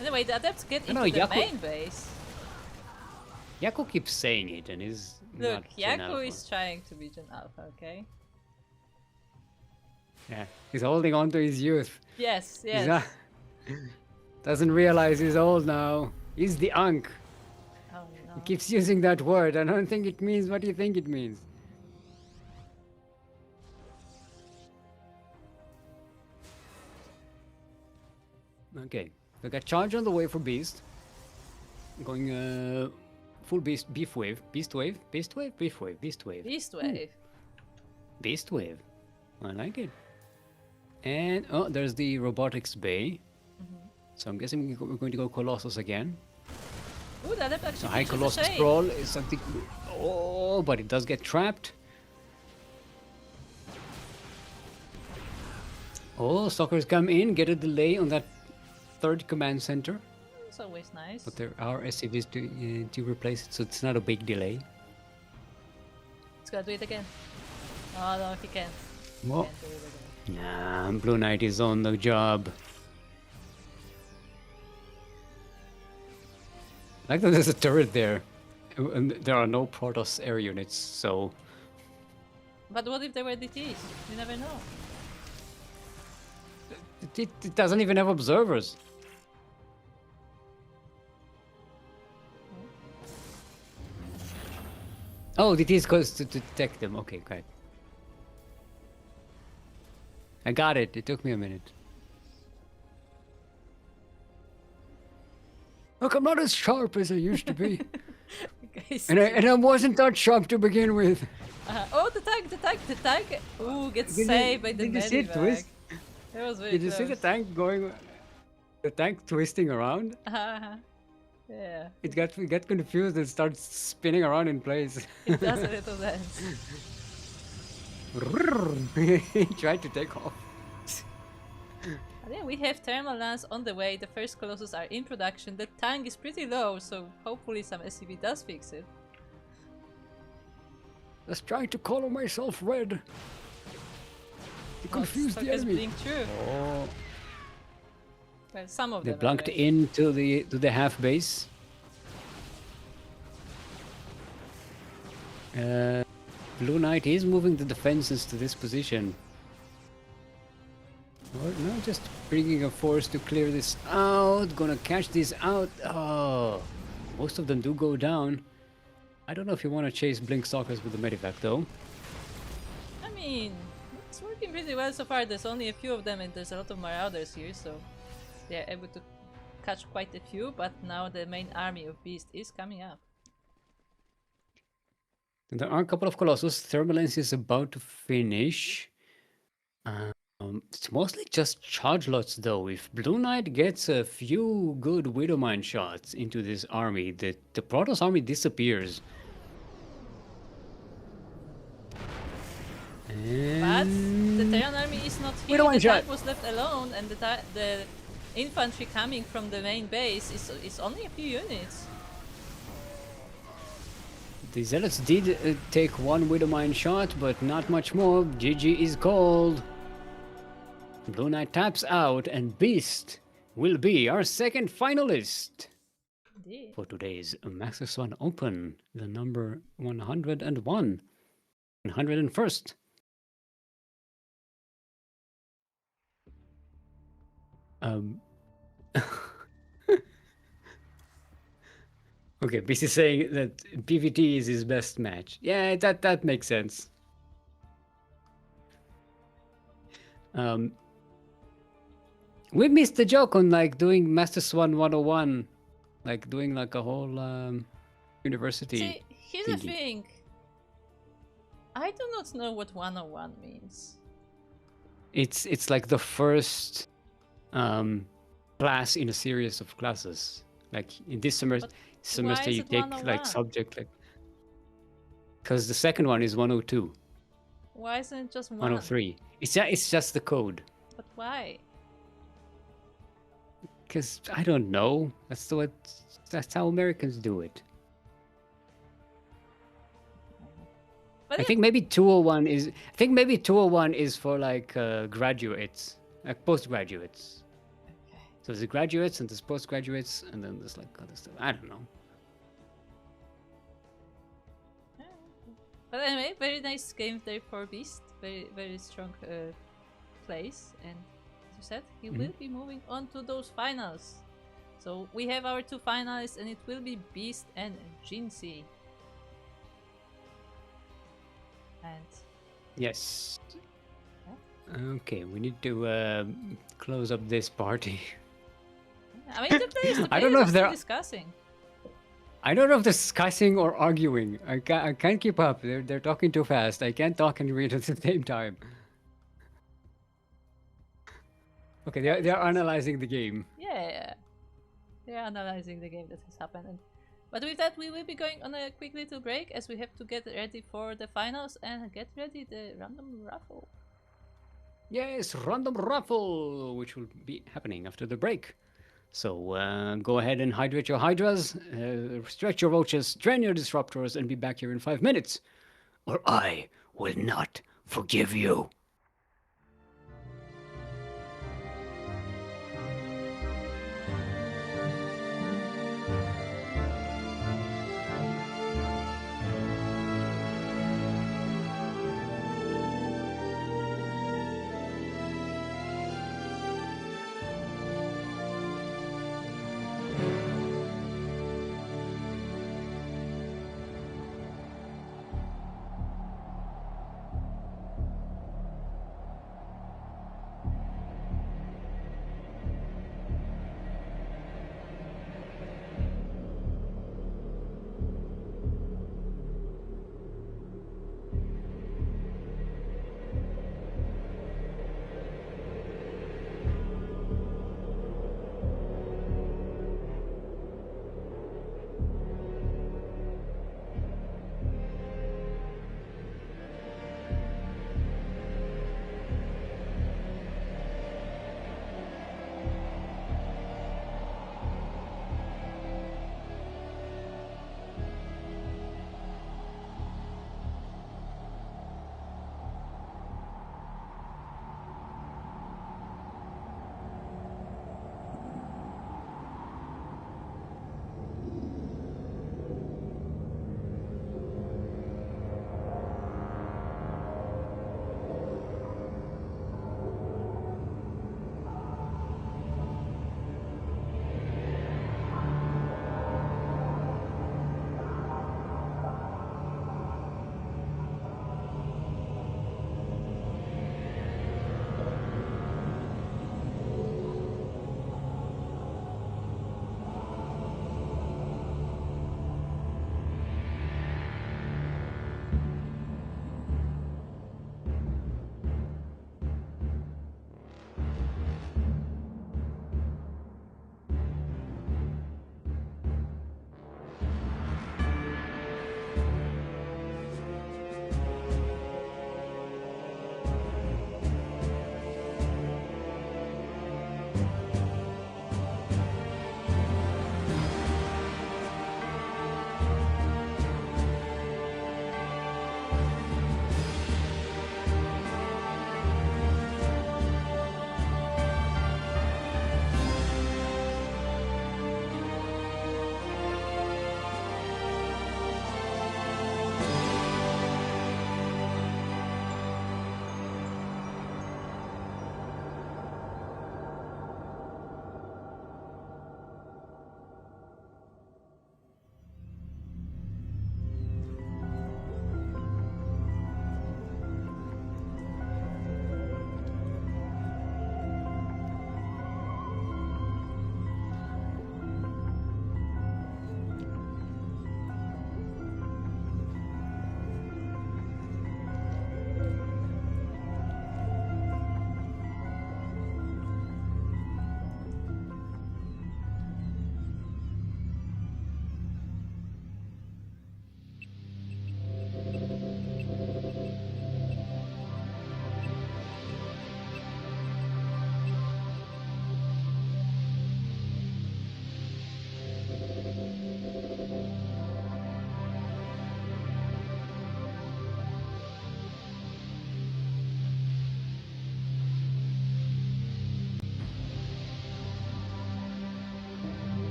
Anyway, the Adepts get No, into the Yaku- main base. Yaku keeps saying it and is Look, not Gen Yaku Alpha. is trying to be Gen Alpha, okay? Yeah, he's holding on to his youth. Yes, He's yes. not, doesn't realize he's old now. He's the Unk. Oh He no. keeps using that word. I don't think it means what you think it means. Okay, we got charge on the way for Beast. Going full beast wave. Beast wave? Beast wave? Beast wave. Beast wave. Beast Wave. Beast wave. I like it. And oh, there's the robotics bay. So I'm guessing we're going to go Colossus again. Ooh, the Adept actually So high reaches the Colossus shade. Sprawl is something. Oh, but it does get trapped. Oh, Stalkers come in, get a delay on that third command center. It's always nice. But there are SCVs to replace it, so it's not a big delay. It's gonna do it again. Oh no, he can't. Whoa. Can't do it again. Nah, Blue Knight is on the job. I like that there's a turret there. And there are no Protoss air units, so... But what if they were DTs? You never know. It doesn't even have observers. Oh, it is cause to detect them. Okay, great. I got it. It took me a minute. Look, I'm not as sharp as I used to be. Guys, and I wasn't that sharp to begin with. oh, the tank! Ooh, gets saved by the Did you see it medivac. twist? That was very Did you close. see the tank going? The tank twisting around? Yeah. It got confused and starts spinning around in place. It does a little dance. He tried to take off. And then we have thermal lance on the way. The first Colossus are in production. The tank is pretty low, so hopefully some SCV does fix it. Just trying to color myself red. To confuse the enemy. Blink through. Oh. Well, some of They them. blanked into the half base. Blue Knight is moving the defenses to this position. Or no, just bringing a force to clear this out. Gonna catch this out. Oh, most of them do go down. I don't know if you want to chase Blink Stalkers with the Medivac though. I mean, it's working pretty well so far. There's only a few of them and there's a lot of Marauders here, so they're able to catch quite a few, but now the main army of Beast is coming up. And there are a couple of Colossus. Thermalence is about to finish. It's mostly just charge lots though. If Blue Knight gets a few good Widowmine shots into this army, the Protoss army disappears. But the Terran army is not here. The tank was left alone, and the infantry coming from the main base is only a few units. The Zealots did take one Widowmine shot, but not much more. GG is called. Blue Knight taps out, and Beast will be our second finalist. Indeed. For today's Master Swan Open, the number 101, 101st. Okay, Beast is saying that PvT is his best match. Yeah, that makes sense. We missed the joke on like doing Master Swan 101, like doing like a whole university. See, here's the thing. I do not know what 101 means. It's like the first class in a series of classes. Like in this semester you take 101? like subject like, because the second one is 102. Why isn't it just 103? It's just the code. But why? Because I don't know. That's how Americans do it. But I think maybe 201 is. I think maybe 201 is for like graduates, like postgraduates. Okay. So there's graduates and there's postgraduates, and then there's like other stuff. I don't know. But anyway, very nice game there for Beast. Very strong place, and as you said, he will be moving on to those finals. So we have our two finalists, and it will be Beast and Jinxie. And Yes. Okay, we need to close up this party. I mean, the players I don't know if they're discussing. I don't know if they're discussing or arguing. I can't keep up. They're talking too fast. I can't talk and read at the same time. Okay, they're analyzing the game. Yeah. They're analyzing the game that has happened. But with that, we will be going on a quick little break as we have to get ready for the finals and get ready the random raffle. Yes, random raffle, which will be happening after the break. So go ahead and hydrate your hydras, stretch your roaches, drain your disruptors, and be back here in 5 minutes. Or I will not forgive you.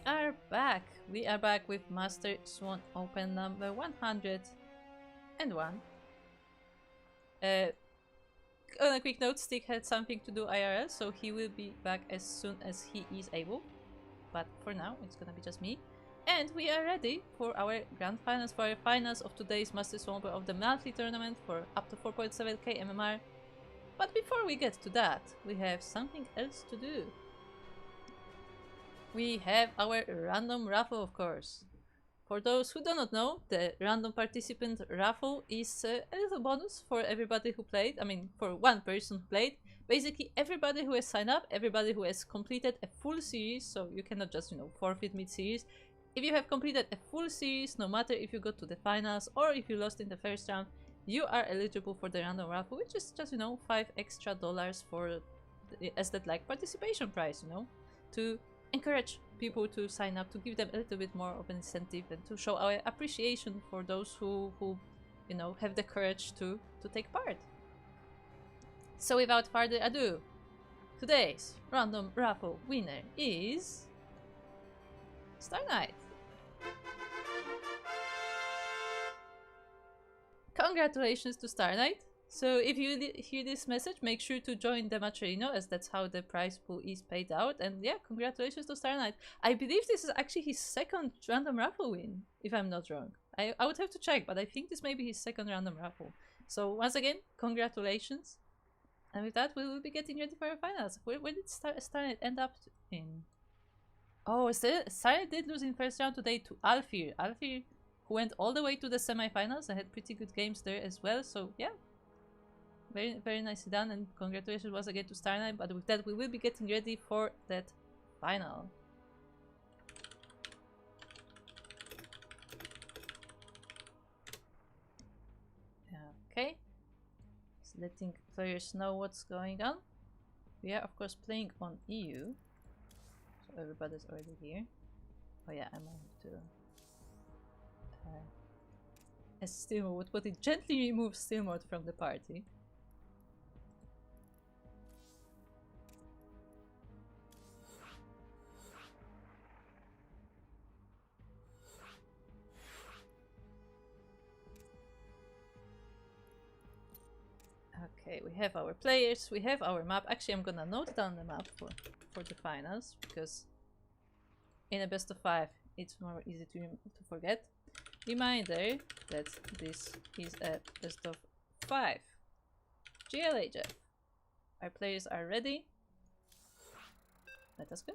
are back. We are back with Master Swan Open number 101. On a quick note, Stick had something to do IRL, so he will be back as soon as he is able. But for now, it's gonna be just me. And we are ready for our grand finals, for our finals of today's Master Swan Open of the monthly tournament for up to 4.7k MMR. But before we get to that, we have something else to do. We have our random raffle, of course. For those who do not know, the random participant raffle is a little bonus for everybody who played. I mean, for one person who played. Basically, everybody who has signed up, everybody who has completed a full series, so you cannot just, forfeit mid-series. If you have completed a full series, no matter if you got to the finals or if you lost in the first round, you are eligible for the random raffle, which is just, $5 extra for as that like participation prize, to encourage people to sign up, to give them a little bit more of an incentive and to show our appreciation for those who have the courage to take part. So without further ado, today's random raffle winner is Star Knight. Congratulations to Star Knight. So if you hear this message, make sure to join the Macherino, as that's how the prize pool is paid out. And yeah, congratulations to Star Knight. I believe this is actually his second random raffle win, if I'm not wrong. I would have to check, but I think this may be his second random raffle. So once again, congratulations. And with that, we will be getting ready for our finals. Where did Star Knight end up in? Oh, Star Knight did lose in first round today to Alfir. Alfir, who went all the way to the semi-finals and had pretty good games there as well. So yeah. Very, very nicely done, and congratulations once again to Star Knight. But with that, we will be getting ready for that final. Okay. Just letting players know what's going on. We are, of course, playing on EU. So everybody's already here. Oh yeah, I might have to... as Steam mode, but it gently removes Steam mode from the party. Okay, we have our players, we have our map. Actually, I'm gonna note down the map for the finals, because in a best of 5, it's more easy to forget. Reminder that this is a best of 5 GLHF. Our players are ready. Let us go.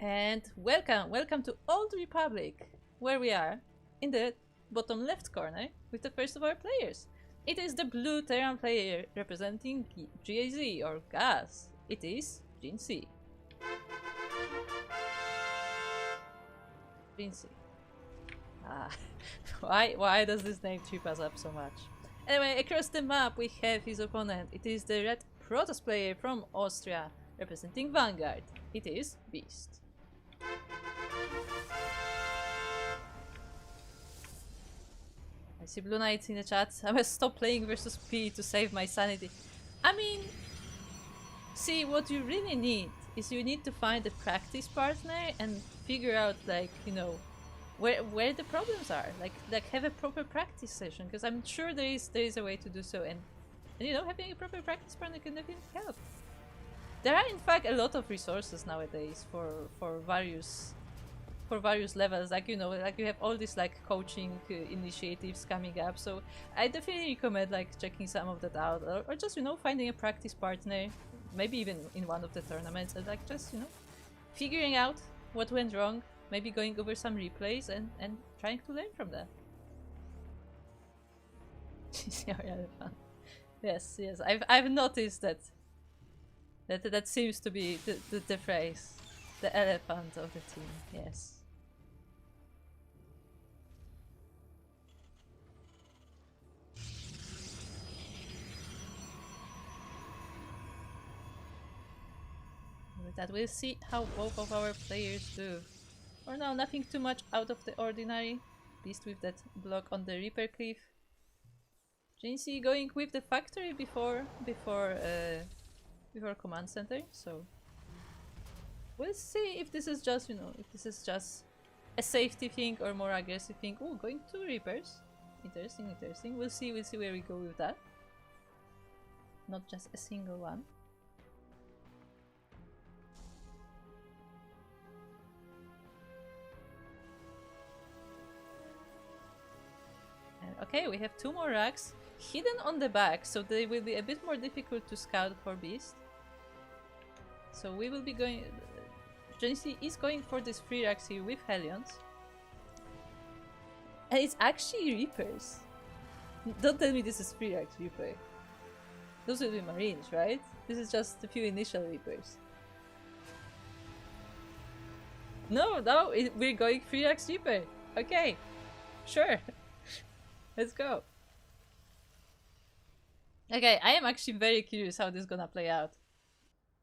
And welcome to Old Republic, where we are in the bottom left corner with the first of our players. It is the blue Terran player representing GAZ or Gas. It is Jincy. Jincy. Ah, why does this name trip us up so much? Anyway, across the map we have his opponent. It is the red Protoss player from Austria representing Vanguard. It is Beast. I see Blue Knights in the chat. I must stop playing versus P to save my sanity. I mean, see, what you really need is you need to find a practice partner and figure out, like, where the problems are. Like have a proper practice session, because I'm sure there is a way to do so, and having a proper practice partner can definitely help. There are in fact a lot of resources nowadays for various levels, like you have all these like coaching initiatives coming up, so I definitely recommend like checking some of that out, or just finding a practice partner, maybe even in one of the tournaments, and like just figuring out what went wrong, maybe going over some replays and trying to learn from that. Yes, I've noticed that seems to be the phrase, the elephant of the team. Yes. With that, we'll see how both of our players do. For now, nothing too much out of the ordinary. Beast with that block on the Reaper Cliff. Jinxie going with the factory before command center, so we'll see if this is just, you know, if this is just a safety thing or more aggressive thing. Oh, going to Reapers. Interesting, interesting. We'll see where we go with that. Not just a single one. And okay, we have 2 more racks hidden on the back, so they will be a bit more difficult to scout for Beast. So we will be going... Jinxie is going for these 3 racks here with Hellions. And it's actually Reapers. Don't tell me this is 3 racks Reaper. Those will be Marines, right? This is just a few initial Reapers. No, we're going 3 racks Reaper. Okay, sure. Let's go. Okay, I am actually very curious how this is gonna play out.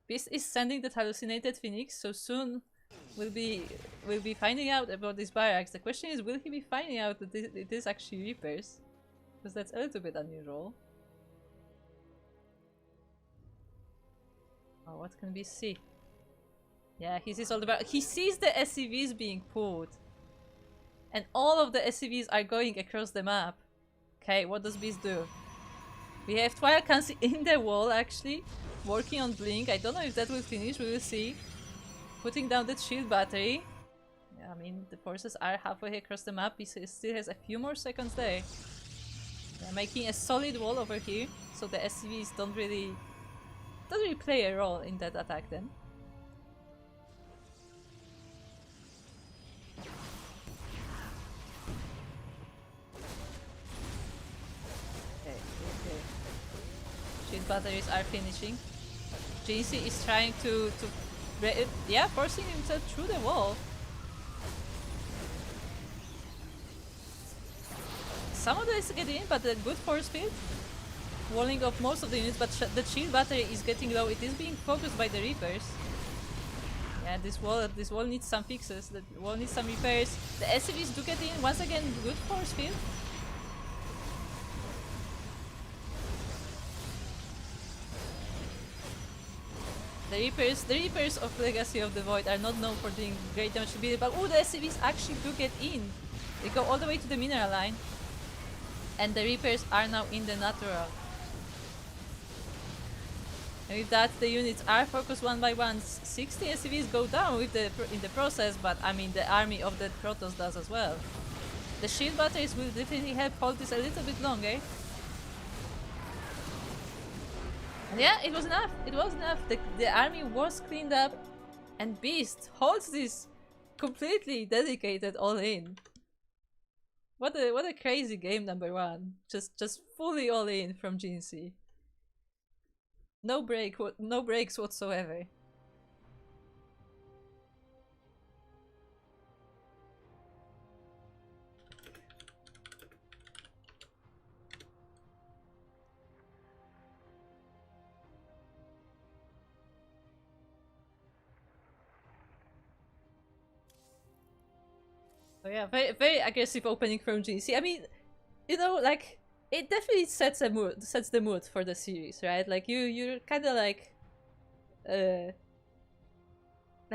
Beast is sending that hallucinated Phoenix, so soon we'll be finding out about these barracks. The question is, will he be finding out that it is actually Reapers? Because that's a little bit unusual. Oh, what can we see? Yeah, he sees all the barracks. He sees the SCVs being pulled. And all of the SCVs are going across the map. Okay, what does Beast do? We have Twilight Council in the wall, actually, working on Blink. I don't know if that will finish, we will see. Putting down that shield battery. Yeah, I mean, the forces are halfway across the map. He still has a few more seconds there. They're making a solid wall over here, so the SCVs don't really play a role in that attack then. Shield batteries are finishing. Jinxie is trying to yeah, forcing himself through the wall. Some of this get in, but a good force field. Walling off most of the units, but the shield battery is getting low. It is being focused by the Reapers. Yeah, this wall needs some fixes. The wall needs some repairs. The SCVs do get in. Once again, good force field. The Reapers of Legacy of the Void are not known for doing great damage to build, but oh, the SCVs actually do get in. They go all the way to the mineral line. And the Reapers are now in the natural. And with that, the units are focused one by one. 60 SCVs go down in the process, but I mean the army of the Protoss does as well. The shield batteries will definitely help hold this a little bit longer. And yeah, it was enough. It was enough. The army was cleaned up, and Beast holds this completely dedicated all in. What a crazy game, number 1. Just fully all in from Jinxie. No breaks whatsoever. So yeah, very aggressive opening from Jinxie. I mean, you know, like, it definitely sets the mood for the series, right? Like you're kind of like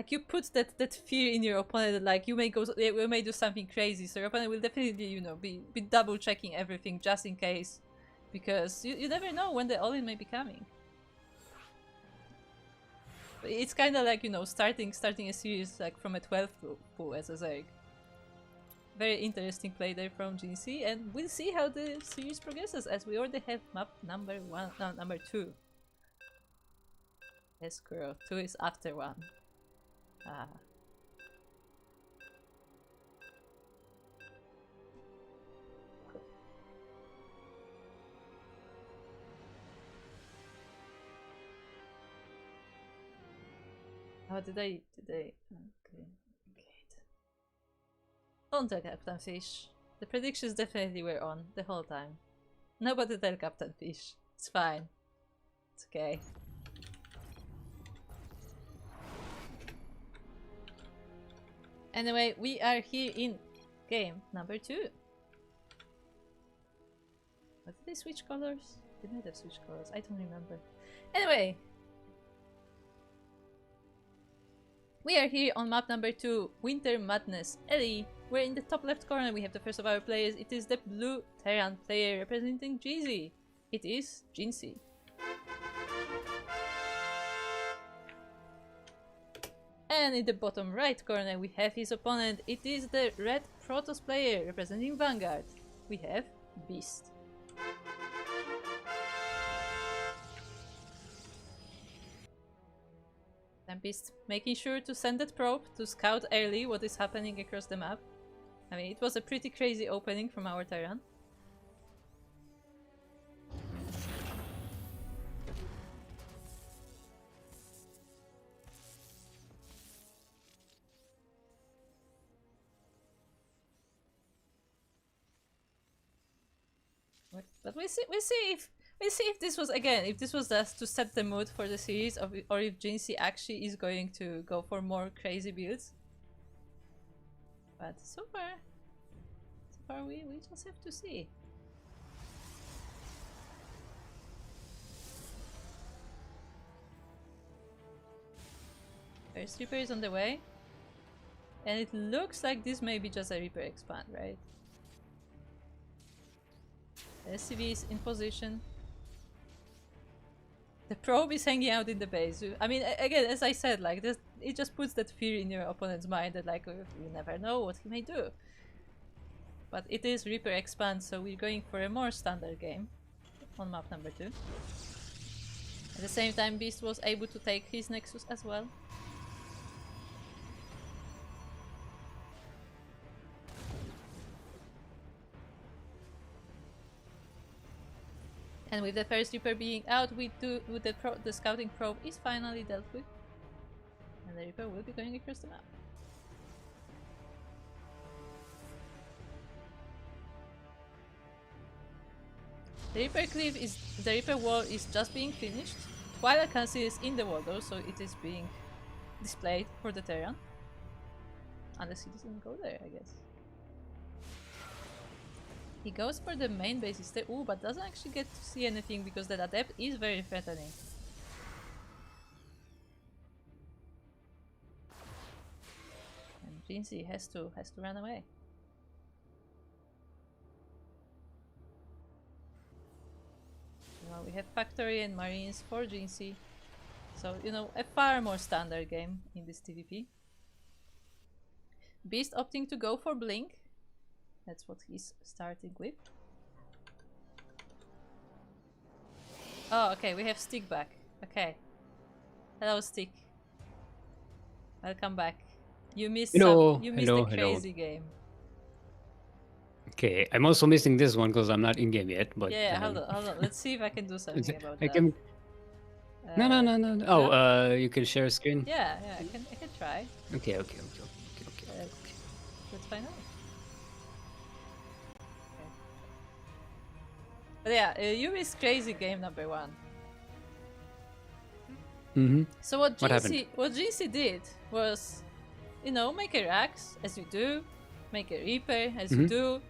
you put that fear in your opponent, like you may do something crazy, so your opponent will definitely, you know, be double checking everything just in case, because you never know when the all-in may be coming. It's kind of like, you know, starting a series like from a 12th pool as a Zerg. Very interesting play there from Jinxie, and we'll see how the series progresses, as we already have map number 1, no, number 2. Yes, girl, 2 is after 1. Ah. Oh, did I? Okay. Don't tell Captain Fish. The predictions definitely were on the whole time. Nobody tell Captain Fish. It's fine. It's okay. Anyway, we are here in game number 2. What, did they switch colors? They might have switched colors, I don't remember. Anyway, we are here on map number 2, Winter Madness Ellie. We're in the top left corner, we have the first of our players. It is the blue Terran player representing Jeezy. It is Jinxie. And in the bottom right corner we have his opponent. It is the red Protoss player representing Vanguard. We have Beast. And Beast making sure to send that probe to scout early what is happening across the map. I mean, it was a pretty crazy opening from our Terran. But we'll see if this was, again, if this was just to set the mood for the series, or if Jinxie actually is going to go for more crazy builds. But so far we just have to see. First Reaper is on the way. And it looks like this may be just a Reaper expand, right? The SCV is in position. The probe is hanging out in the base. I mean, again, as I said, like this, it just puts that fear in your opponent's mind that, like, you never know what he may do. But it is Reaper expand, so we're going for a more standard game on map number 2. At the same time, Beast was able to take his Nexus as well. And with the first Reaper being out, the scouting probe is finally dealt with. And the Reaper will be going across the map. The Reaper wall is just being finished. While I can see is in the wall though, so it is being displayed for the Terran. Unless he doesn't go there, I guess. He goes for the main base instead. Ooh, but doesn't actually get to see anything because that adept is very threatening. And Jinxie has to run away. Well, we have Factory and Marines for Jinxie. So, you know, a far more standard game in this TVP. Beast opting to go for Blink. That's what he's starting with. Oh, okay, we have Stick back. Okay. Hello, Stick. Welcome back. You missed a crazy game. Okay, I'm also missing this one because I'm not in game yet. But yeah, hold on. Let's see if I can do something about that. No. Oh, you can share a screen. Yeah, I can try. Okay. Let's find out. But yeah, you missed crazy game number 1. Mm-hmm. So what Jinxie did was, you know, make a Rax, as you do, make a Reaper, as you do,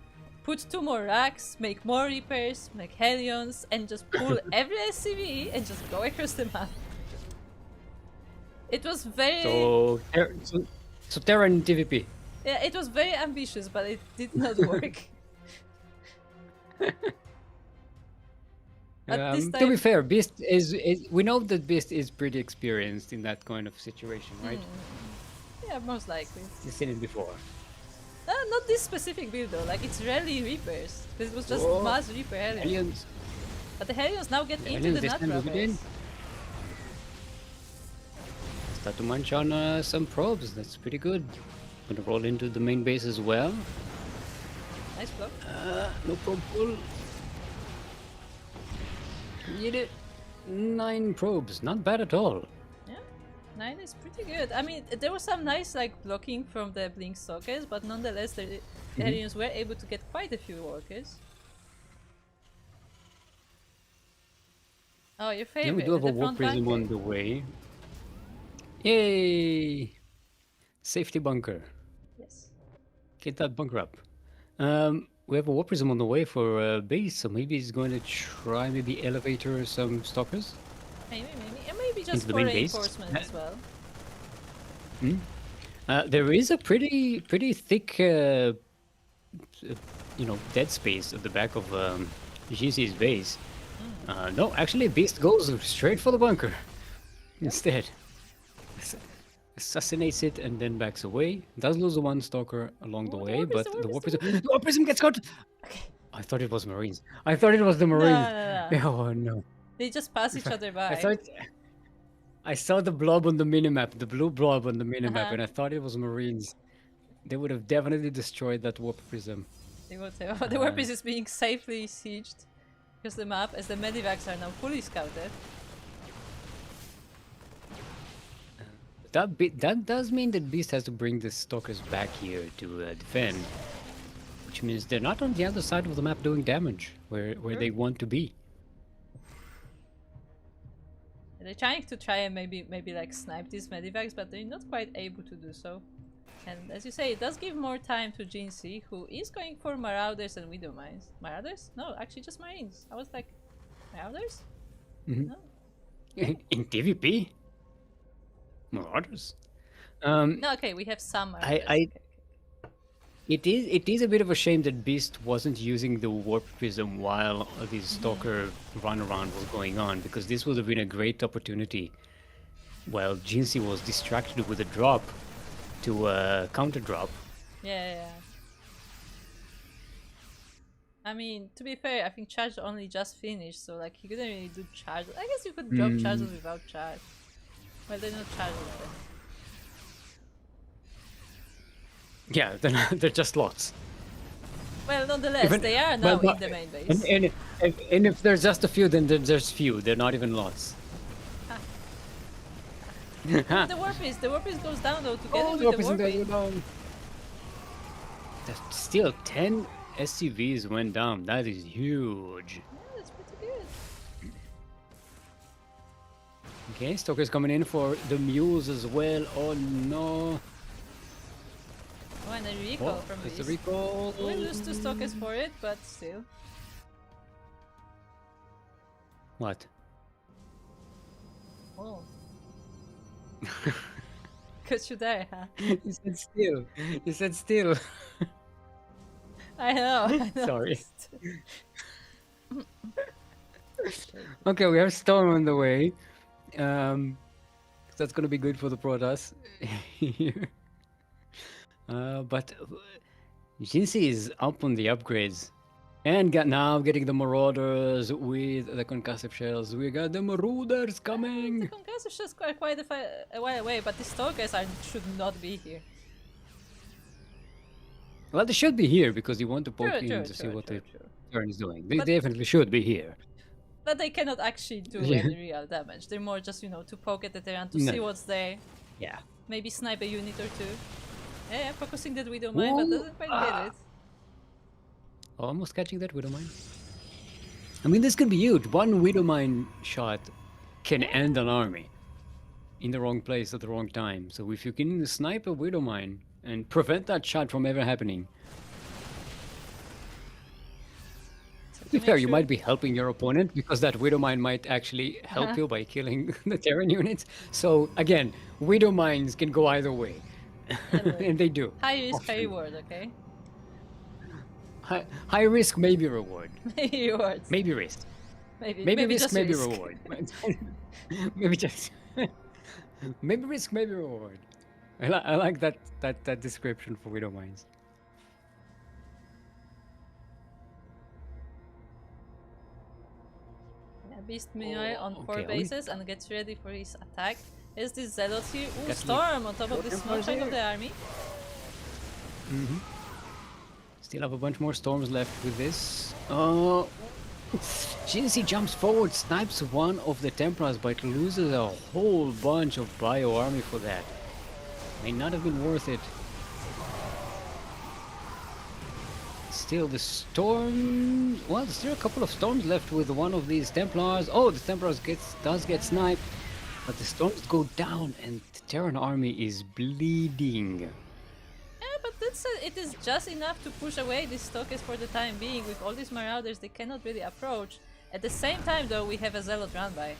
put 2 more Racks, make more Reapers, make Hellions, and just pull every SCV and just go across the map. It was very... So Terran TVP. Yeah, it was very ambitious, but it did not work. To be fair, Beast is we know that Beast is pretty experienced in that kind of situation, right? Yeah, most likely. You've seen it before. Not this specific build though, like it's rarely Reapers. Because it was just mass Reaper Hellions. But the Hellions now get into the Nutcrackers. Start to munch on some probes, that's pretty good. Gonna roll into the main base as well. Nice block. No probe pull. Need it. 9 probes, not bad at all. Yeah, 9 is pretty good. I mean, there was some nice like blocking from the Blink Stalkers, but nonetheless, the Hellions were able to get quite a few workers. Oh, your favorite. Yeah, we do have a Warp Prism on the way. Yay! Safety bunker. Get that bunker up. We have a War Prism on the way for base, so maybe he's going to try maybe elevator some stalkers Maybe. And maybe just into the for main base. reinforcement as well. There is a pretty thick, dead space at the back of GC's base. No, actually, Beast goes straight for the bunker instead. Assassinates it and then backs away. Does lose one stalker along the way, but the War Prism gets caught. Okay. I thought it was Marines. I thought it was the Marines. No. Oh no. They just pass each other by. I saw the blob on the minimap, the blue blob on the minimap, and I thought it was Marines. They would have definitely destroyed that Warp Prism. They would have. The Warp is being safely sieged because the map, as the medivacs are now fully scouted. That does mean that Beast has to bring the stalkers back here to defend, which means they're not on the other side of the map doing damage where they want to be. They're trying to and maybe like snipe these medivacs, but they're not quite able to do so. And as you say, it does give more time to Jinxie, who is going for Marauders and Widow Mines. Marauders? No, actually just Marines. I was like, Marauders? No. In TVP? Marauders? No, okay, we have some Marauders. Okay. It is a bit of a shame that Beast wasn't using the Warp Prism while this Stalker runaround was going on, because this would have been a great opportunity while Jinxie was distracted with a drop to counter drop. Yeah. I mean, to be fair, I think charge only just finished, so like he couldn't really do charge. I guess you could drop charges without charge. Well, they're not charges then. Yeah, they're just lots. Well, nonetheless, they are now in the main base. And if there's just a few, then there's few. They're not even lots. The Warp is goes down though together with the Warp is. Still 10 SCVs went down. That is huge. Yeah, that's pretty good. Okay, Stalker's coming in for the mules as well. Oh no. Oh, and a recall from It's this. a recall. We lose 2 Stalkers for it, but still. What? Oh. Cause you there, huh? You said still. You said still. I know. Sorry. Okay, we have Storm on the way. That's gonna be good for the Protoss. But Jinxie is up on the upgrades. And now getting the Marauders with the concussive shells. We got the Marauders coming! The concussive shells are quite a while away, but the Stalkers should not be here. Well, they should be here because you want to poke in to see what the turn is doing. They definitely should be here. But they cannot actually do any real damage. They're more just, to poke at the terrain to see what's there. Yeah. Maybe snipe a unit or two. Yeah, focusing that Widow Mine, but doesn't quite get it. Almost catching that Widow Mine. I mean, this can be huge. One Widow Mine shot can end an army in the wrong place at the wrong time. So if you can snipe a Widow Mine and prevent that shot from ever happening. To be fair, you might be helping your opponent because that Widow Mine might actually help you by killing the Terran units. So again, Widow Mines can go either way. And they do. High risk, high reward, okay? High risk, maybe reward. Maybe rewards. Maybe risk. Maybe risk, just maybe risk. reward. Maybe just. Maybe risk, maybe reward. I like that description for Widow Mines. Yeah, Beast meanwhile on 4 bases and gets ready for his attack. Is this Zealot here? Ooh, Storm on top of this small chunk of the army. Still have a bunch more storms left with this. Oh, Jinxie jumps forward, snipes one of the Templars, but loses a whole bunch of bio army for that. May not have been worth it. Still the storm. Well, there's still a couple of storms left with one of these Templars. Oh, the Templars does get sniped, but the storms go down and the Terran army is bleeding. Yeah, but say it is just enough to push away these Tokens for the time being. With all these Marauders, they cannot really approach. At the same time, though, we have a Zealot run by.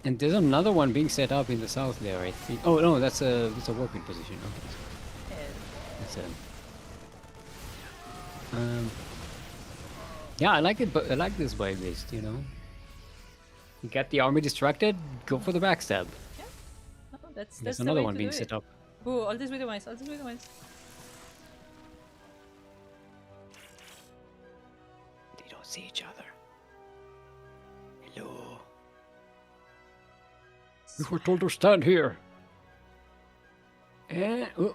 And there's another one being set up in the south there, I think. Oh no, that's a warping position. Okay. That's yeah, I like it, but I like this by list, you know. You get the army distracted, go for the backstab. Yeah, no, that's There's the another way one to being do set it. up. Ooh, all these Widow Mines, all these Widow Mines. They don't see each other. Hello. We were told to stand here. Oh.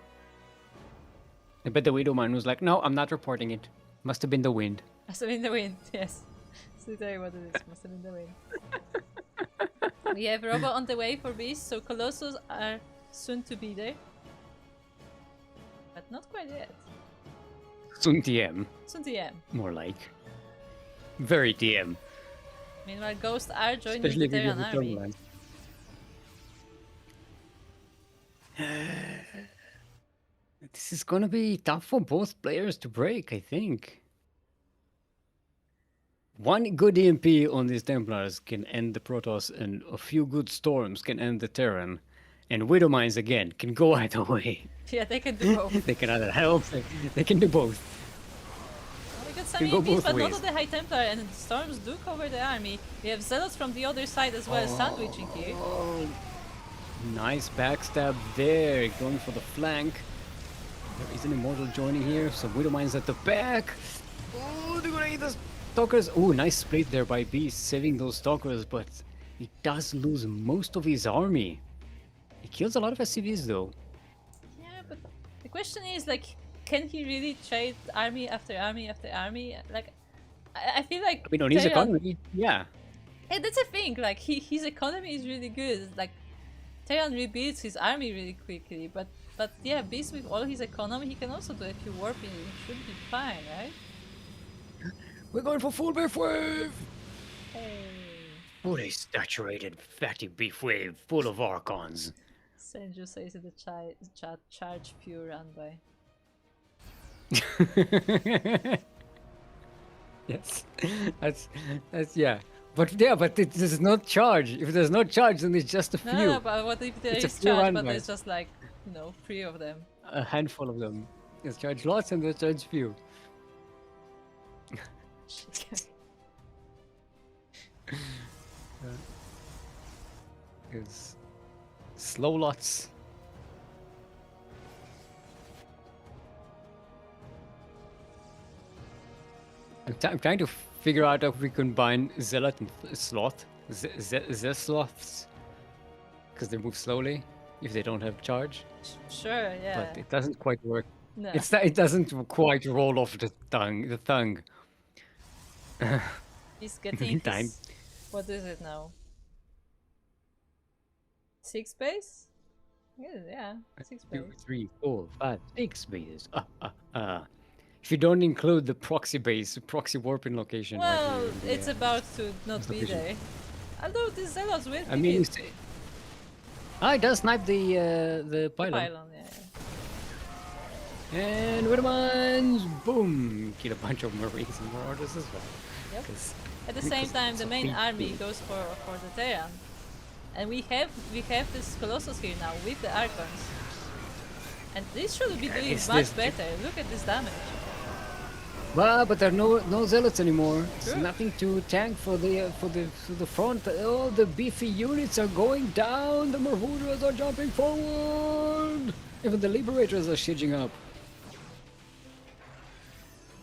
I bet the Widow Mine was like, no, I'm not reporting it. Must have been the wind. Must have been the wind, yes. That's literally what it is, must have been the wind. We have Robo on the way for Beast, so Colossus are soon to be there. But not quite yet. Soon TM. Soon TM. More like. Very TM. Meanwhile, Ghosts are joining Especially the if you have Terran a army. turn This is gonna be tough for both players to break, I think. One good EMP on these Templars can end the Protoss, and a few good Storms can end the Terran. And Widow Mines, again, can go either way. Yeah, they can do both. They can either help, they can do both. We got some Can go EMPs, both but not ways. of the High Templar, and Storms do cover the army. We have Zealots from the other side as well, sandwiching here. Oh, nice backstab there, going for the flank. There is an Immortal joining here, some Widow Mines at the back. Oh, they're gonna eat the Stalkers. Oh, nice split there by Beast, saving those Stalkers, but he does lose most of his army. He kills a lot of SCVs though. Yeah, but the question is, like, can he really trade army after army after army? Like, I feel like... I mean, on his Terran- economy, yeah. Yeah, that's the thing, like, his economy is really good. Like, Terran rebuilds his army really quickly, but yeah, Beast with all his economy, he can also do a few warping. It should be fine, right? We're going for full beef wave! Hey. Fully saturated fatty beef wave full of Archons. Senju says in the chat, charge pure run by. Yes, that's yeah. But it does not charge. If there's no charge, then it's just a few. No, but what if there It's a is few charge, run but by. there's just like, 3 of them. A handful of them. There's charge lots and there's charge few. It's slow lots. I'm trying to figure out if we combine Zealot and Sloth. Sloths. Because they move slowly if they don't have charge. Sure, yeah. But it doesn't quite work. No. It doesn't quite roll off the tongue. He's getting meantime. his... What is it now? 6 base? Yeah, 6 base. 2, 3, 4, 5, 6 bases. If you don't include the proxy base, proxy warping location. right Well, here in the, it's about to not be location. there. Although the Zealots will I pick mean, it. it does snipe the pylon. Pylon, yeah. And with mines, boom! Kill a bunch of Marines and Marauders as well. Yep. 'Cause- At the same because time, it's the a main big army deal. goes for the Terran. And we have this Colossus here now with the Archons. And this should be doing is much this- better. Look at this damage. Well, but there are no zealots anymore. There's True. nothing to tank for the front. Oh, the beefy units are going down. The Marhoudras are jumping forward. Even the Liberators are shitting up.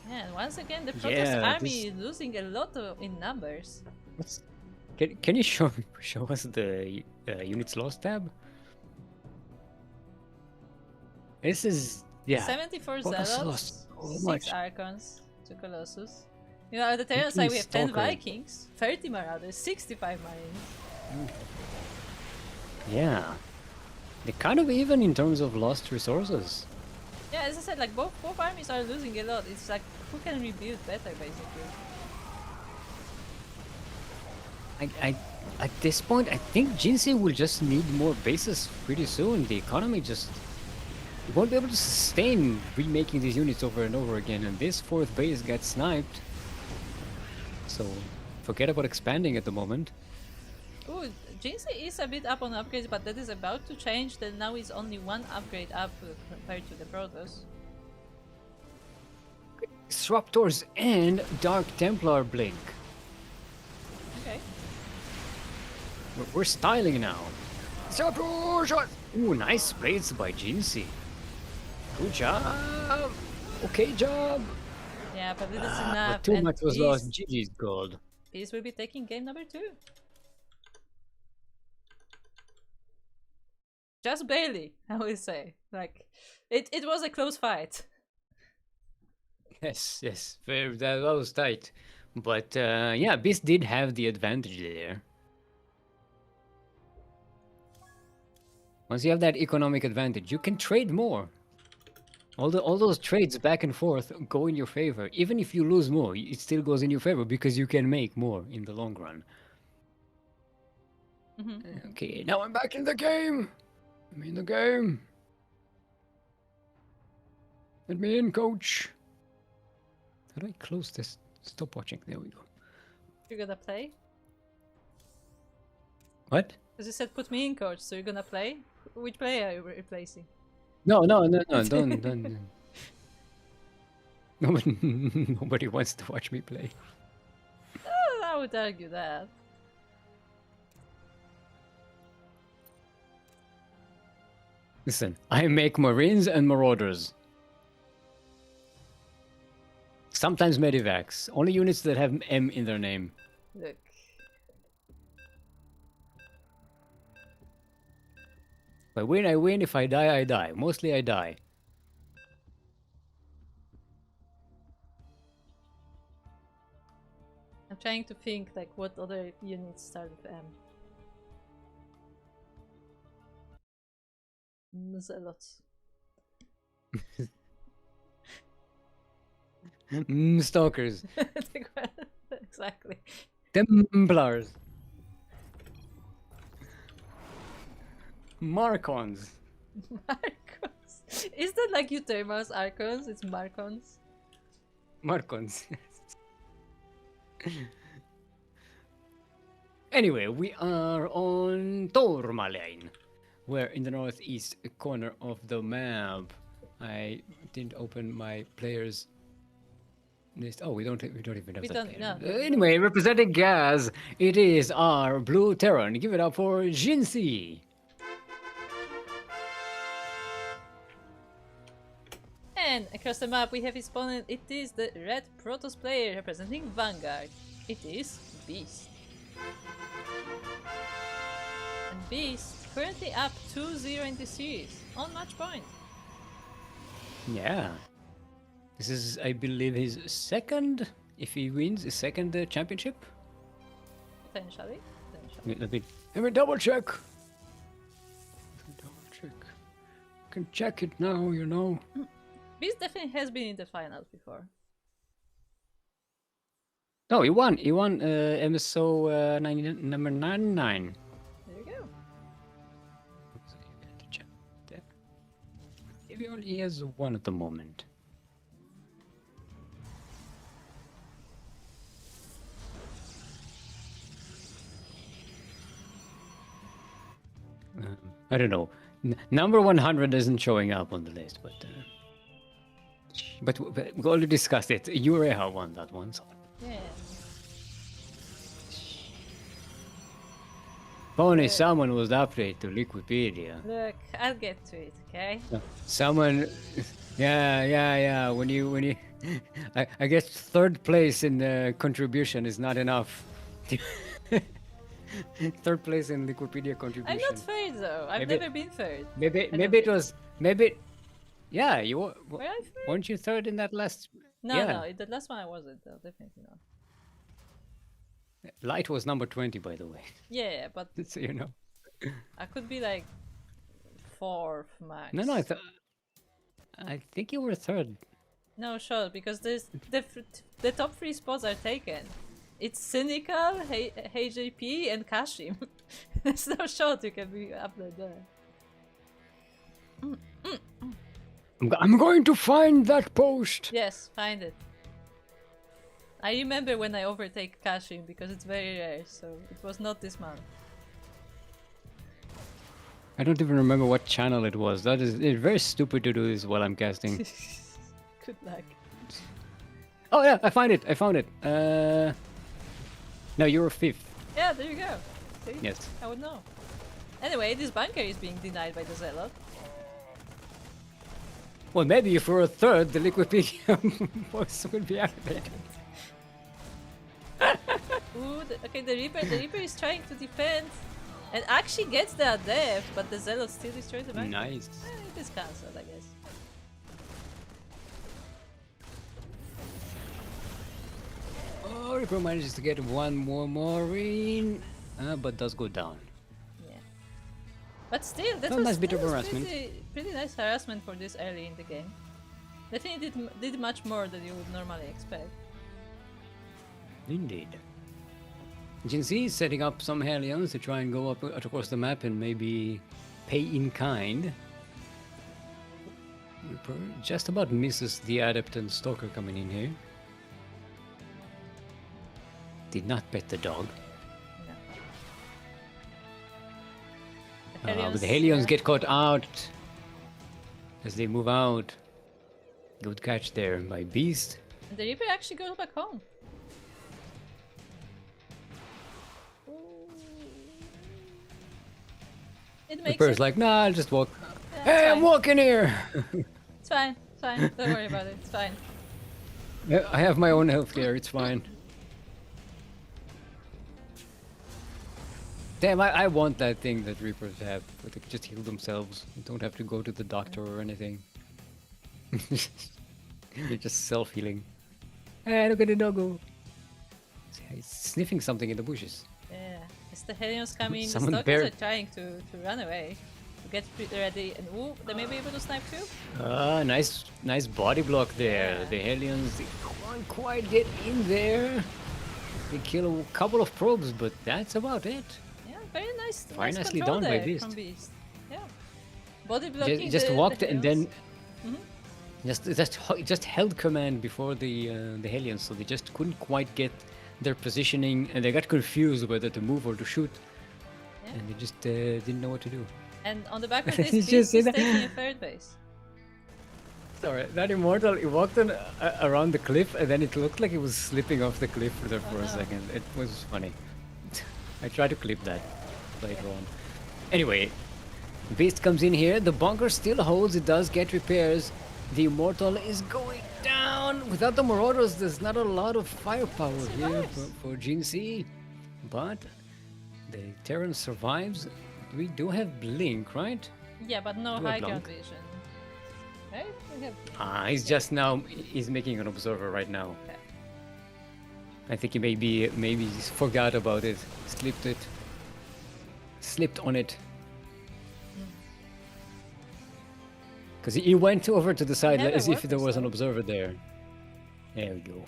Yeah, and once again, the Protoss Yeah, army this- is losing a lot in numbers. Can you show us the units lost tab? This is 74 Protoss Zealots, lost so 6 much. Archons, 2 Colossus. You know, at the Terran side we have 10 Stalker. Vikings, 30 Marauders, 65 Marines. Yeah. They're kind of even in terms of lost resources. Yeah, as I said, like both armies are losing a lot. It's like who can rebuild better, basically. At this point, I think Jinsei will just need more bases pretty soon. The economy just You won't be able to sustain remaking these units over and over again, and this 4th base gets sniped. So, forget about expanding at the moment. Ooh, Jinsei is a bit up on upgrades, but that is about to change. Then now is only 1 upgrade up compared to the Protoss. Disruptors and Dark Templar blink. Okay. We're styling now. Disruptors! Ooh, nice plates by Jinsei. Good job. Okay job. Yeah, but it is enough. But too and much was Beast- lost. GG's gold. Beast will be taking game number 2. Just barely, I would say. Like, it was a close fight. Yes, that was tight. But yeah, Beast did have the advantage there. Once you have that economic advantage, you can trade more. All those trades back and forth go in your favor. Even if you lose more, it still goes in your favor because you can make more in the long run. Okay, now I'm back in the game. I'm in the game. Let me in, coach. How do I close this? Stop watching. There we go. You're gonna play? What? Because you said put me in, coach, so you're gonna play? Which player are you replacing? No, don't. Nobody wants to watch me play. I would argue that. Listen, I make Marines and Marauders. Sometimes Medivacs. Only units that have M in their name. Look. If I win, I win. If I die, I die. Mostly I die. I'm trying to think like what other units start with M. Zealots. Stalkers. Exactly. Templars. Marcons. Marcons. Is that like Uterma's Archons? It's Marcons. Marcons. Anyway, we are on Tormalein. We're in the northeast corner of the map. I didn't open my players list. Oh, we don't even have that player. No. Anyway, representing Gaz, it is our blue Terran. Give it up for Jinsei. And across the map we have his opponent. It is the red Protoss player representing Vanguard. It is Beast. And Beast currently up 2-0 in the series on match point. Yeah. This is, I believe, his second, if he wins, his second championship. Potentially. Let me double check. Can check it now, you know. Beast definitely has been in the finals before. No, he won. He won MSO number 99. There you go. He only has one at the moment. I don't know. Number 100 isn't showing up on the list, but we already discussed it. Ureha won that one, so. Yeah. Only someone was updated to Liquipedia. Look, I'll get to it, okay? Someone, yeah. When you, I guess third place in the contribution is not enough. Third place in Liquipedia contribution. I'm not third though. I've Maybe- never been third. Maybe it was yeah. You Were I third? weren't you third in that last? No, yeah. no. The last one I wasn't though. Definitely not. Light was number 20, by the way. Yeah, but So you know. I could be like fourth max. No, I think you were third. No, sure, because there's the top 3 spots are taken. It's Cynical, HJP, and Kashim. There's no shot you can be up there. I'm going to find that post. Yes, find it. I remember when I overtake caching because it's very rare, so it was not this month. I don't even remember what channel it was. It's very stupid to do this while I'm casting. Good luck. Oh yeah, I found it. I found it. No, you're 5th. Yeah, there you go. See? Yes. I would know. Anyway, this bunker is being denied by the Zealot. Well, maybe if we're a 3rd, the Liquipedia box would be activated. Ooh, okay, the Reaper is trying to defend and actually gets the Adept, but the Zealot still destroys the bunker. Nice. It is cancelled, I guess. Oh, Reaper manages to get one more Marine, but does go down. Yeah. But still, that Oh, was, nice bit that of was harassment. pretty nice harassment for this early in the game. Definitely did much more than you would normally expect. Indeed. Jinxie is setting up some Hellions to try and go up across the map and maybe pay in kind. Reaper just about misses the Adept and Stalker coming in here. Did not pet the dog. No. But the Hellions get caught out as they move out. Good catch there by Beast. And the Reaper actually goes back home. Ooh. It makes Reaper's it... like, nah, I'll just walk. Yeah, Hey, I'm fine. walking here! It's fine, it's fine. Don't worry about it, it's fine. Yeah, I have my own healthcare, it's fine. Damn, I want that thing that Reapers have, where they can just heal themselves. You don't have to go to the doctor or anything. They're just self-healing. Hey, look at the doggo! He's sniffing something in the bushes. Yeah. As the Hellions come in, the Someone Stalkers bear- are trying to run away. To get ready, and ooh, they may be able to snipe too. Ah, nice body block there. Yeah. The Hellions they can't quite get in there. They kill a couple of probes, but that's about it. Yeah, very nice. Very nice nicely control done by there Beast. from Beast. Yeah. Body blocking. Just the walked and then Hellions. just held command before the Hellions, so they just couldn't quite get their positioning, and they got confused whether to move or to shoot, Yeah. and they just didn't know what to do. And on the back of Did this, you Beast see is that? taking a 3rd base. Sorry, that Immortal, he walked on, around the cliff, and then it looked like he was slipping off the cliff there for a second. It was funny. I tried to clip that later on. Anyway, Beast comes in here. The bunker still holds. It does get repairs. The Immortal is going down. Without the Marauders, there's not a lot of firepower here for Jinxie. But the Terran survives. We do have Blink, right? Yeah, but no Do a high ground blank. vision. Right? We have... He's just now, he's making an observer right now. Okay. I think he maybe he's forgot about it, slipped on it. Because he went over to the side Never as if worked there was an so. observer there. There we go.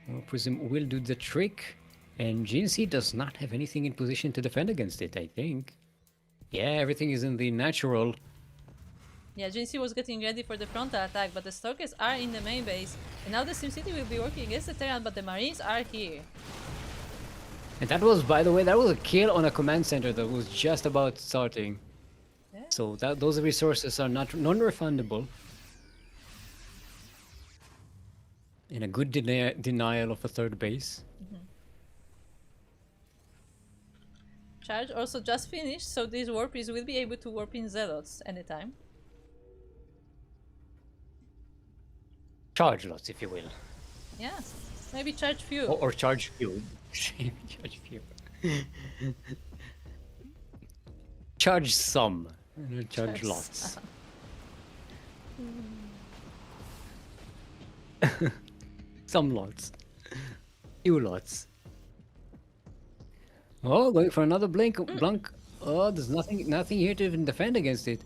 Well, Prism will do the trick, and Jinxie does not have anything in position to defend against it, I think. Yeah, everything is in the natural. Yeah, Jinxie was getting ready for the frontal attack, but the Stalkers are in the main base. And now the SimCity will be working against the Terran, but the Marines are here. And that was, by the way, that was a kill on a command center that was just about starting. Yeah. So those resources are not non-refundable. And a good denial of a 3rd base. Charge also just finished, so these warpies will be able to warp in Zealots anytime. Charge lots, if you will. Yeah, maybe charge few. Or charge few. Charge few. Charge some. Charge lots. Some lots. Few lots. Oh, going for another blink. Blunk. Oh, there's nothing here to even defend against it.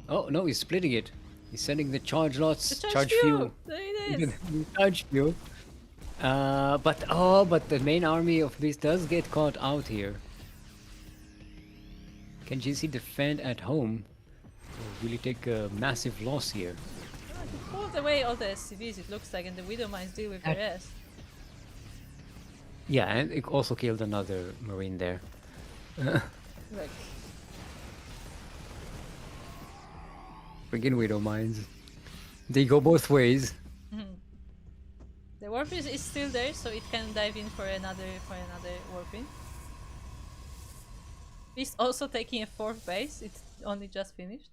Oh no, he's splitting it. He's sending the charge lots. The Charge few. There it is. Charge few. But the main army of Beast does get caught out here. Can GC defend at home? Or will he take a massive loss here? It pulled away all the SCVs, it looks like, and the Widow Mines deal with the rest. Yeah, and it also killed another Marine there. Like, Friggin' Widow Mines. They go both ways. the warp is still there, so it can dive in for another warp in. Beast also taking a 4th base, it's only just finished.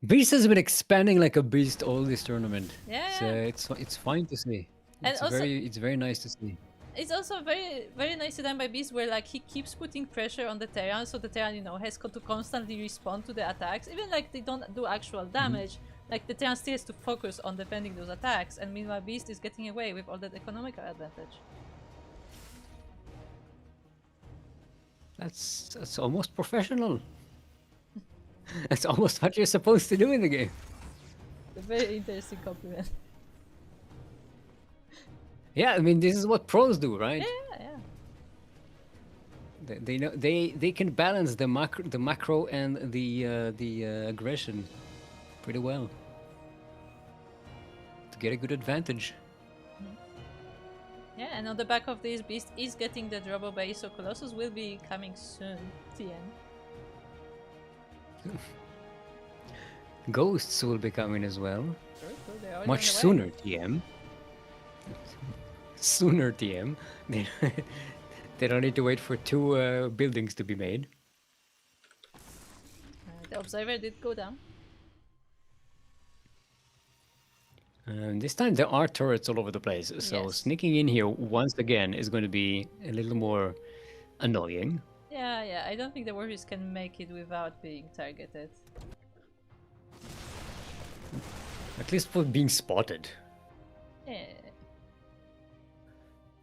Beast has been expanding like a beast all this tournament. Yeah. So it's fine to see. And also, it's very nice to see. it's also very nicely done by Beast, where like he keeps putting pressure on the Terran, so the Terran, you know, has to constantly respond to the attacks, even like they don't do actual damage. Like the Terran still has to focus on defending those attacks, and meanwhile Beast is getting away with all that economical advantage. That's almost professional. That's almost what you're supposed to do in the game. A very interesting compliment. Yeah, I mean this is what pros do, right? Yeah. They know they can balance the macro and the aggression pretty well to get a good advantage. Yeah, and on the back of this, Beast is getting the Drobo base, so Colossus will be coming soon. TN. Ghosts will be coming as well. True, they're already Much on the way. sooner, TM. Sooner, TM. They don't need to wait for 2 buildings to be made. The Observer did go down. This time there are turrets all over the place, so Yes. sneaking in here once again is going to be a little more annoying. Yeah, I don't think the Warriors can make it without being targeted. At least for being spotted. Yeah.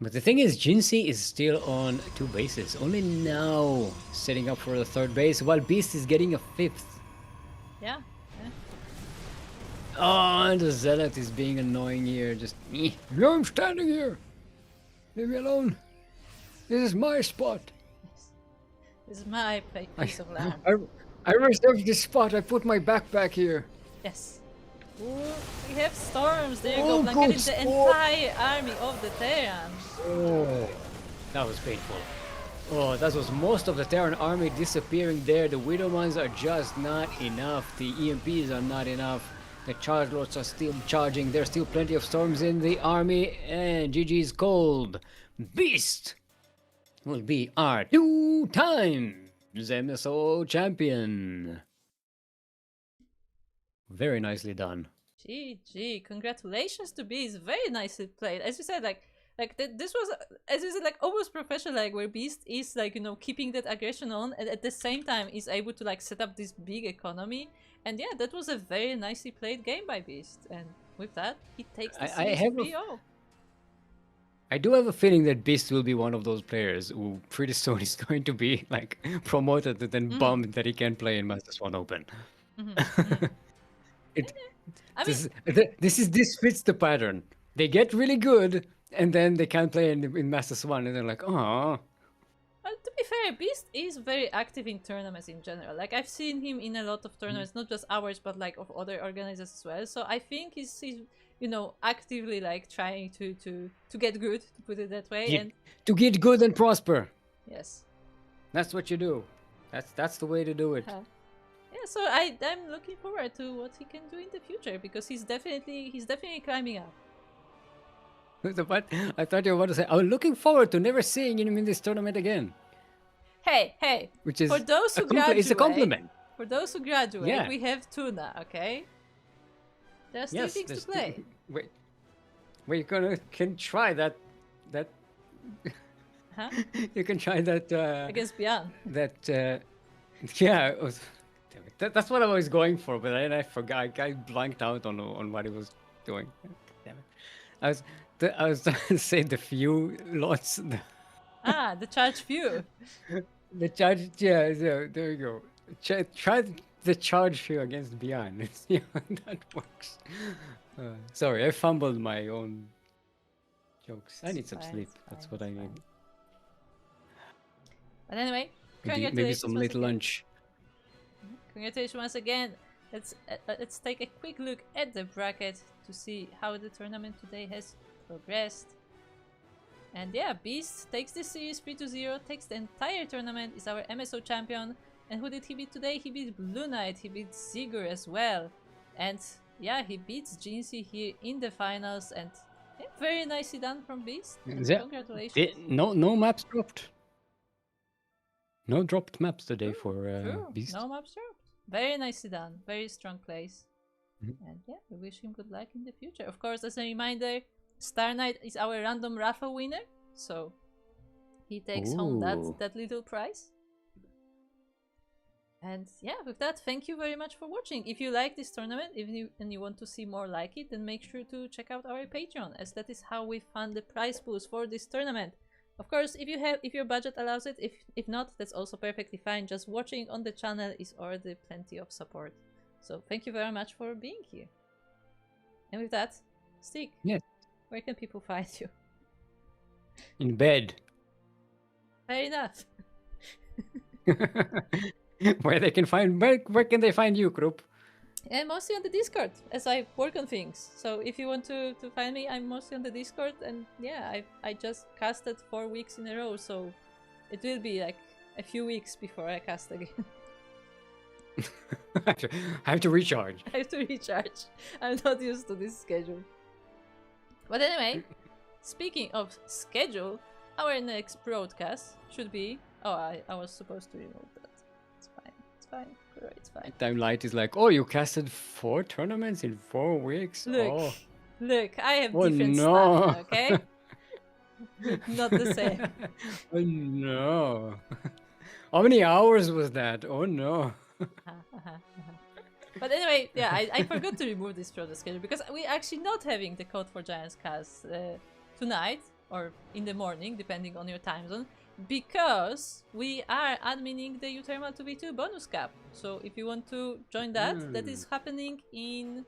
But the thing is, Jinsei is still on 2 bases, only now setting up for the 3rd base, while Beast is getting a 5th. Yeah. Oh, and the Zealot is being annoying here, just... No, I'm standing here! Leave me alone! This is my spot! This is my piece of land. I reserved this spot, I put my backpack here! Yes. Ooh, we have storms. There you Oh, go, blanketing good the sport. entire army of the Terran. Oh, that was painful. Oh, that was most of the Terran army disappearing there. The Widow Mines are just not enough. The EMPs are not enough. The Charge Lords are still charging. There's still plenty of storms in the army. And GG's cold. Beast will be our 2 times MSO champion. Very nicely done. GG, congratulations to Beast. Very nicely played. As you said, this was, as you said, like almost professional, like where Beast is like, you know, keeping that aggression on, and at the same time is able to like set up this big economy. And yeah, that was a very nicely played game by Beast. And with that, he takes the series PO. I do have a feeling that Beast will be one of those players who pretty soon is going to be like promoted and then bummed that he can't play in Master Swan Open. This fits the pattern. They get really good and then they can't play in Master Swan and they're like, oh. Well, to be fair, Beast is very active in tournaments in general. Like I've seen him in a lot of tournaments, not just ours, but like of other organizers as well. So I think he's you know, actively like trying to get good, to put it that way. And to get good and prosper. Yes. That's what you do. That's the way to do it. Yeah, so I'm looking forward to what he can do in the future, because he's definitely climbing up. What? I thought you were about to say, I'm looking forward to never seeing him in this tournament again. Hey! Which is for those who graduate, it's a compliment. For those who graduate, Yeah. we have Tuna, okay? There are still things to play. Wait, can try that. Huh? You can try that. Against Beyond. That. Yeah. It was, damn it. That's what I was going for, but then I forgot. I blanked out on what he was doing. Damn it. I was trying to say the few lots. The charge few. The charge. Yeah. There you go. Try the charge few against Beyond. Let's see how that works. Sorry, I fumbled my own jokes. I need some sleep. That's what I need. But anyway, Maybe some late lunch. congratulations once again. Let's take a quick look at the bracket to see how the tournament today has progressed. And yeah, Beast takes this series 3-0, takes the entire tournament, is our MSO champion. And who did he beat today? He beat Blue Knight, he beat Zigur as well. And yeah, he beats Jinxie here in the finals, and yeah, very nicely done from Beast. Congratulations. No maps dropped. No dropped maps today for True. Beast. No maps dropped. Very nicely done. Very strong plays. Mhm. And yeah, we wish him good luck in the future. Of course, as a reminder, Star Knight is our random raffle winner, so he takes home that little prize. And yeah, with that, thank you very much for watching. If you like this tournament, and you want to see more like it, then make sure to check out our Patreon, as that is how we fund the prize pools for this tournament. Of course, if your budget allows it, if not, that's also perfectly fine. Just watching on the channel is already plenty of support. So thank you very much for being here. And with that, Stig, yes, where can people find you? in bed. Fair enough. Where can they find you, Krupp? And mostly on the Discord, as I work on things. So if you want to find me, I'm mostly on the Discord, and yeah, I just casted 4 weeks in a row, so it will be like a few weeks before I cast again. I have to recharge. I have to recharge. I'm not used to this schedule. But anyway, speaking of schedule, our next broadcast should be... Oh, I was supposed to remove that. It's fine. It's fine. It's fine. Timelight is like, oh, you casted 4 tournaments in 4 weeks? Look, look, I have Oh, different no. stuff, okay? Not the same. Oh no. How many hours was that? Oh no. But anyway, yeah, I forgot to remove this from the schedule because we're actually not having the Code for Giants cast tonight or in the morning, depending on your time zone, because we are adminning the Uthermal 2v2 bonus cap. So if you want to join that, that is happening in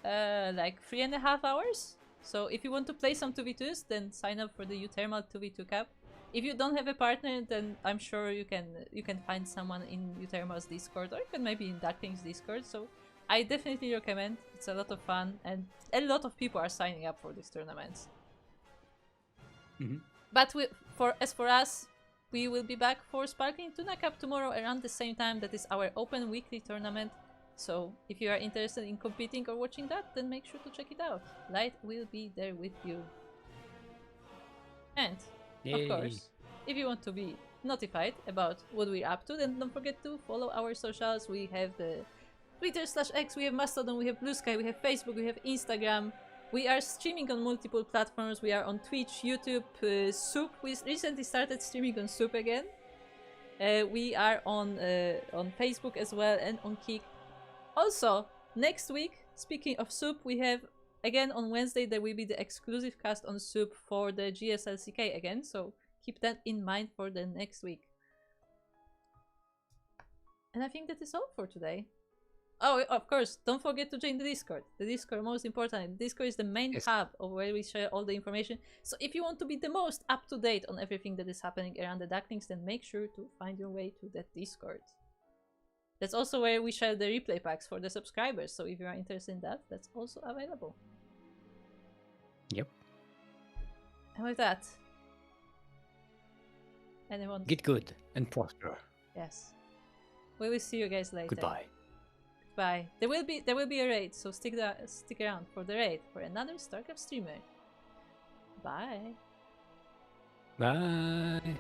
like 3.5 hours. So if you want to play some 2v2s, then sign up for the Uthermal 2v2 cap. If you don't have a partner, then I'm sure you can find someone in Uthermal's Discord, or even maybe in Ducklings Discord. So I definitely recommend. It's a lot of fun, and a lot of people are signing up for these tournaments. But as for us, we will be back for Sparkling Tuna Cup tomorrow around the same time. That is our open weekly tournament. So if you are interested in competing or watching that, then make sure to check it out. Light will be there with you. And of course, if you want to be notified about what we're up to, then don't forget to follow our socials. We have the Twitter/X, we have Mastodon, we have Blue Sky, we have Facebook, we have Instagram. We are streaming on multiple platforms. We are on Twitch, YouTube, Soup. We recently started streaming on Soup again. We are on Facebook as well and on Kick. Also, next week, speaking of Soup, we have, again on Wednesday, there will be the exclusive cast on Soup for the GSLCK again, so keep that in mind for the next week. And I think that is all for today. Oh, of course, don't forget to join the Discord. The Discord, most important. The Discord is the main hub of where we share all the information. So if you want to be the most up-to-date on everything that is happening around the Ducklings, then make sure to find your way to that Discord. That's also where we share the replay packs for the subscribers. So if you are interested in that, that's also available. Yep. And with that, anyone? Get good and prosper. Yes. We will see you guys later. Goodbye. Bye. There will be a raid, so stick around for the raid for another StarCraft streamer. Bye. Bye.